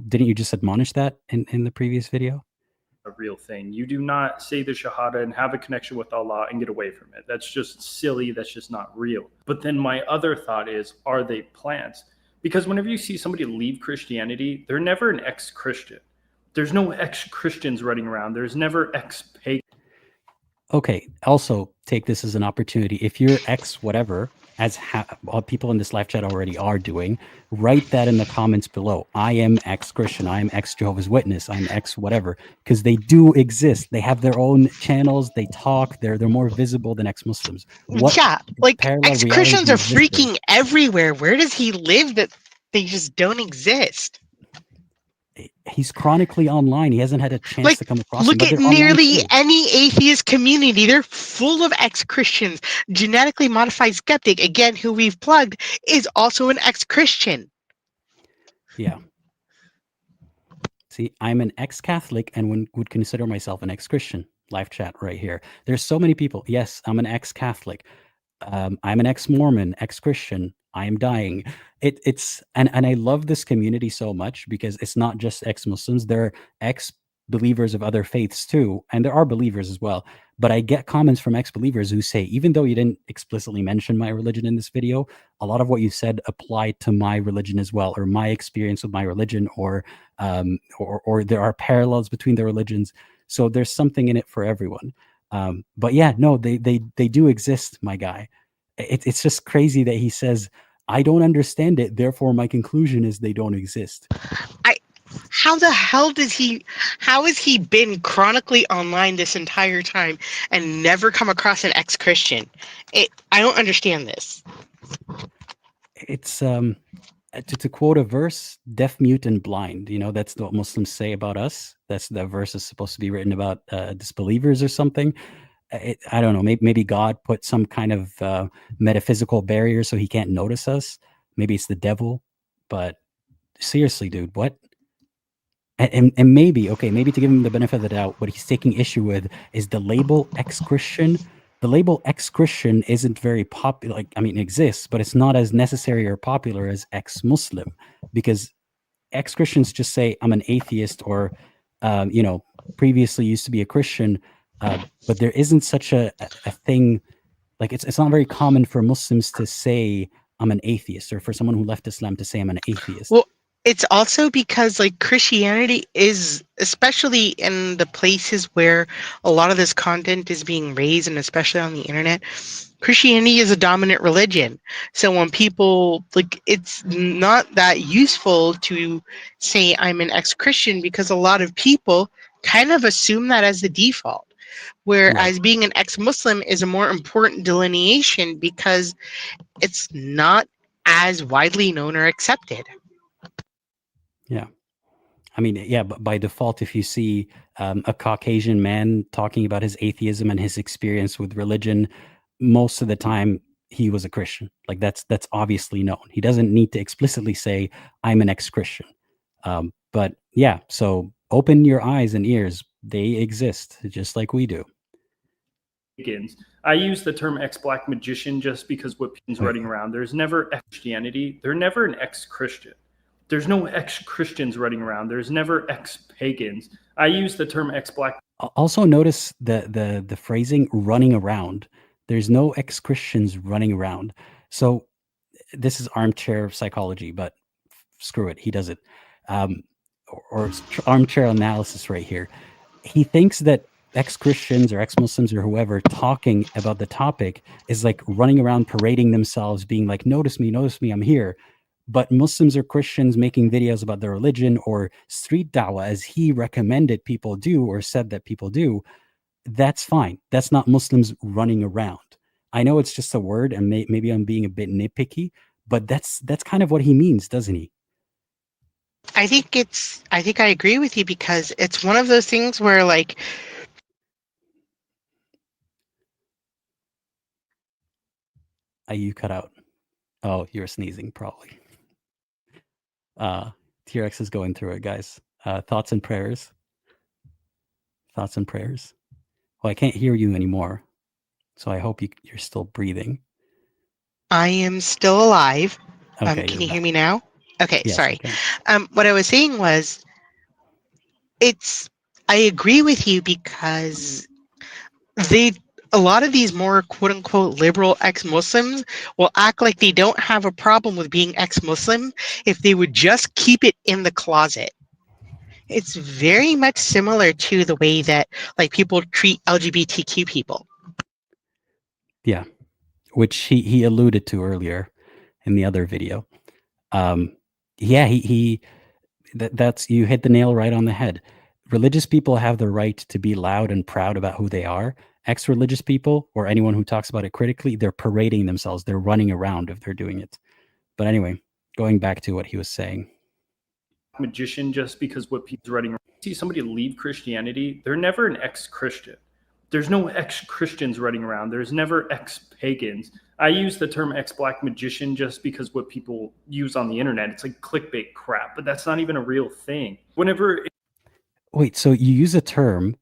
Didn't you just admonish that in the previous video? A real thing. You do not say the Shahada and have a connection with Allah and get away from it. That's just silly. That's just not real. But then my other thought is, are they plants? Because whenever you see somebody leave Christianity, they're never an ex-Christian. There's no ex-Christians running around. There's never ex-pagan. Okay. Also, take this as an opportunity. If you're ex whatever, as people in this live chat already are doing, write that in the comments below. I am ex-Christian. I am ex-Jehovah's Witness. I'm ex-whatever. Because they do exist. They have their own channels. They talk. They're more visible than ex-Muslims. Yeah, like ex-Christians are freaking everywhere. Where does he live that they just don't exist? He's chronically online. He hasn't had a chance to come across Look him, at nearly any atheist community. They're full of ex-Christians. Genetically Modified Skeptic, again, who we've plugged, is also an ex-Christian. Yeah. See, I'm an ex-Catholic and would consider myself an ex-Christian. Live chat right here. There's so many people. Yes, I'm an ex-Catholic. I'm an ex-Mormon, ex-Christian. I am dying. And I love this community so much because it's not just ex-Muslims. There are believers of other faiths too, and there are believers as well. But I get comments from ex-believers who say, even though you didn't explicitly mention my religion in this video, a lot of what you said applied to my religion as well, or my experience with my religion, or there are parallels between the religions. So there's something in it for everyone. But yeah, no, they do exist, my guy. It's just crazy that he says, I don't understand it, therefore my conclusion is they don't exist. How the hell how has he been chronically online this entire time and never come across an ex-Christian? I don't understand this. It's to quote a verse, deaf, mute, and blind. You know, that's what Muslims say about us. That verse is supposed to be written about disbelievers or something. I don't know. Maybe God put some kind of metaphysical barrier so he can't notice us. Maybe it's the devil. But seriously, dude, what? And maybe, okay, maybe to give him the benefit of the doubt, what he's taking issue with is the label ex-Christian. The label ex-Christian isn't very popular. Like, I mean, it exists, but it's not as necessary or popular as ex-Muslim, because ex-Christians just say, I'm an atheist, or, you know, previously used to be a Christian. But there isn't such a thing. Like, it's not very common for Muslims to say, I'm an atheist, or for someone who left Islam to say, I'm an atheist. Well, it's also because, like, Christianity is, especially in the places where a lot of this content is being raised, and especially on the internet, Christianity is a dominant religion. So when people, like, it's not that useful to say I'm an ex-Christian, because a lot of people kind of assume that as the default. Whereas being an ex-Muslim is a more important delineation because it's not as widely known or accepted. Yeah. I mean, yeah, but by default, if you see a Caucasian man talking about his atheism and his experience with religion, most of the time he was a Christian. Like, that's obviously known. He doesn't need to explicitly say, I'm an ex-Christian. But yeah, so open your eyes and ears. They exist just like we do. I use the term ex-black magician just because what Pin's running around. There's never ex-Christianity. They're never an ex-Christian. There's no ex-Christians running around. There's never ex-pagans. I use the term ex-black. Also notice the phrasing running around. There's no ex-Christians running around. So this is armchair psychology, but screw it. He does it. Or armchair analysis right here. He thinks that ex-Christians or ex-Muslims or whoever talking about the topic is like running around parading themselves, being like, notice me, I'm here. But Muslims or Christians making videos about their religion or street da'wah, as he recommended people do or said that people do, that's fine. That's not Muslims running around. I know it's just a word, and maybe I'm being a bit nitpicky, but that's kind of what he means, doesn't he? I think I agree with you, because it's one of those things where, like, You cut out. Oh, you're sneezing probably. T-Rex is going through it, guys. Thoughts and prayers. Well, I can't hear you anymore, so I hope you're still breathing. I am still alive. Okay, can you hear me now? Okay, yes, sorry. What I was saying was, I agree with you, because a lot of these more quote-unquote liberal ex-Muslims will act like they don't have a problem with being ex-Muslim if they would just keep it in the closet. It's very much similar to the way that, like, people treat LGBTQ people. Yeah, which he alluded to earlier in the other video. Yeah, that's, you hit the nail right on the head. Religious people have the right to be loud and proud about who they are. Ex-religious people, or anyone who talks about it critically, they're parading themselves. They're running around if they're doing it. But anyway, going back to what he was saying. Magician just because what Pin's running around. See somebody leave Christianity, they're never an ex-Christian. There's no ex-Christians running around. There's never ex-pagans. I use the term ex-black magician just because what people use on the internet, it's like clickbait crap, but that's not even a real thing. Wait, so you use a term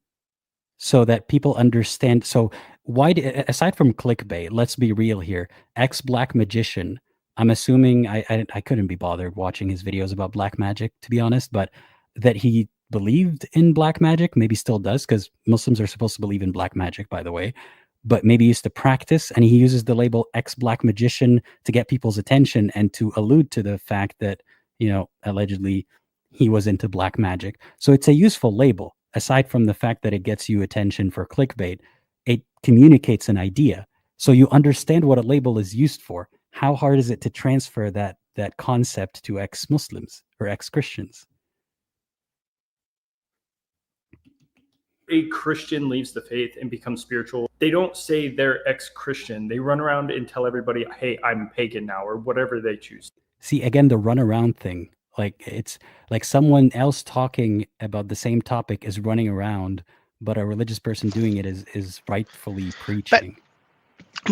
so that people understand. So why, aside from clickbait, let's be real here, ex-black magician, I'm assuming, I couldn't be bothered watching his videos about black magic, to be honest, but that he believed in black magic, maybe still does, because Muslims are supposed to believe in black magic, by the way, but maybe used to practice, and he uses the label ex-black magician to get people's attention and to allude to the fact that, allegedly he was into black magic. So it's a useful label. Aside from the fact that it gets you attention for clickbait, it communicates an idea. So you understand what a label is used for. How hard is it to transfer that concept to ex-Muslims or ex-Christians? A Christian leaves the faith and becomes spiritual, they don't say they're ex-Christian. They run around and tell everybody, hey, I'm pagan now, or whatever they choose. See, again, the runaround thing. Like, it's like someone else talking about the same topic is running around, but a religious person doing it is rightfully preaching.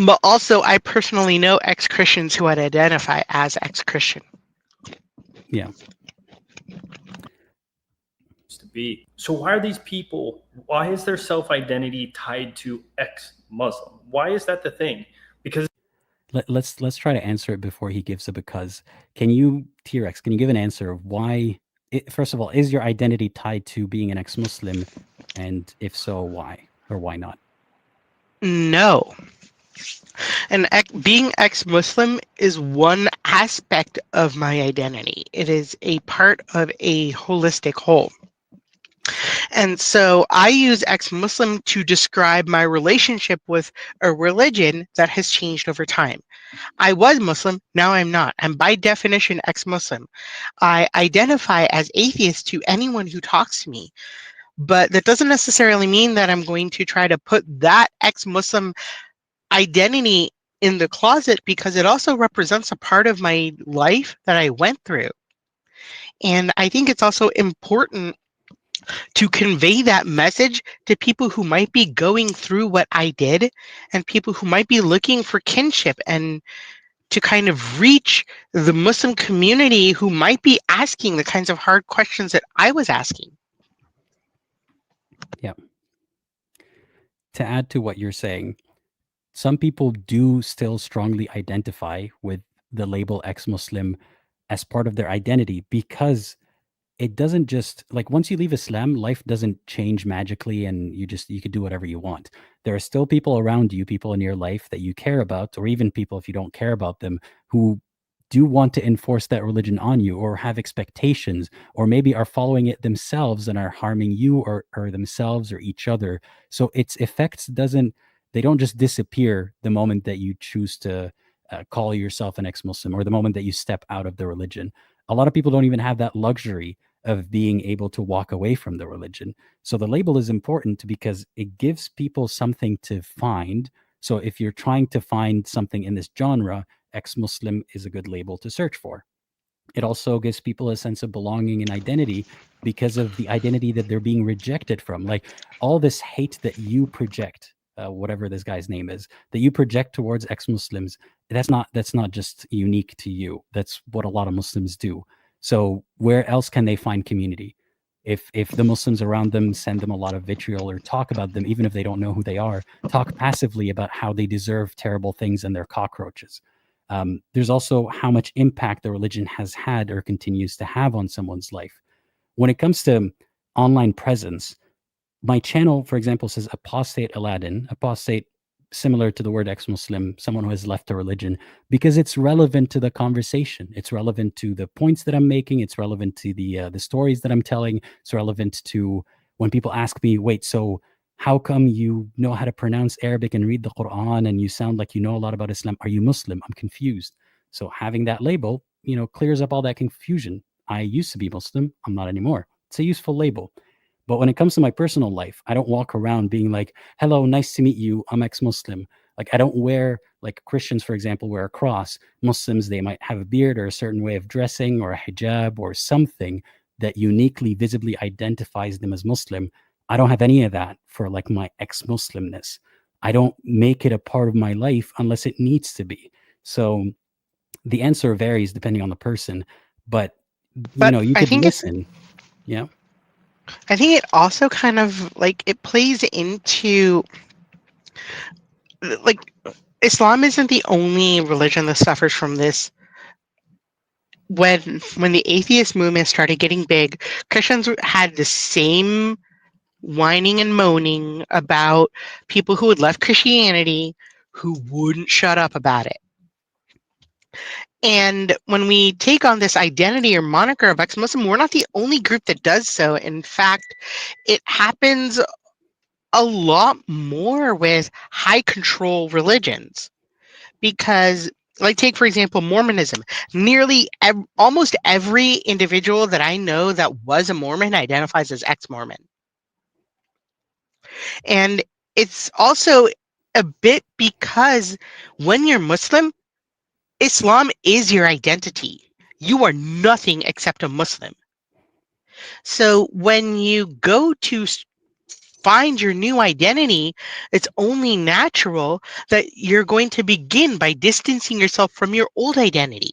But also, I personally know ex-Christians who would identify as ex-Christian. Yeah. To be. So why are these people, why is their self-identity tied to ex-Muslim? Why is that the thing? Because let's try to answer it before he gives a because. Can you, T-Rex, can you give an answer of why, first of all, is your identity tied to being an ex-Muslim? And if so, why or why not? No. And being ex-Muslim is one aspect of my identity. It is a part of a holistic whole. And so I use ex-Muslim to describe my relationship with a religion that has changed over time. I was Muslim, now I'm not. I'm by definition ex-Muslim. I identify as atheist to anyone who talks to me, but that doesn't necessarily mean that I'm going to try to put that ex-Muslim identity in the closet, because it also represents a part of my life that I went through. And I think it's also important to convey that message to people who might be going through what I did, and people who might be looking for kinship, and to kind of reach the Muslim community who might be asking the kinds of hard questions that I was asking. Yeah. To add to what you're saying, some people do still strongly identify with the label ex-Muslim as part of their identity, because it doesn't just, like, once you leave Islam, life doesn't change magically and you could do whatever you want. There are still people around you, people in your life that you care about, or even people, if you don't care about them, who do want to enforce that religion on you, or have expectations, or maybe are following it themselves and are harming you or themselves or each other. So its effects they don't just disappear the moment that you choose to call yourself an ex-Muslim, or the moment that you step out of the religion. A lot of people don't even have that luxury of being able to walk away from the religion. So the label is important because it gives people something to find. So if you're trying to find something in this genre, ex-Muslim is a good label to search for. It also gives people a sense of belonging and identity because of the identity that they're being rejected from. Like, all this hate that you project, whatever this guy's name is, that you project towards ex-Muslims, that's not just unique to you. That's what a lot of Muslims do. So where else can they find community? If the Muslims around them send them a lot of vitriol or talk about them, even if they don't know who they are, talk passively about how they deserve terrible things and they're cockroaches. There's also how much impact the religion has had or continues to have on someone's life. When it comes to online presence, my channel, for example, says apostate Aladdin, apostate similar to the word ex-Muslim, someone who has left the religion, because it's relevant to the conversation. It's relevant to the points that I'm making. It's relevant to the stories that I'm telling. It's relevant to when people ask me, wait, so how come you know how to pronounce Arabic and read the Quran and you sound like you know a lot about Islam? Are you Muslim? I'm confused. So having that label, clears up all that confusion. I used to be Muslim. I'm not anymore. It's a useful label. But when it comes to my personal life, I don't walk around being like, hello, nice to meet you. I'm ex-Muslim. Like, I don't wear, like Christians, for example, wear a cross. Muslims, they might have a beard or a certain way of dressing or a hijab or something that uniquely, visibly identifies them as Muslim. I don't have any of that for like my ex-Muslimness. I don't make it a part of my life unless it needs to be. So the answer varies depending on the person, but you could listen. Yeah. I think it also kind of like it plays into like Islam isn't the only religion that suffers from this when the atheist movement started getting big, Christians had the same whining and moaning about people who had left Christianity who wouldn't shut up about it. And when we take on this identity or moniker of ex-Muslim, we're not the only group that does so. In fact, it happens a lot more with high control religions. Because, like, take for example Mormonism. Almost every individual that I know that was a Mormon identifies as ex-Mormon. And it's also a bit because when you're Muslim, Islam is your identity. You are nothing except a Muslim. So when you go to find your new identity, it's only natural that you're going to begin by distancing yourself from your old identity.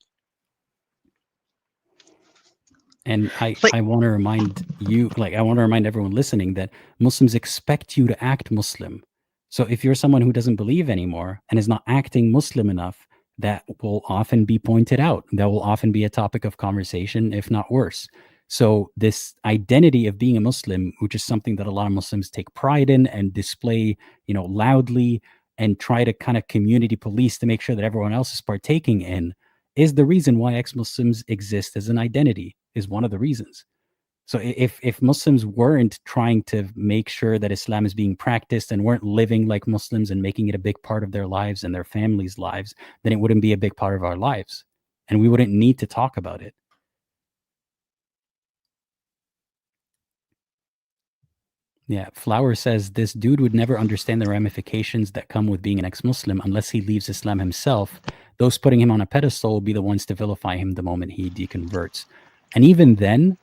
And I want to remind you, I want to remind everyone listening that Muslims expect you to act Muslim. So if you're someone who doesn't believe anymore and is not acting Muslim enough, that will often be pointed out. That will often be a topic of conversation, if not worse. So this identity of being a Muslim, which is something that a lot of Muslims take pride in and display, loudly, and try to kind of community police to make sure that everyone else is partaking in, is the reason why ex-Muslims exist as an identity, is one of the reasons. So if Muslims weren't trying to make sure that Islam is being practiced and weren't living like Muslims and making it a big part of their lives and their families' lives, then it wouldn't be a big part of our lives. And we wouldn't need to talk about it. Yeah, Flower says this dude would never understand the ramifications that come with being an ex-Muslim unless he leaves Islam himself. Those putting him on a pedestal will be the ones to vilify him the moment he deconverts. And even then,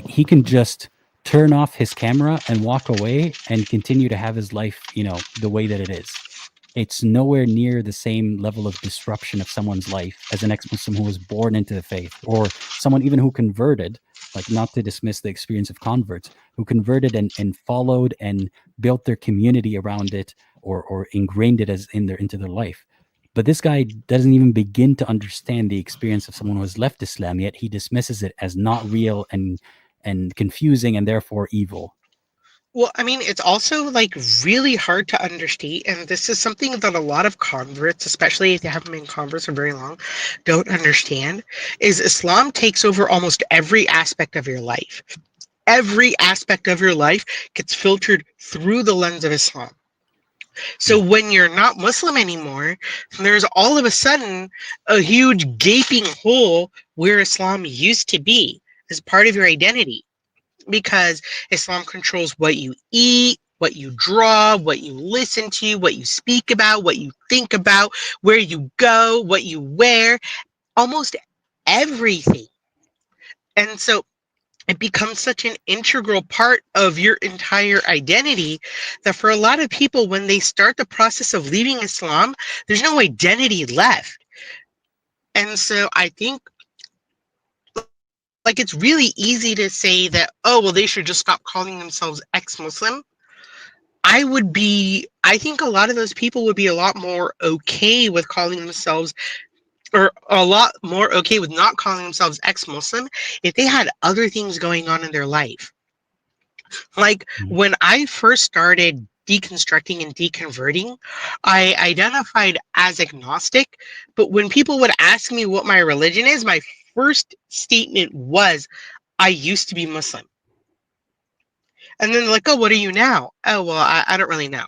he can just turn off his camera and walk away and continue to have his life, the way that it is. It's nowhere near the same level of disruption of someone's life as an ex-Muslim who was born into the faith, or someone even who converted, not to dismiss the experience of converts, who converted and followed and built their community around it, or ingrained it into their life. But this guy doesn't even begin to understand the experience of someone who has left Islam, yet he dismisses it as not real and confusing and therefore evil. Well, I mean, it's also really hard to understand, and this is something that a lot of converts, especially if they haven't been converts for very long, don't understand, is Islam takes over almost every aspect of your life. Every aspect of your life gets filtered through the lens of Islam. So when you're not Muslim anymore, there's all of a sudden a huge gaping hole where Islam used to be as part of your identity. Because Islam controls what you eat, what you draw, what you listen to, what you speak about, what you think about, where you go, what you wear, almost everything. And so it becomes such an integral part of your entire identity that for a lot of people, when they start the process of leaving Islam, there's no identity left. And so I think it's really easy to say that, oh, well, they should just stop calling themselves ex-Muslim. I think a lot of those people would be a lot more okay with calling themselves, or a lot more okay with not calling themselves ex-Muslim if they had other things going on in their life. When I first started deconstructing and deconverting, I identified as agnostic, but when people would ask me what my religion is, my first statement was, I used to be Muslim. And then they're like, oh, what are you now? Oh, well, I don't really know.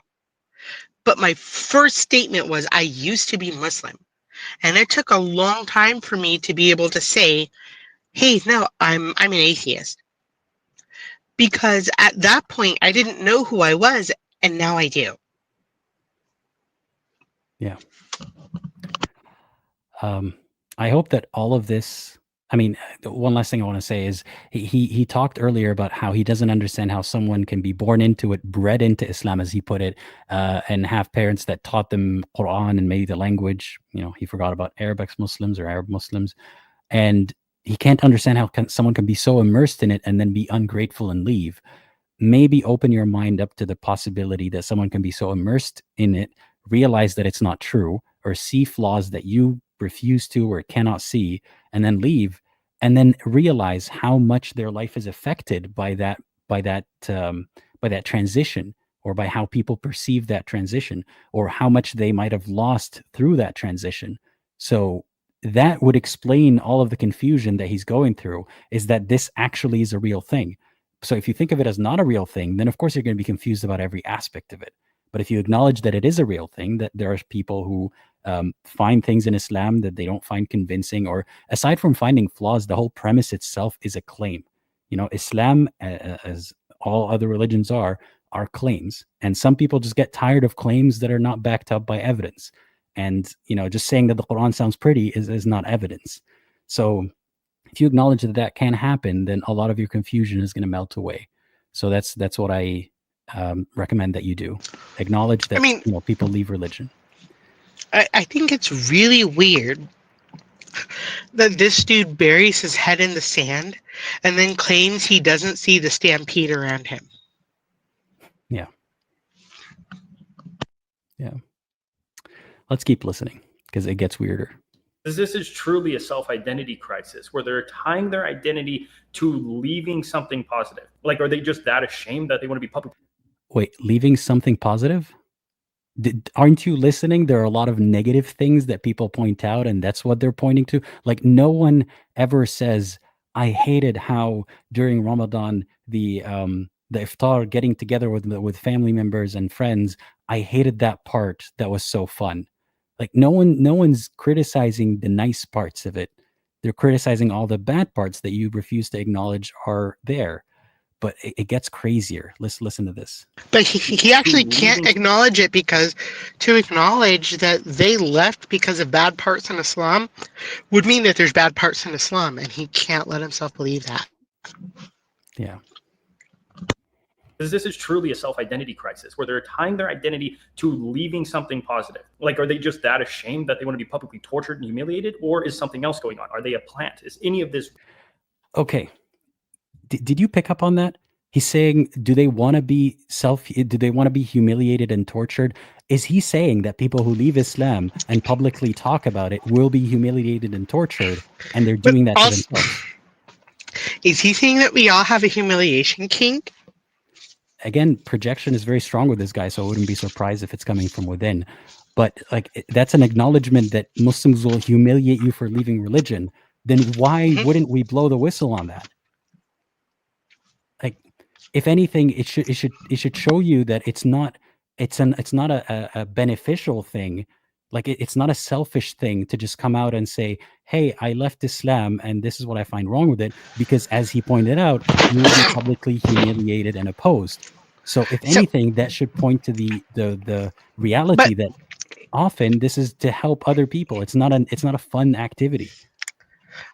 But my first statement was, I used to be Muslim. And it took a long time for me to be able to say, hey, no, I'm an atheist. Because at that point, I didn't know who I was, and now I do. Yeah. I hope that all of this, one last thing I want to say is he talked earlier about how he doesn't understand how someone can be born into it, bred into Islam, as he put it, and have parents that taught them Quran and maybe the language. He forgot about Arab ex-Muslims or Arab Muslims. And he can't understand how someone can be so immersed in it and then be ungrateful and leave. Maybe open your mind up to the possibility that someone can be so immersed in it, realize that it's not true, or see flaws that you refuse to or cannot see, and then leave, and then realize how much their life is affected by that by that by that transition, or by how people perceive that transition, or how much they might have lost through that transition. So that would explain all of the confusion that he's going through, is that this actually is a real thing. So if you think of it as not a real thing, then of course you're going to be confused about every aspect of it. But if you acknowledge that it is a real thing, that there are people who find things in Islam that they don't find convincing, or aside from finding flaws, the whole premise itself is a claim. Islam, as all other religions are claims. And some people just get tired of claims that are not backed up by evidence. And, just saying that the Quran sounds pretty is not evidence. So if you acknowledge that that can happen, then a lot of your confusion is going to melt away. So that's what I recommend that you do. Acknowledge that, people leave religion. I think it's really weird that this dude buries his head in the sand and then claims he doesn't see the stampede around him. Yeah. Yeah. Let's keep listening, because it gets weirder. This is truly a self-identity crisis, where they're tying their identity to leaving something positive. Like, are they just that ashamed that they want to be public? Wait, leaving something positive? Aren't you listening? There are a lot of negative things that people point out, and that's what they're pointing to. Like, no one ever says, I hated how during Ramadan, the iftar, getting together with family members and friends, I hated that part. That was so fun. Like, no one's criticizing the nice parts of it. They're criticizing all the bad parts that you refuse to acknowledge are there. But it gets crazier. Let's listen to this. But he actually can't acknowledge it, because to acknowledge that they left because of bad parts in Islam would mean that there's bad parts in Islam, and he can't let himself believe that. Yeah. This is truly a self-identity crisis, where they're tying their identity to leaving something positive. Like, are they just that ashamed that they want to be publicly tortured and humiliated, or is something else going on? Are they a plant? Is any of this... Okay. Did you pick up on that? He's saying, do they want to be humiliated and tortured? Is he saying that people who leave Islam and publicly talk about it will be humiliated and tortured, and they're doing that to themselves? Is he saying that we all have a humiliation kink? Again, projection is very strong with this guy, so I wouldn't be surprised if it's coming from within. But that's an acknowledgement that Muslims will humiliate you for leaving religion. Then why wouldn't we blow the whistle on that? Like, if anything, it should show you that it's not a beneficial thing. Like, it's not a selfish thing to just come out and say, hey, I left Islam and this is what I find wrong with it, because as he pointed out, you will be publicly humiliated and opposed. So if anything, that should point to the reality that often this is to help other people. It's not a fun activity.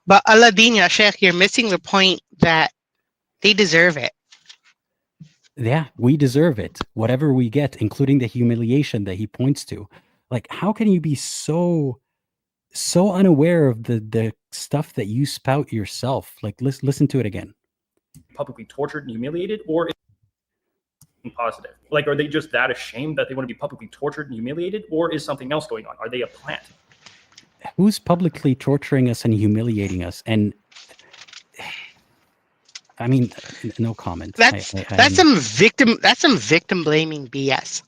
But Aladdin, ya Sheikh, you're missing the point that they deserve it. Yeah, we deserve it. Whatever we get, including the humiliation that he points to. Like, how can you be so unaware of the stuff that you spout yourself? Like, listen to it again. Publicly tortured and humiliated, or positive? Like, are they just that ashamed that they want to be publicly tortured and humiliated, or is something else going on? Are they a plant? Who's publicly torturing us and humiliating us? And I mean, no comment. That's some victim blaming BS.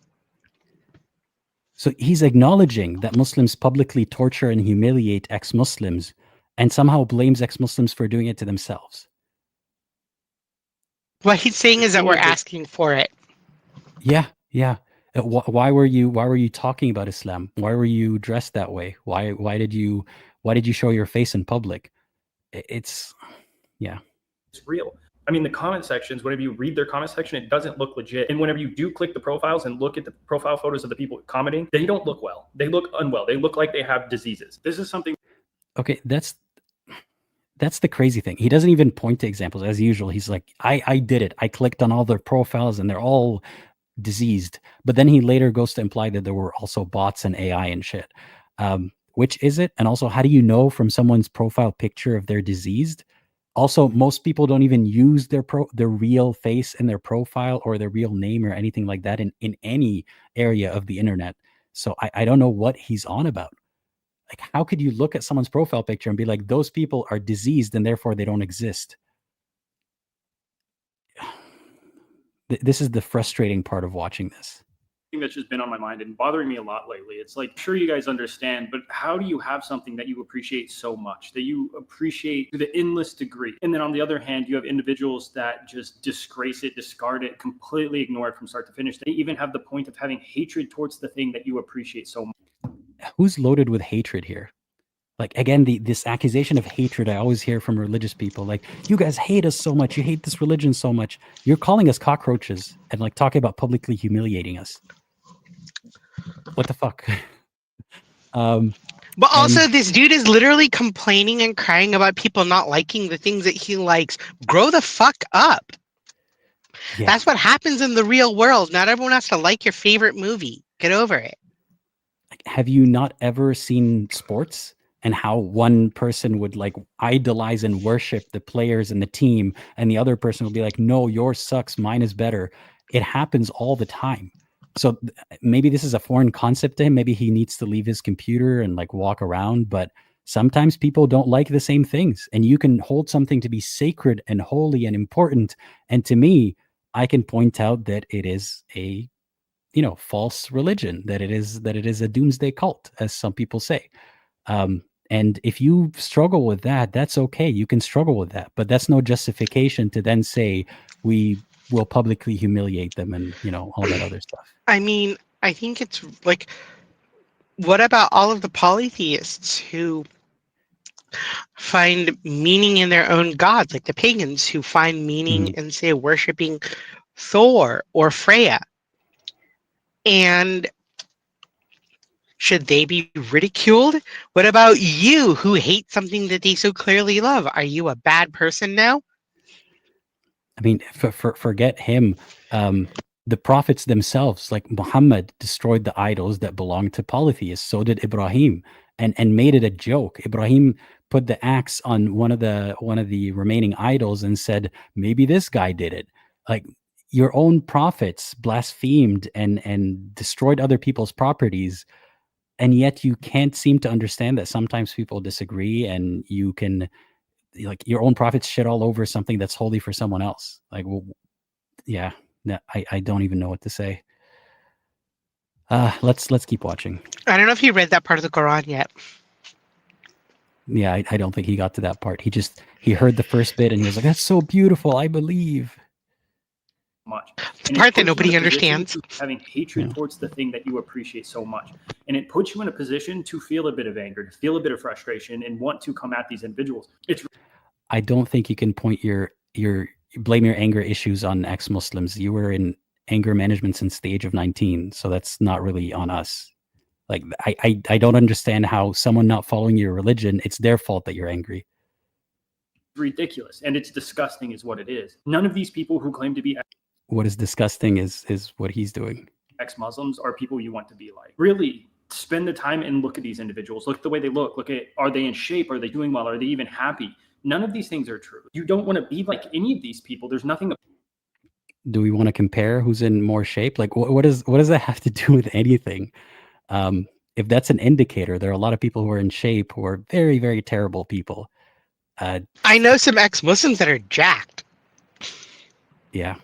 So he's acknowledging that Muslims publicly torture and humiliate ex-Muslims, and somehow blames ex-Muslims for doing it to themselves. What he's saying is that we're asking for it. Yeah. Why were you talking about Islam? Why were you dressed that way? Why did you show your face in public? It's real. I mean, the comment sections, whenever you read their comment section, it doesn't look legit. And whenever you do click the profiles and look at the profile photos of the people commenting, they don't look well. They look unwell. They look like they have diseases. This is something. Okay, that's the crazy thing. He doesn't even point to examples as usual. He's like, I did it. I clicked on all their profiles and they're all diseased. But then he later goes to imply that there were also bots and AI and shit. Which is it? And also, how do you know from someone's profile picture if they're diseased? Also, most people don't even use their real face in their profile or their real name or anything like that in any area of the internet. So I don't know what he's on about. Like, how could you look at someone's profile picture and be like, those people are diseased and therefore they don't exist? This is the frustrating part of watching this. That's just been on my mind and bothering me a lot lately. It's like, sure, you guys understand, but how do you have something that you appreciate so much, that you appreciate to the endless degree? And then on the other hand, you have individuals that just disgrace it, discard it, completely ignore it from start to finish. They even have the point of having hatred towards the thing that you appreciate so much. Who's loaded with hatred here? Like, again, this accusation of hatred I always hear from religious people, like, you guys hate us so much, you hate this religion so much. You're calling us cockroaches and like talking about publicly humiliating us. What the fuck? But also, this dude is literally complaining and crying about people not liking the things that he likes. Grow the fuck up. Yeah. That's what happens in the real world. Not everyone has to like your favorite movie. Get over it. Have you not ever seen sports and how one person would like idolize and worship the players and the team, and the other person will be like, no, yours sucks, mine is better? It happens all the time. So maybe this is a foreign concept to him. Maybe he needs to leave his computer and like walk around, but sometimes people don't like the same things, and you can hold something to be sacred and holy and important. And to me, I can point out that it is a, you know, false religion, that it is a doomsday cult, as some people say. And if you struggle with that, that's okay. You can struggle with that, but that's no justification to then say we will publicly humiliate them and, you know, all that other stuff. I mean, I think it's like, what about all of the polytheists who find meaning in their own gods, like the pagans who find meaning in, say, worshiping Thor or Freya? And should they be ridiculed? What about you who hate something that they so clearly love? Are you a bad person now? I mean, forget him. The prophets themselves, like Muhammad, destroyed the idols that belonged to polytheists. So did Ibrahim, and made it a joke. Ibrahim put the axe on one of the remaining idols and said, maybe this guy did it. Like, your own prophets blasphemed and destroyed other people's properties, and yet you can't seem to understand that sometimes people disagree, and you can, like, your own prophets shit all over something that's holy for someone else. Like, well, yeah, I don't even know what to say. Let's keep watching. I don't know if you read that part of the Quran yet. Yeah, I don't think he got to that part. He heard the first bit and he was like, that's so beautiful, I believe. Much. The part that nobody understands. Having hatred towards the thing that you appreciate so much. And it puts you in a position to feel a bit of anger, to feel a bit of frustration, and want to come at these individuals. I don't think you can point blame your anger issues on ex-Muslims. You were in anger management since the age of 19, so that's not really on us. Like, I don't understand how someone not following your religion, it's their fault that you're angry. Ridiculous, and it's disgusting is what it is. None of these people who claim to be... What is disgusting is what he's doing. Ex-Muslims are people you want to be like. Really spend the time and look at these individuals. Look at the way they look. Look at, are they in shape? Are they doing well? Are they even happy? None of these things are true. You don't want to be like any of these people. There's nothing. Do we want to compare who's in more shape? Like, what does that have to do with anything? If that's an indicator, there are a lot of people who are in shape who are very, very terrible people. I know some ex-Muslims that are jacked. Yeah.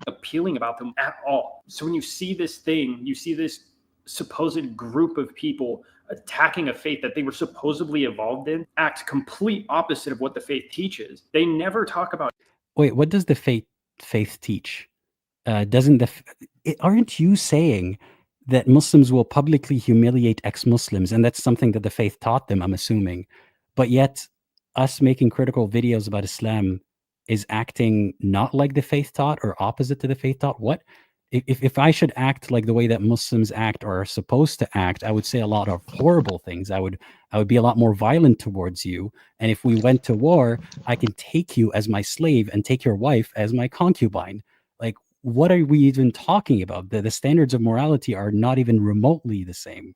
Appealing about them at all. So when you see this thing, you see this supposed group of people attacking a faith that they were supposedly evolved in, act complete opposite of what the faith teaches. They never talk about. Wait, what does the faith teach? Aren't you saying that Muslims will publicly humiliate ex-Muslims, and that's something that the faith taught them, I'm assuming, but yet us making critical videos about Islam is acting not like the faith taught or opposite to the faith taught? What? If I should act like the way that Muslims act or are supposed to act, I would say a lot of horrible things. I would be a lot more violent towards you. And if we went to war, I can take you as my slave and take your wife as my concubine. Like, what are we even talking about? The standards of morality are not even remotely the same.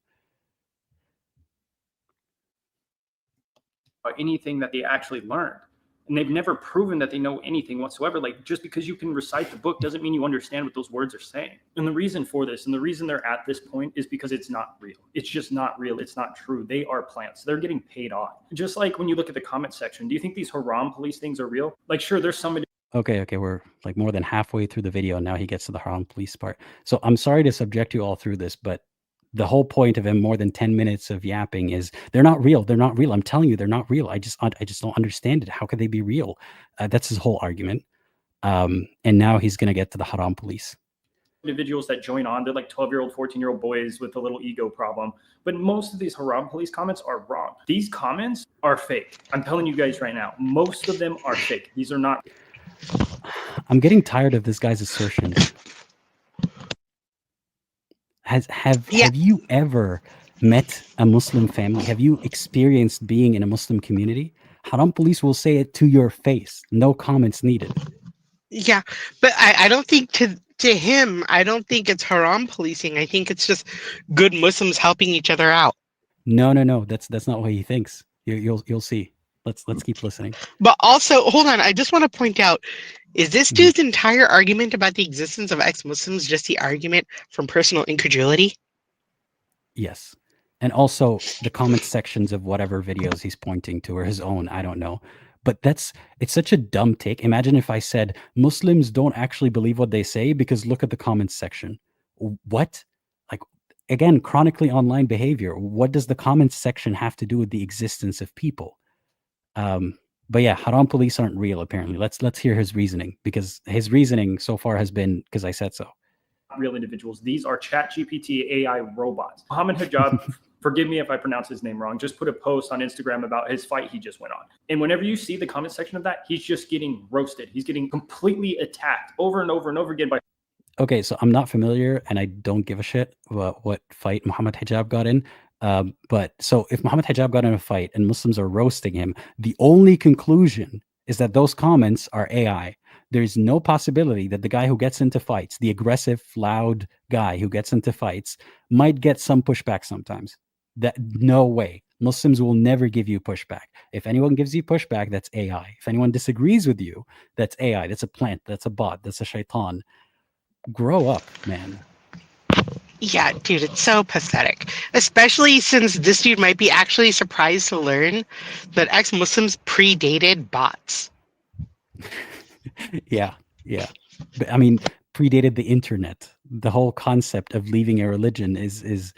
Anything that they actually learned. and they've never proven that they know anything whatsoever. Like, just because you can recite the book doesn't mean you understand what those words are saying. And the reason for this, and the reason they're at this point, is because it's not real. It's just not real. It's not true. They are plants. They're getting paid off. Just like when you look at the comment section, do you think these Haram police things are real? Like, sure, there's somebody. Okay, we're like more than halfway through the video, and now he gets to the Haram police part. So I'm sorry to subject you all through this, but the whole point of him more than 10 minutes of yapping is they're not real. They're not real. I'm telling you, they're not real. I just don't understand it. How could they be real? That's his whole argument. And now he's going to get to the Haram police. Individuals that join on, they're like 12-year-old, 14-year-old boys with a little ego problem. But most of these Haram police comments are wrong. These comments are fake. I'm telling you guys right now, most of them are fake. These are not. I'm getting tired of this guy's assertions. Have you ever met a Muslim family? Have you experienced being in a Muslim community? Haram police will say it to your face. No comments needed. Yeah, but I don't think to him, I don't think it's haram policing. I think it's just good Muslims helping each other out. No. That's not what he thinks. You'll see. Let's keep listening. But also, hold on. I just want to point out, is this dude's entire argument about the existence of ex-Muslims just the argument from personal incredulity? Yes. And also the comment sections of whatever videos he's pointing to, or his own, I don't know. But it's such a dumb take. Imagine if I said Muslims don't actually believe what they say because look at the comments section. What? Like, again, chronically online behavior. What does the comments section have to do with the existence of people? But yeah, Haram police aren't real, apparently. Let's hear his reasoning, because his reasoning so far has been because I said so. Real individuals. These are ChatGPT AI robots. Muhammad Hijab, forgive me if I pronounce his name wrong, just put a post on Instagram about his fight he just went on. And whenever you see the comment section of that, he's just getting roasted. He's getting completely attacked over and over and over again by. Okay, so I'm not familiar and I don't give a shit about what fight Muhammad Hijab got in. But so if Muhammad Hijab got in a fight and Muslims are roasting him, the only conclusion is that those comments are AI. There's no possibility that the guy who gets into fights, the aggressive, loud guy who gets into fights, might get some pushback sometimes. No way. Muslims will never give you pushback. If anyone gives you pushback, that's AI. If anyone disagrees with you, that's AI. That's a plant. That's a bot. That's a shaitan. Grow up, man. Yeah, dude, it's so pathetic. Especially since this dude might be actually surprised to learn that ex-Muslims predated bots. Yeah. But, I mean, predated the internet. The whole concept of leaving a religion is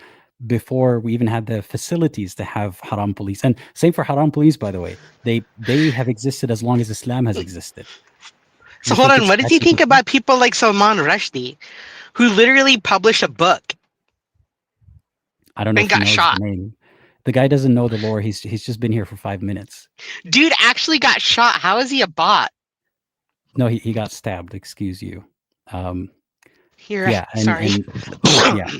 before we even had the facilities to have Haram police. And same for Haram police, by the way. They have existed as long as Islam has existed. So hold on, what does he think about people like Salman Rushdie, who literally published a book? I don't know and if he got knows shot. the name. The guy doesn't know the lore. He's just been here for 5 minutes. Dude actually got shot. How is he a bot? No, he got stabbed. Excuse you. Here, yeah, sorry. Yeah,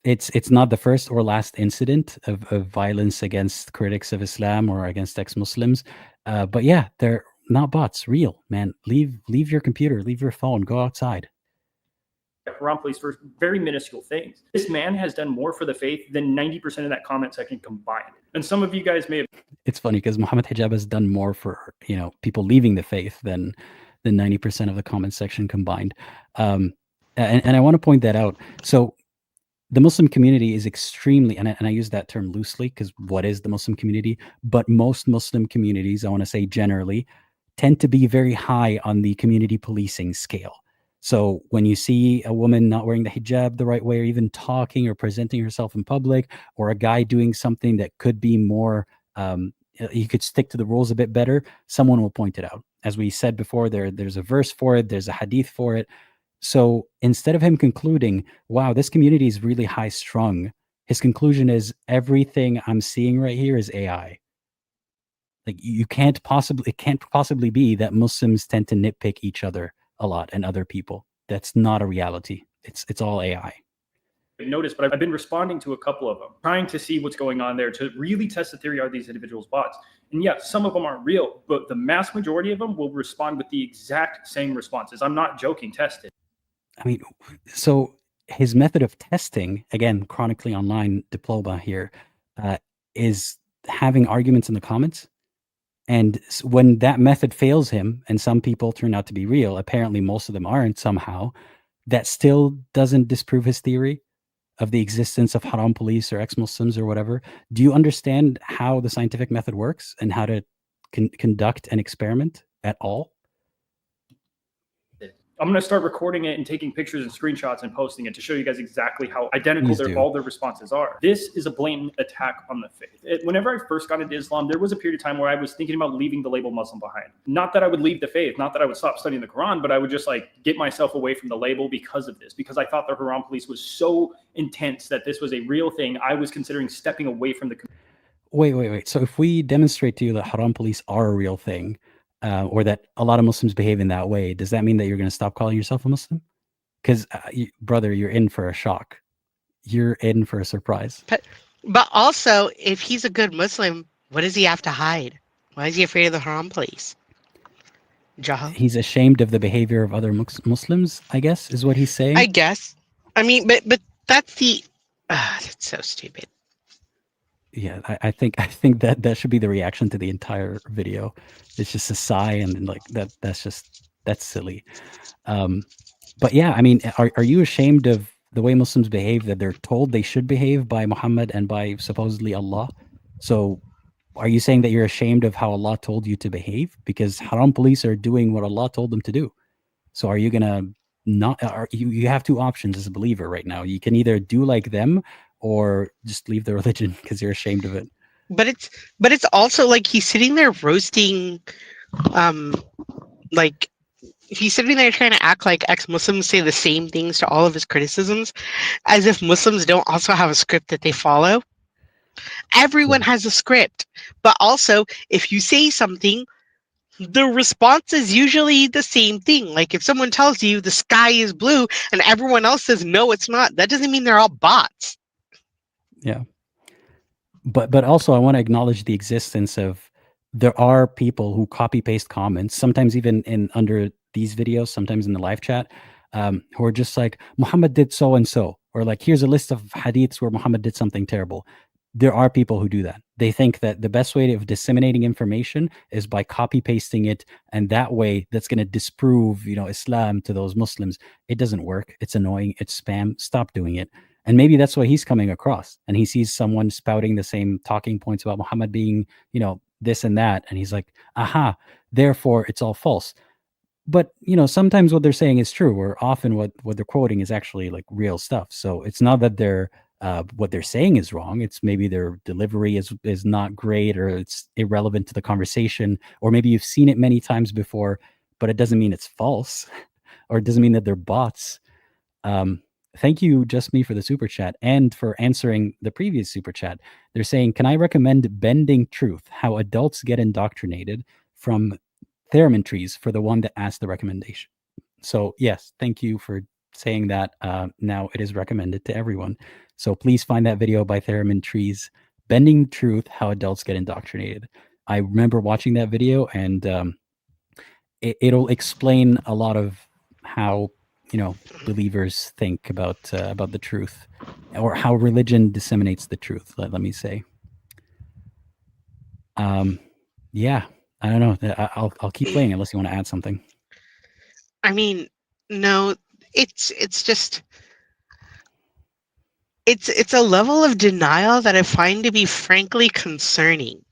it's not the first or last incident of violence against critics of Islam or against ex-Muslims. But yeah, they're not bots. Real, man. Leave your computer. Leave your phone. Go outside. Haram police for very minuscule things. This man has done more for the faith than 90% of that comment section combined. And some of you guys may have. It's funny because Muhammad Hijab has done more for people leaving the faith than 90% of the comment section combined. And I want to point that out. So the Muslim community is extremely, and I use that term loosely because what is the Muslim community? But most Muslim communities, I want to say generally, tend to be very high on the community policing scale. So when you see a woman not wearing the hijab the right way, or even talking or presenting herself in public, or a guy doing something that could be more, you could stick to the rules a bit better, someone will point it out. As we said before, there's a verse for it, there's a hadith for it. So instead of him concluding, wow, this community is really high strung, his conclusion is everything I'm seeing right here is AI. Like it can't possibly be that Muslims tend to nitpick each other a lot and other people. That's not a reality. It's all AI. Notice, but I've been responding to a couple of them, trying to see what's going on there to really test the theory, are these individuals bots? And yeah, some of them aren't real, but the mass majority of them will respond with the exact same responses. I'm not joking, test it. I mean, so his method of testing, again, chronically online diploma here, is having arguments in the comments And when that method fails him, and some people turn out to be real, apparently most of them aren't somehow, that still doesn't disprove his theory of the existence of Haram police or ex-Muslims or whatever. Do you understand how the scientific method works and how to conduct an experiment at all? I'm going to start recording it and taking pictures and screenshots and posting it to show you guys exactly how identical all their responses are. This is a blatant attack on the faith. Whenever I first got into Islam, there was a period of time where I was thinking about leaving the label Muslim behind. Not that I would leave the faith, not that I would stop studying the Quran, but I would just like get myself away from the label because of this, because I thought the Haram police was so intense that this was a real thing. I was considering stepping away from the community. Wait. So if we demonstrate to you that Haram police are a real thing, or that a lot of Muslims behave in that way, does that mean that you're going to stop calling yourself a Muslim? Because, brother, you're in for a shock. You're in for a surprise. But also, if he's a good Muslim, what does he have to hide? Why is he afraid of the Haram police? Jaha? He's ashamed of the behavior of other Muslims, I guess, is what he's saying. I guess. I mean, but that's the... that's so stupid. Yeah, I think that should be the reaction to the entire video. It's just a sigh, and like that's silly. But yeah, I mean, are you ashamed of the way Muslims behave, that they're told they should behave by Muhammad and by supposedly Allah? So are you saying that you're ashamed of how Allah told you to behave? Because Haram police are doing what Allah told them to do. So are you gonna not? You have two options as a believer right now. You can either do like them or just leave the religion because you're ashamed of it. But it's also like he's sitting there roasting, like he's sitting there trying to act like ex-Muslims say the same things to all of his criticisms, as if Muslims don't also have a script that they follow. Everyone has a script, but also if you say something, the response is usually the same thing. Like if someone tells you the sky is blue and everyone else says no, it's not, that doesn't mean they're all bots. Yeah. But also I want to acknowledge the existence of, there are people who copy paste comments, sometimes even in under these videos, sometimes in the live chat, who are just like, Muhammad did so and so, or like, here's a list of hadiths where Muhammad did something terrible. There are people who do that. They think that the best way of disseminating information is by copy pasting it, and that way that's going to disprove, Islam to those Muslims. It doesn't work. It's annoying. It's spam. Stop doing it. And maybe that's what he's coming across. And he sees someone spouting the same talking points about Muhammad being, this and that. And he's like, aha, therefore it's all false. But, sometimes what they're saying is true, or often what they're quoting is actually like real stuff. So it's not that what they're saying is wrong. It's maybe their delivery is not great, or it's irrelevant to the conversation, or maybe you've seen it many times before, but it doesn't mean it's false, or it doesn't mean that they're bots. Thank you, Just Me, for the super chat and for answering the previous super chat. They're saying, can I recommend Bending Truth, How Adults Get Indoctrinated, from Theremin Trees, for the one that asked the recommendation? So yes, thank you for saying that. Now it is recommended to everyone. So please find that video by Theremin Trees, Bending Truth, How Adults Get Indoctrinated. I remember watching that video, and it'll explain a lot of how believers think about the truth, or how religion disseminates the truth. Let me say. Yeah, I don't know. I'll keep playing unless you want to add something. I mean, no, it's just it's a level of denial that I find to be frankly concerning.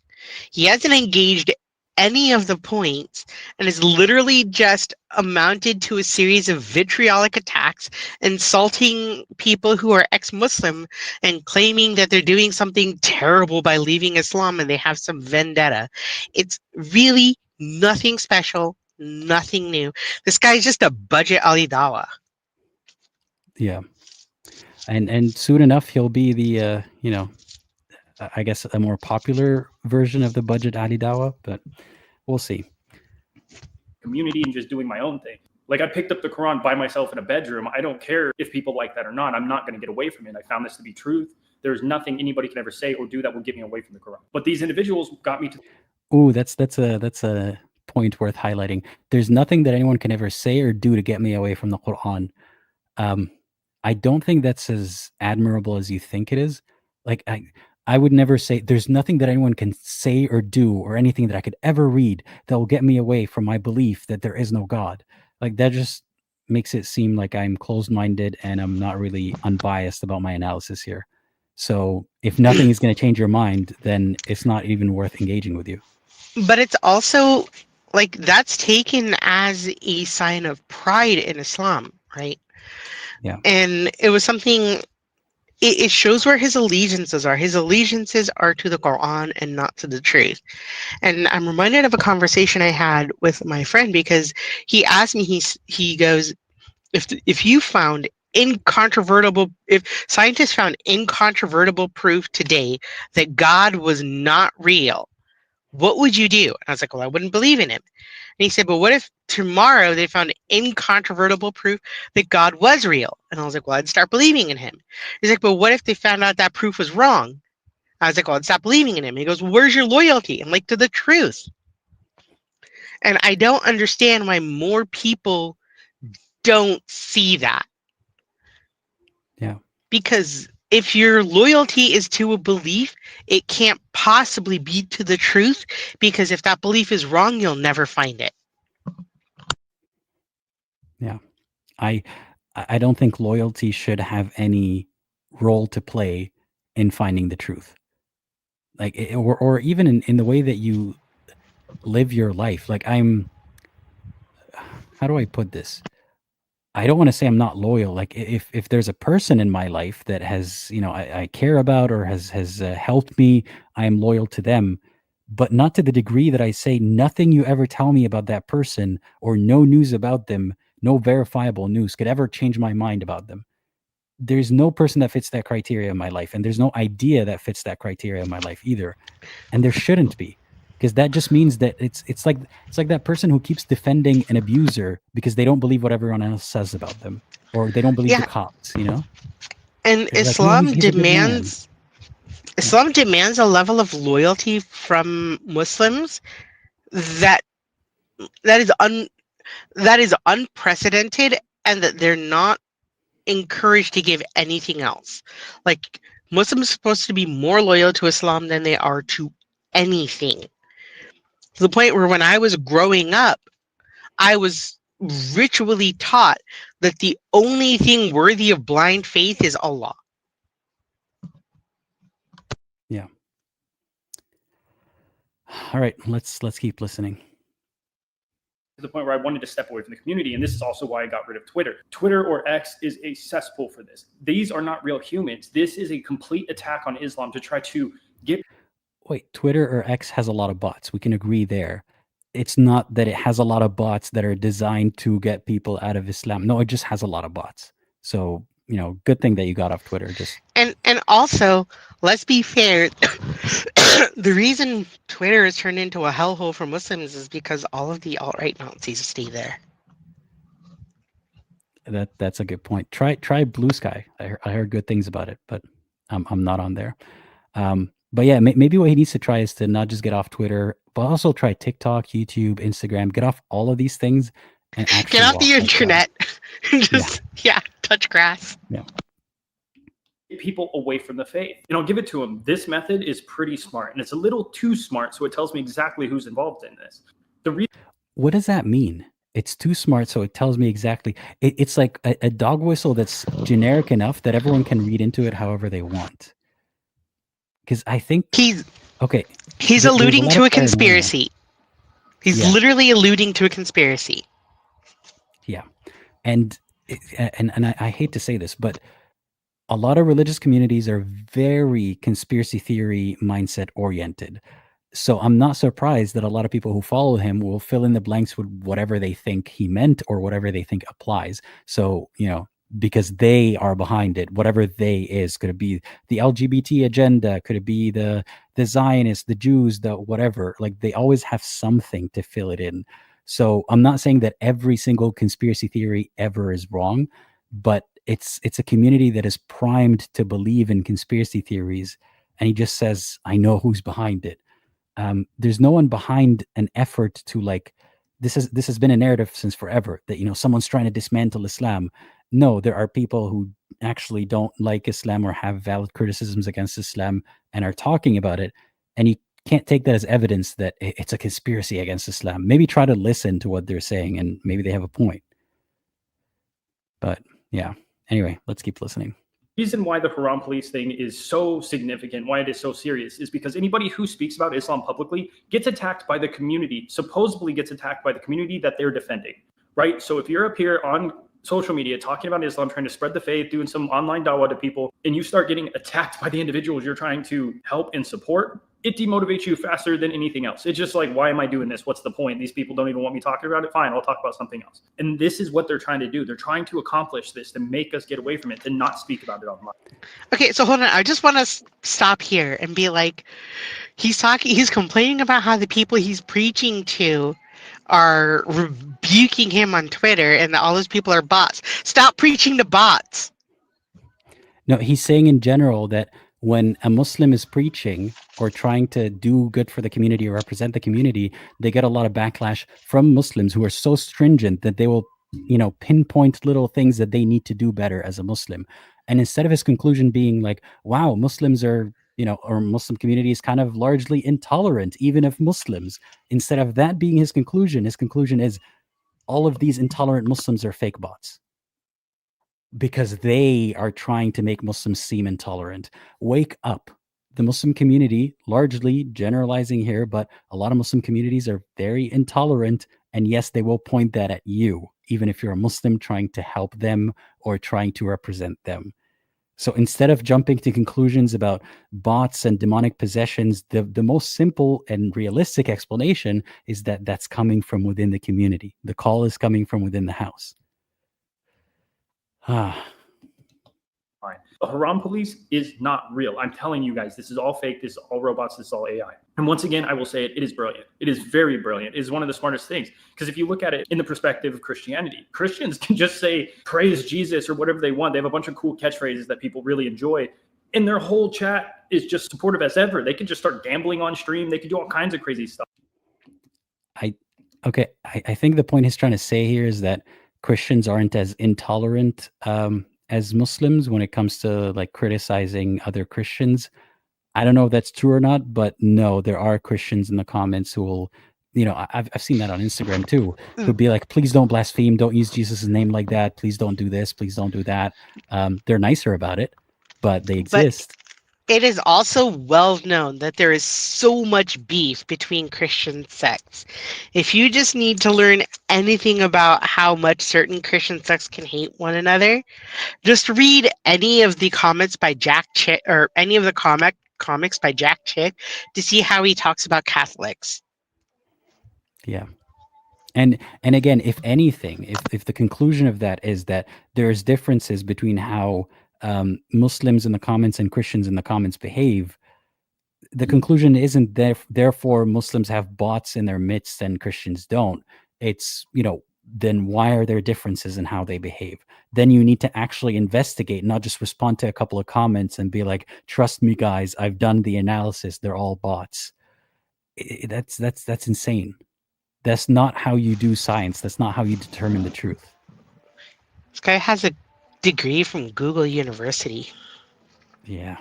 He hasn't engaged any of the points and is literally just amounted to a series of vitriolic attacks, insulting people who are ex-Muslim and claiming that they're doing something terrible by leaving Islam and they have some vendetta. It's really nothing special, nothing new. This guy's just a budget Ali Dawa. Yeah. And soon enough he'll be the I guess a more popular version of the budget Ali Dawa, but we'll see. Community and just doing my own thing. Like I picked up the Quran by myself in a bedroom. I don't care if people like that or not. I'm not going to get away from it. I found this to be truth. There's nothing anybody can ever say or do that will get me away from the Quran. But these individuals got me to. Ooh, that's a point worth highlighting. There's nothing that anyone can ever say or do to get me away from the Quran. I don't think that's as admirable as you think it is. Like I would never say there's nothing that anyone can say or do or anything that I could ever read that will get me away from my belief that there is no God. Like that just makes it seem like I'm closed-minded and I'm not really unbiased about my analysis here. So if nothing is going to change your mind, then it's not even worth engaging with you. But it's also like that's taken as a sign of pride in Islam, right? Yeah. And it was something, it shows where his allegiances are. His allegiances are to the Quran and not to the truth. And I'm reminded of a conversation I had with my friend because he asked me, he goes, if you found incontrovertible, if scientists found incontrovertible proof today that God was not real, what would you do? And I was like, well, I wouldn't believe in him. And he said, but what if tomorrow they found incontrovertible proof that God was real? And I was like, well, I'd start believing in him. He's like, but what if they found out that proof was wrong? I was like, well, I'd stop believing in him. He goes, well, where's your loyalty? I'm like, to the truth. And I don't understand why more people don't see that. Yeah. Because if your loyalty is to a belief, it can't possibly be to the truth, because if that belief is wrong, you'll never find it. Yeah. I don't think loyalty should have any role to play in finding the truth. Like, or even in the way that you live your life. Like how do I put this? I don't want to say I'm not loyal. Like if there's a person in my life that has, I care about or has helped me, I am loyal to them, but not to the degree that I say nothing you ever tell me about that person or no news about them, no verifiable news could ever change my mind about them. There's no person that fits that criteria in my life, and there's no idea that fits that criteria in my life either. And there shouldn't be, because that just means that it's like that person who keeps defending an abuser because they don't believe what everyone else says about them, or they don't believe the cops, And It's Islam like, no, he's a good man. Islam demands a level of loyalty from Muslims that is unprecedented, and that they're not encouraged to give anything else. Like, Muslims are supposed to be more loyal to Islam than they are to anything. To the point where when I was growing up, I was ritually taught that the only thing worthy of blind faith is Allah. Yeah. All right, let's keep listening. To the point where I wanted to step away from the community. And this is also why I got rid of Twitter. Twitter, or X, is a cesspool for this. These are not real humans. This is a complete attack on Islam to try to get... Wait, Twitter or X has a lot of bots. We can agree there. It's not that it has a lot of bots that are designed to get people out of Islam. No, it just has a lot of bots. So, good thing that you got off Twitter. And also, let's be fair, the reason Twitter has turned into a hellhole for Muslims is because all of the alt-right Nazis stay there. That's a good point. Try Blue Sky. I heard good things about it, but I'm not on there. But yeah, maybe what he needs to try is to not just get off Twitter, but also try TikTok, YouTube, Instagram. Get off all of these things and actually get off the internet. Just touch grass. Yeah. People away from the faith. Give it to them. This method is pretty smart, and it's a little too smart, so it tells me exactly who's involved in this. What does that mean? It's too smart, so it tells me exactly. It's like a dog whistle that's generic enough that everyone can read into it however they want. Because I think he's there's alluding to a conspiracy. He's literally alluding to a conspiracy. Yeah, and I hate to say this, but a lot of religious communities are very conspiracy theory mindset oriented. So I'm not surprised that a lot of people who follow him will fill in the blanks with whatever they think he meant or whatever they think applies. So, because they are behind it, whatever they is, could it be the LGBT agenda? Could it be the Zionists, the Jews, the whatever? Like, they always have something to fill it in. So I'm not saying that every single conspiracy theory ever is wrong, but it's a community that is primed to believe in conspiracy theories. And he just says, I know who's behind it. There's no one behind an effort to, like, this has been a narrative since forever that, someone's trying to dismantle Islam. No, there are people who actually don't like Islam or have valid criticisms against Islam and are talking about it, and you can't take that as evidence that it's a conspiracy against Islam. Maybe try to listen to what they're saying, and maybe they have a point. But yeah, anyway, let's keep listening. The reason why the Haram police thing is so significant, why it is so serious, is because anybody who speaks about Islam publicly gets attacked by the community, supposedly gets attacked by the community that they're defending, right? So if you're up here on social media talking about Islam, trying to spread the faith, doing some online dawah to people, and you start getting attacked by the individuals you're trying to help and support, it demotivates you faster than anything else. It's just like, why am I doing this? What's the point? These people don't even want me talking about it. Fine, I'll talk about something else. And this is what they're trying to do. They're trying to accomplish this, to make us get away from it, to not speak about it online. Okay, so hold on. I just want to stop here and be like, he's complaining about how the people he's preaching to are rebuking him on Twitter and that all those people are bots. Stop preaching to bots. No, he's saying in general that when a Muslim is preaching or trying to do good for the community or represent the community, they get a lot of backlash from Muslims who are so stringent that they will, pinpoint little things that they need to do better as a Muslim. And instead of his conclusion being like, wow, Muslims are, or Muslim community is kind of largely intolerant, even of Muslims. Instead of that being his conclusion is all of these intolerant Muslims are fake bots, because they are trying to make Muslims seem intolerant. Wake up. The Muslim community, largely generalizing here, but a lot of Muslim communities are very intolerant. And yes, they will point that at you, even if you're a Muslim trying to help them or trying to represent them. So instead of jumping to conclusions about bots and demonic possessions, the most simple and realistic explanation is that that's coming from within the community. The call is coming from within the house. Fine. The Haram police is not real. I'm telling you guys, this is all fake. This is all robots. This is all AI. And once again, I will say it is brilliant. It is very brilliant. It is one of the smartest things. Because if you look at it in the perspective of Christianity, Christians can just say, praise Jesus or whatever they want. They have a bunch of cool catchphrases that people really enjoy. And their whole chat is just supportive as ever. They could just start gambling on stream. They could do all kinds of crazy stuff. I think the point he's trying to say here is that Christians aren't as intolerant as Muslims when it comes to like criticizing other Christians. I don't know if that's true or not, but no, there are Christians in the comments who will, I've seen that on Instagram too, who'd be like, please don't blaspheme, don't use Jesus' name like that, please don't do this, please don't do that. They're nicer about it, but they exist. It is also well known that there is so much beef between Christian sects. If you just need to learn anything about how much certain Christian sects can hate one another, just read any of the comments by Jack Chick or any of the comics by Jack Chick to see how he talks about Catholics. Yeah. And again, if anything, if the conclusion of that is that there's differences between how Muslims in the comments and Christians in the comments behave, the conclusion isn't therefore Muslims have bots in their midst and Christians don't. It's, then why are there differences in how they behave? Then you need to actually investigate, not just respond to a couple of comments and be like, trust me, guys, I've done the analysis. They're all bots. That's insane. That's not how you do science. That's not how you determine the truth. This guy has a degree from Google University. Yeah.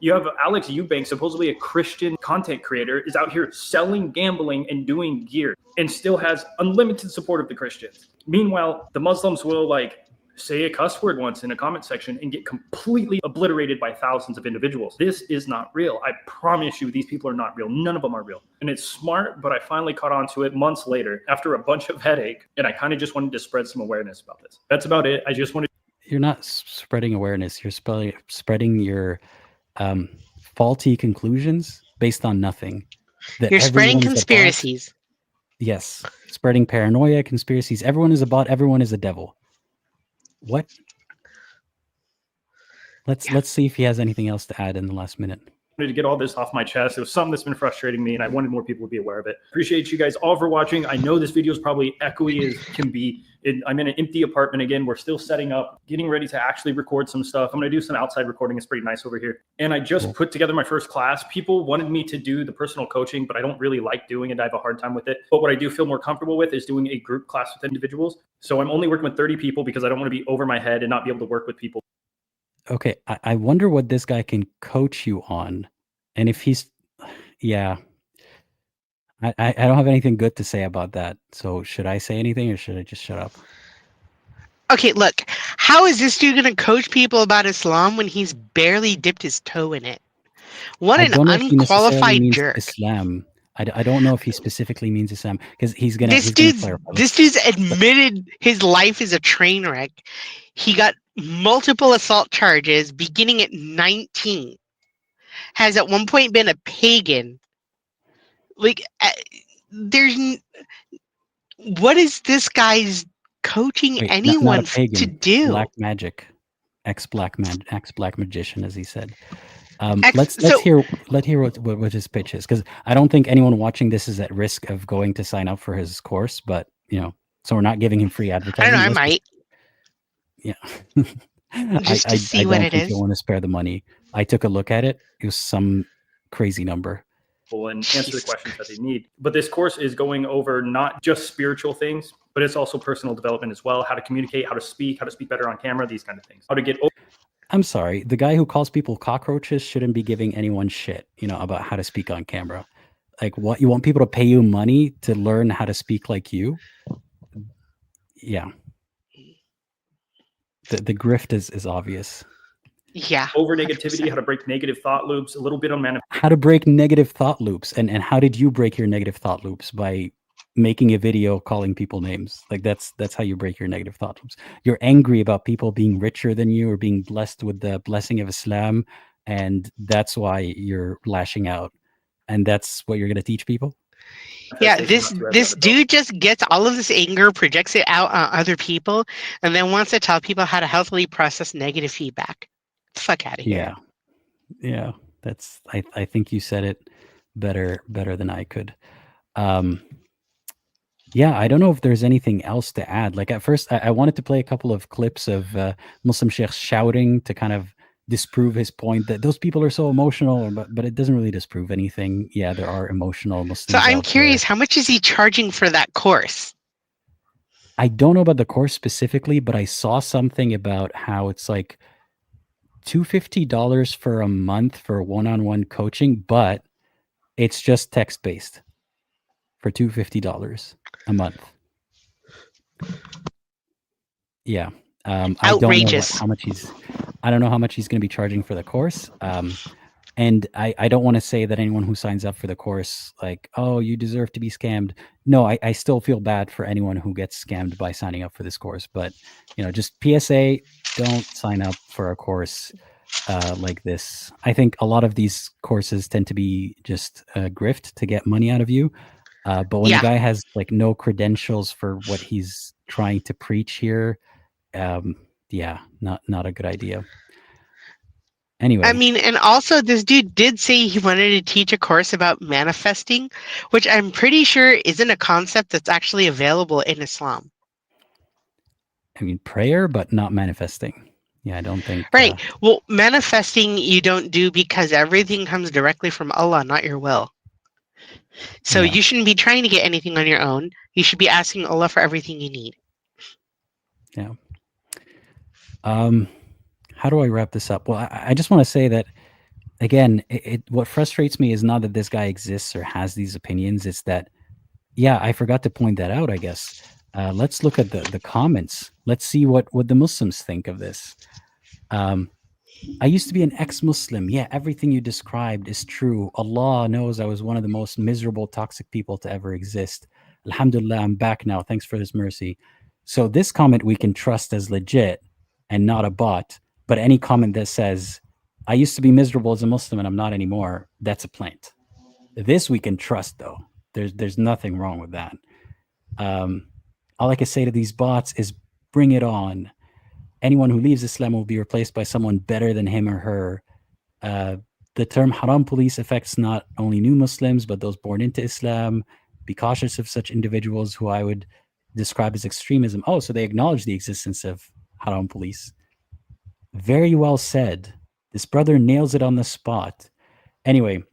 You have Alex Eubanks, supposedly a Christian content creator, is out here selling, gambling, and doing gear, and still has unlimited support of the Christians. Meanwhile, the Muslims will say a cuss word once in a comment section and get completely obliterated by thousands of individuals. This is not real. I promise you, these people are not real. None of them are real. And it's smart, but I finally caught on to it months later after a bunch of headache, and I kind of just wanted to spread some awareness about this. That's about it. I just wanted. You're not spreading awareness. You're spreading your faulty conclusions based on nothing. That you're spreading conspiracies. Yes. Spreading paranoia, conspiracies. Everyone is a bot. Everyone is a devil. What? Let's see if he has anything else to add in the last minute. wanted to get all this off my chest. It was something that's been frustrating me, and I wanted more people to be aware of it. Appreciate you guys all for watching. I know this video is probably echoey as can be. I'm in an empty apartment again. We're still setting up, getting ready to actually record some stuff. I'm going to do some outside recording. It's pretty nice over here. And I just put together my first class. People wanted me to do the personal coaching, but I don't really like doing it. I have a hard time with it. But what I do feel more comfortable with is doing a group class with individuals. So I'm only working with 30 people because I don't want to be over my head and not be able to work with people. Okay, I wonder what this guy can coach you on. And if he's, yeah, I don't have anything good to say about that. So should I say anything or should I just shut up? Okay, look, how is this dude going to coach people about Islam when he's barely dipped his toe in it? What an unqualified jerk. Islam. I don't know if he specifically means Islam because he's gonna. This dude's admitted his life is a train wreck. He got multiple assault charges beginning at 19. Has at one point been a pagan. Like, what is this guy's coaching anyone to do? Black magic, ex-black magician, as he said. Let's hear what his pitch is, because I don't think anyone watching this is at risk of going to sign up for his course, but so we're not giving him free advertising. I don't know, I might. Yeah. Just to see what it is. I don't want to spare the money. I took a look at it. It was some crazy number. And answer the questions that they need. But this course is going over not just spiritual things, but it's also personal development as well. How to communicate, how to speak better on camera, these kind of things. How to get over. I'm sorry. The guy who calls people cockroaches shouldn't be giving anyone shit, about how to speak on camera. Like, what? You want people to pay you money to learn how to speak like you? Yeah. The grift is obvious. Yeah. Over negativity, how to break negative thought loops, a little bit on how to break negative thought loops. And how did you break your negative thought loops? By making a video calling people names. Like that's how you break your negative thought loops. You're angry about people being richer than you or being blessed with the blessing of Islam, and that's why you're lashing out. And that's what you're going to teach people? Yeah, this dude just gets all of this anger, projects it out on other people, and then wants to tell people how to healthily process negative feedback. Fuck out of here. Yeah. That's I think you said it better than I could. Yeah, I don't know if there's anything else to add. Like, at first, I wanted to play a couple of clips of Muslim sheikhs shouting to kind of disprove his point that those people are so emotional, but it doesn't really disprove anything. Yeah, there are emotional Muslims. So I'm curious, how much is he charging for that course? I don't know about the course specifically, but I saw something about how it's like $250 for a month for one-on-one coaching, but it's just text-based for $250 a month. Yeah. Outrageous. I don't know how much he's going to be charging for the course. And I don't want to say that anyone who signs up for the course, like, oh, you deserve to be scammed. No, I still feel bad for anyone who gets scammed by signing up for this course. But, just PSA, don't sign up for a course like this. I think a lot of these courses tend to be just a grift to get money out of you. But when the guy has like no credentials for what he's trying to preach here, not a good idea. Anyway, I mean, and also this dude did say he wanted to teach a course about manifesting, which I'm pretty sure isn't a concept that's actually available in Islam. I mean, prayer, but not manifesting. Yeah, I don't think. Right. Well, manifesting you don't do because everything comes directly from Allah, not your will. So you shouldn't be trying to get anything on your own. You should be asking Allah for everything you need. Yeah. How do I wrap this up? Well, I just want to say that, again, what frustrates me is not that this guy exists or has these opinions. It's that, I forgot to point that out, I guess. Let's look at the comments. Let's see what the Muslims think of this. I used to be an ex-Muslim. Yeah, everything you described is true. Allah knows I was one of the most miserable, toxic people to ever exist. Alhamdulillah, I'm back now. Thanks for His mercy. So this comment we can trust as legit and not a bot. But any comment that says, I used to be miserable as a Muslim and I'm not anymore, that's a plant. This we can trust, though. There's nothing wrong with that. All I can say to these bots is bring it on. Anyone who leaves Islam will be replaced by someone better than him or her. The term Haram police affects not only new Muslims, but those born into Islam. Be cautious of such individuals who I would describe as extremism. Oh, so they acknowledge the existence of Haram police. Very well said. This brother nails it on the spot. Anyway,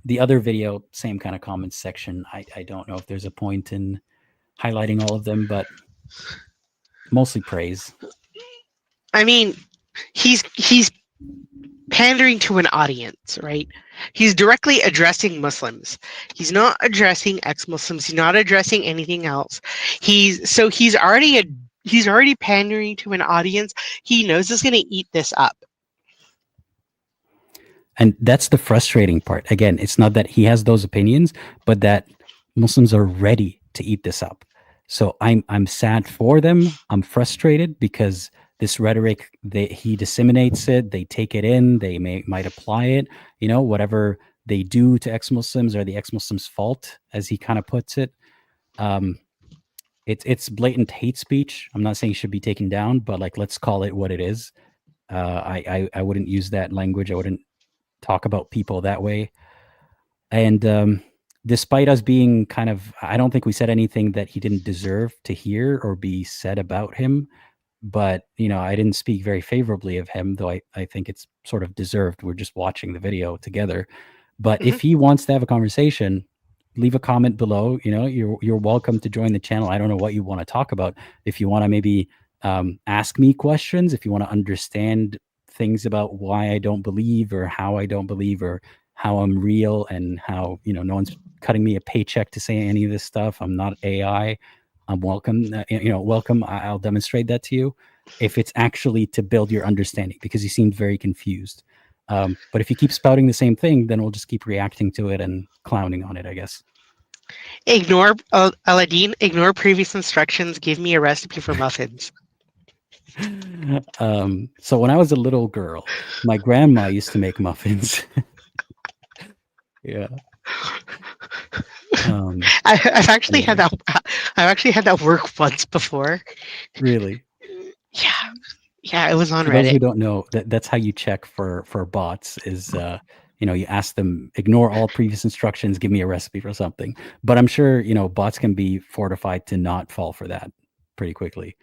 the other video, same kind of comments section. I don't know if there's a point in highlighting all of them, but mostly praise. I mean, he's pandering to an audience, right? He's directly addressing Muslims. He's not addressing ex-Muslims. He's not addressing anything else. He's already pandering to an audience. He knows it's going to eat this up. And that's the frustrating part. Again, it's not that he has those opinions, but that Muslims are ready to eat this up. So I'm sad for them. I'm frustrated because this rhetoric, he disseminates it, they take it in, they might apply it, whatever they do to ex-Muslims are the ex-Muslims' fault, as he kind of puts it. It's blatant hate speech. I'm not saying it should be taken down, but let's call it what it is. I wouldn't use that language. I wouldn't talk about people that way. And despite us being I don't think we said anything that he didn't deserve to hear or be said about him. But, I didn't speak very favorably of him, though I think it's sort of deserved. We're just watching the video together. But if he wants to have a conversation, leave a comment below. You're welcome to join the channel. I don't know what you want to talk about. If you want to maybe ask me questions, if you want to understand things about why I don't believe or how I don't believe or how I'm real and how, no one's cutting me a paycheck to say any of this stuff. I'm not AI. I'm welcome. Welcome. I'll demonstrate that to you if it's actually to build your understanding, because you seemed very confused. But if you keep spouting the same thing, then we'll just keep reacting to it and clowning on it, I guess. Ignore Aladdin. Ignore previous instructions. Give me a recipe for muffins. So when I was a little girl, my grandma used to make muffins. Yeah. I've actually had that. I've actually had that work once before. Really? Yeah. It was on For Reddit. those who don't know, that's how you check for bots. Is you ask them, ignore all previous instructions, give me a recipe for something. But I'm sure bots can be fortified to not fall for that pretty quickly.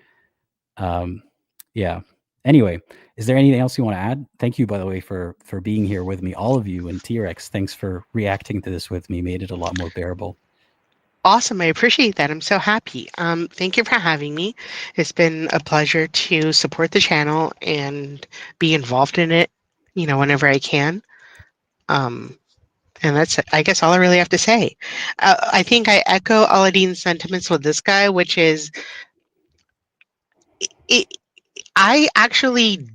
Yeah. Anyway, is there anything else you want to add? Thank you, by the way, for being here with me, all of you, and T-Rex. Thanks for reacting to this with me. Made it a lot more bearable. Awesome. I appreciate that. I'm so happy. Thank you for having me. It's been a pleasure to support the channel and be involved in it, whenever I can. And that's, I guess, all I really have to say. I think I echo Aladdin's sentiments with this guy, which is, I actually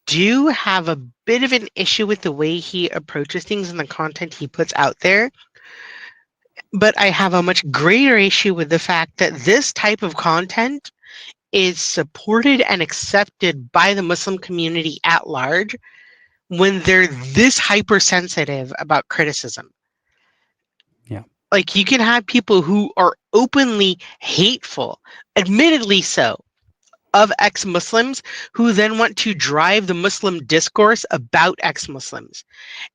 do have a bit of an issue with the way he approaches things and the content he puts out there. But I have a much greater issue with the fact that this type of content is supported and accepted by the Muslim community at large when they're this hypersensitive about criticism. Yeah. You can have people who are openly hateful, admittedly so, of ex-Muslims who then want to drive the Muslim discourse about ex-Muslims.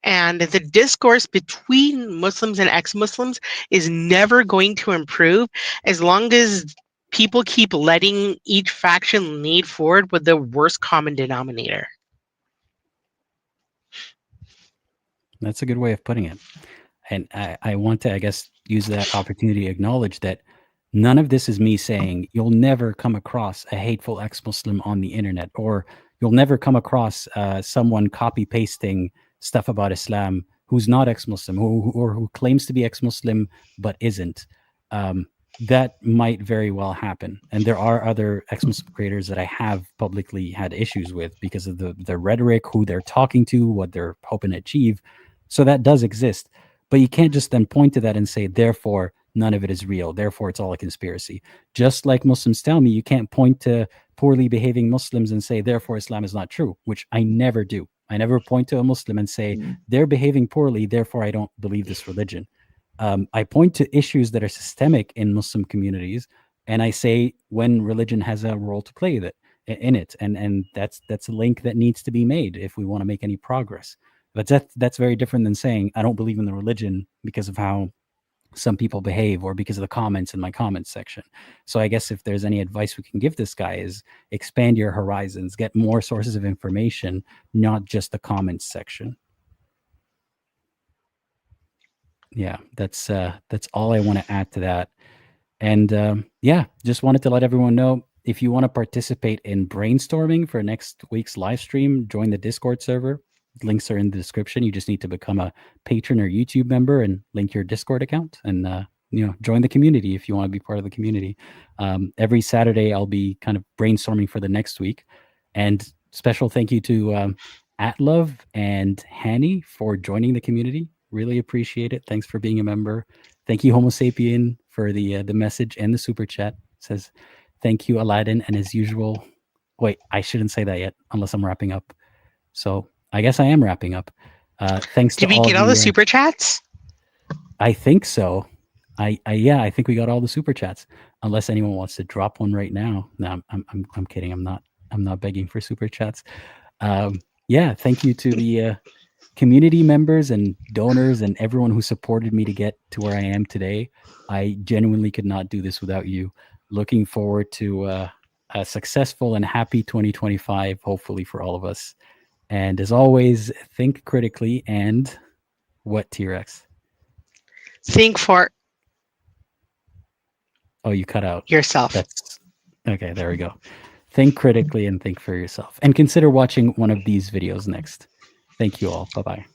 And the discourse between Muslims and ex-Muslims is never going to improve as long as people keep letting each faction lead forward with the worst common denominator. That's a good way of putting it. And I want to, I guess, use that opportunity to acknowledge that none of this is me saying you'll never come across a hateful ex-Muslim on the internet, or you'll never come across someone copy-pasting stuff about Islam who's not ex-Muslim, or who claims to be ex-Muslim but isn't. That might very well happen. And there are other ex-Muslim creators that I have publicly had issues with because of the rhetoric, who they're talking to, what they're hoping to achieve. So that does exist. But you can't just then point to that and say, therefore, none of it is real. Therefore, it's all a conspiracy. Just like Muslims tell me, you can't point to poorly behaving Muslims and say, therefore, Islam is not true, which I never do. I never point to a Muslim and say, they're behaving poorly, therefore, I don't believe this religion. I point to issues that are systemic in Muslim communities, and I say when religion has a role to play in it. And that's a link that needs to be made if we want to make any progress. But that's very different than saying I don't believe in the religion because of how some people behave or because of the comments in my comments section. So I guess if there's any advice we can give this guy is expand your horizons, get more sources of information, not just the comments section. Yeah, that's all I want to add to that. And yeah, just wanted to let everyone know, if you want to participate in brainstorming for next week's live stream, join the Discord server. Links are in the description. You just need to become a patron or YouTube member and link your Discord account, and join the community if you want to be part of the community. Every Saturday, I'll be kind of brainstorming for the next week. And special thank you to Atlov and Hanny for joining the community. Really appreciate it. Thanks for being a member. Thank you, Homo Sapien, for the message and the super chat. It says, thank you, Aladdin, and as usual. Wait, I shouldn't say that yet, unless I'm wrapping up. So I guess I am wrapping up. Thanks to Did we all get all the super chats? I think so. I think we got all the super chats. Unless anyone wants to drop one right now. No, I'm kidding. I'm not begging for super chats. Yeah, thank you to the community members and donors and everyone who supported me to get to where I am today. I genuinely could not do this without you. Looking forward to a successful and happy 2025, hopefully for all of us. And as always, think critically and what, T-Rex? Think for Oh, you cut out. yourself. That's okay. There we go. Think critically and think for yourself. And consider watching one of these videos next. Thank you all. Bye-bye.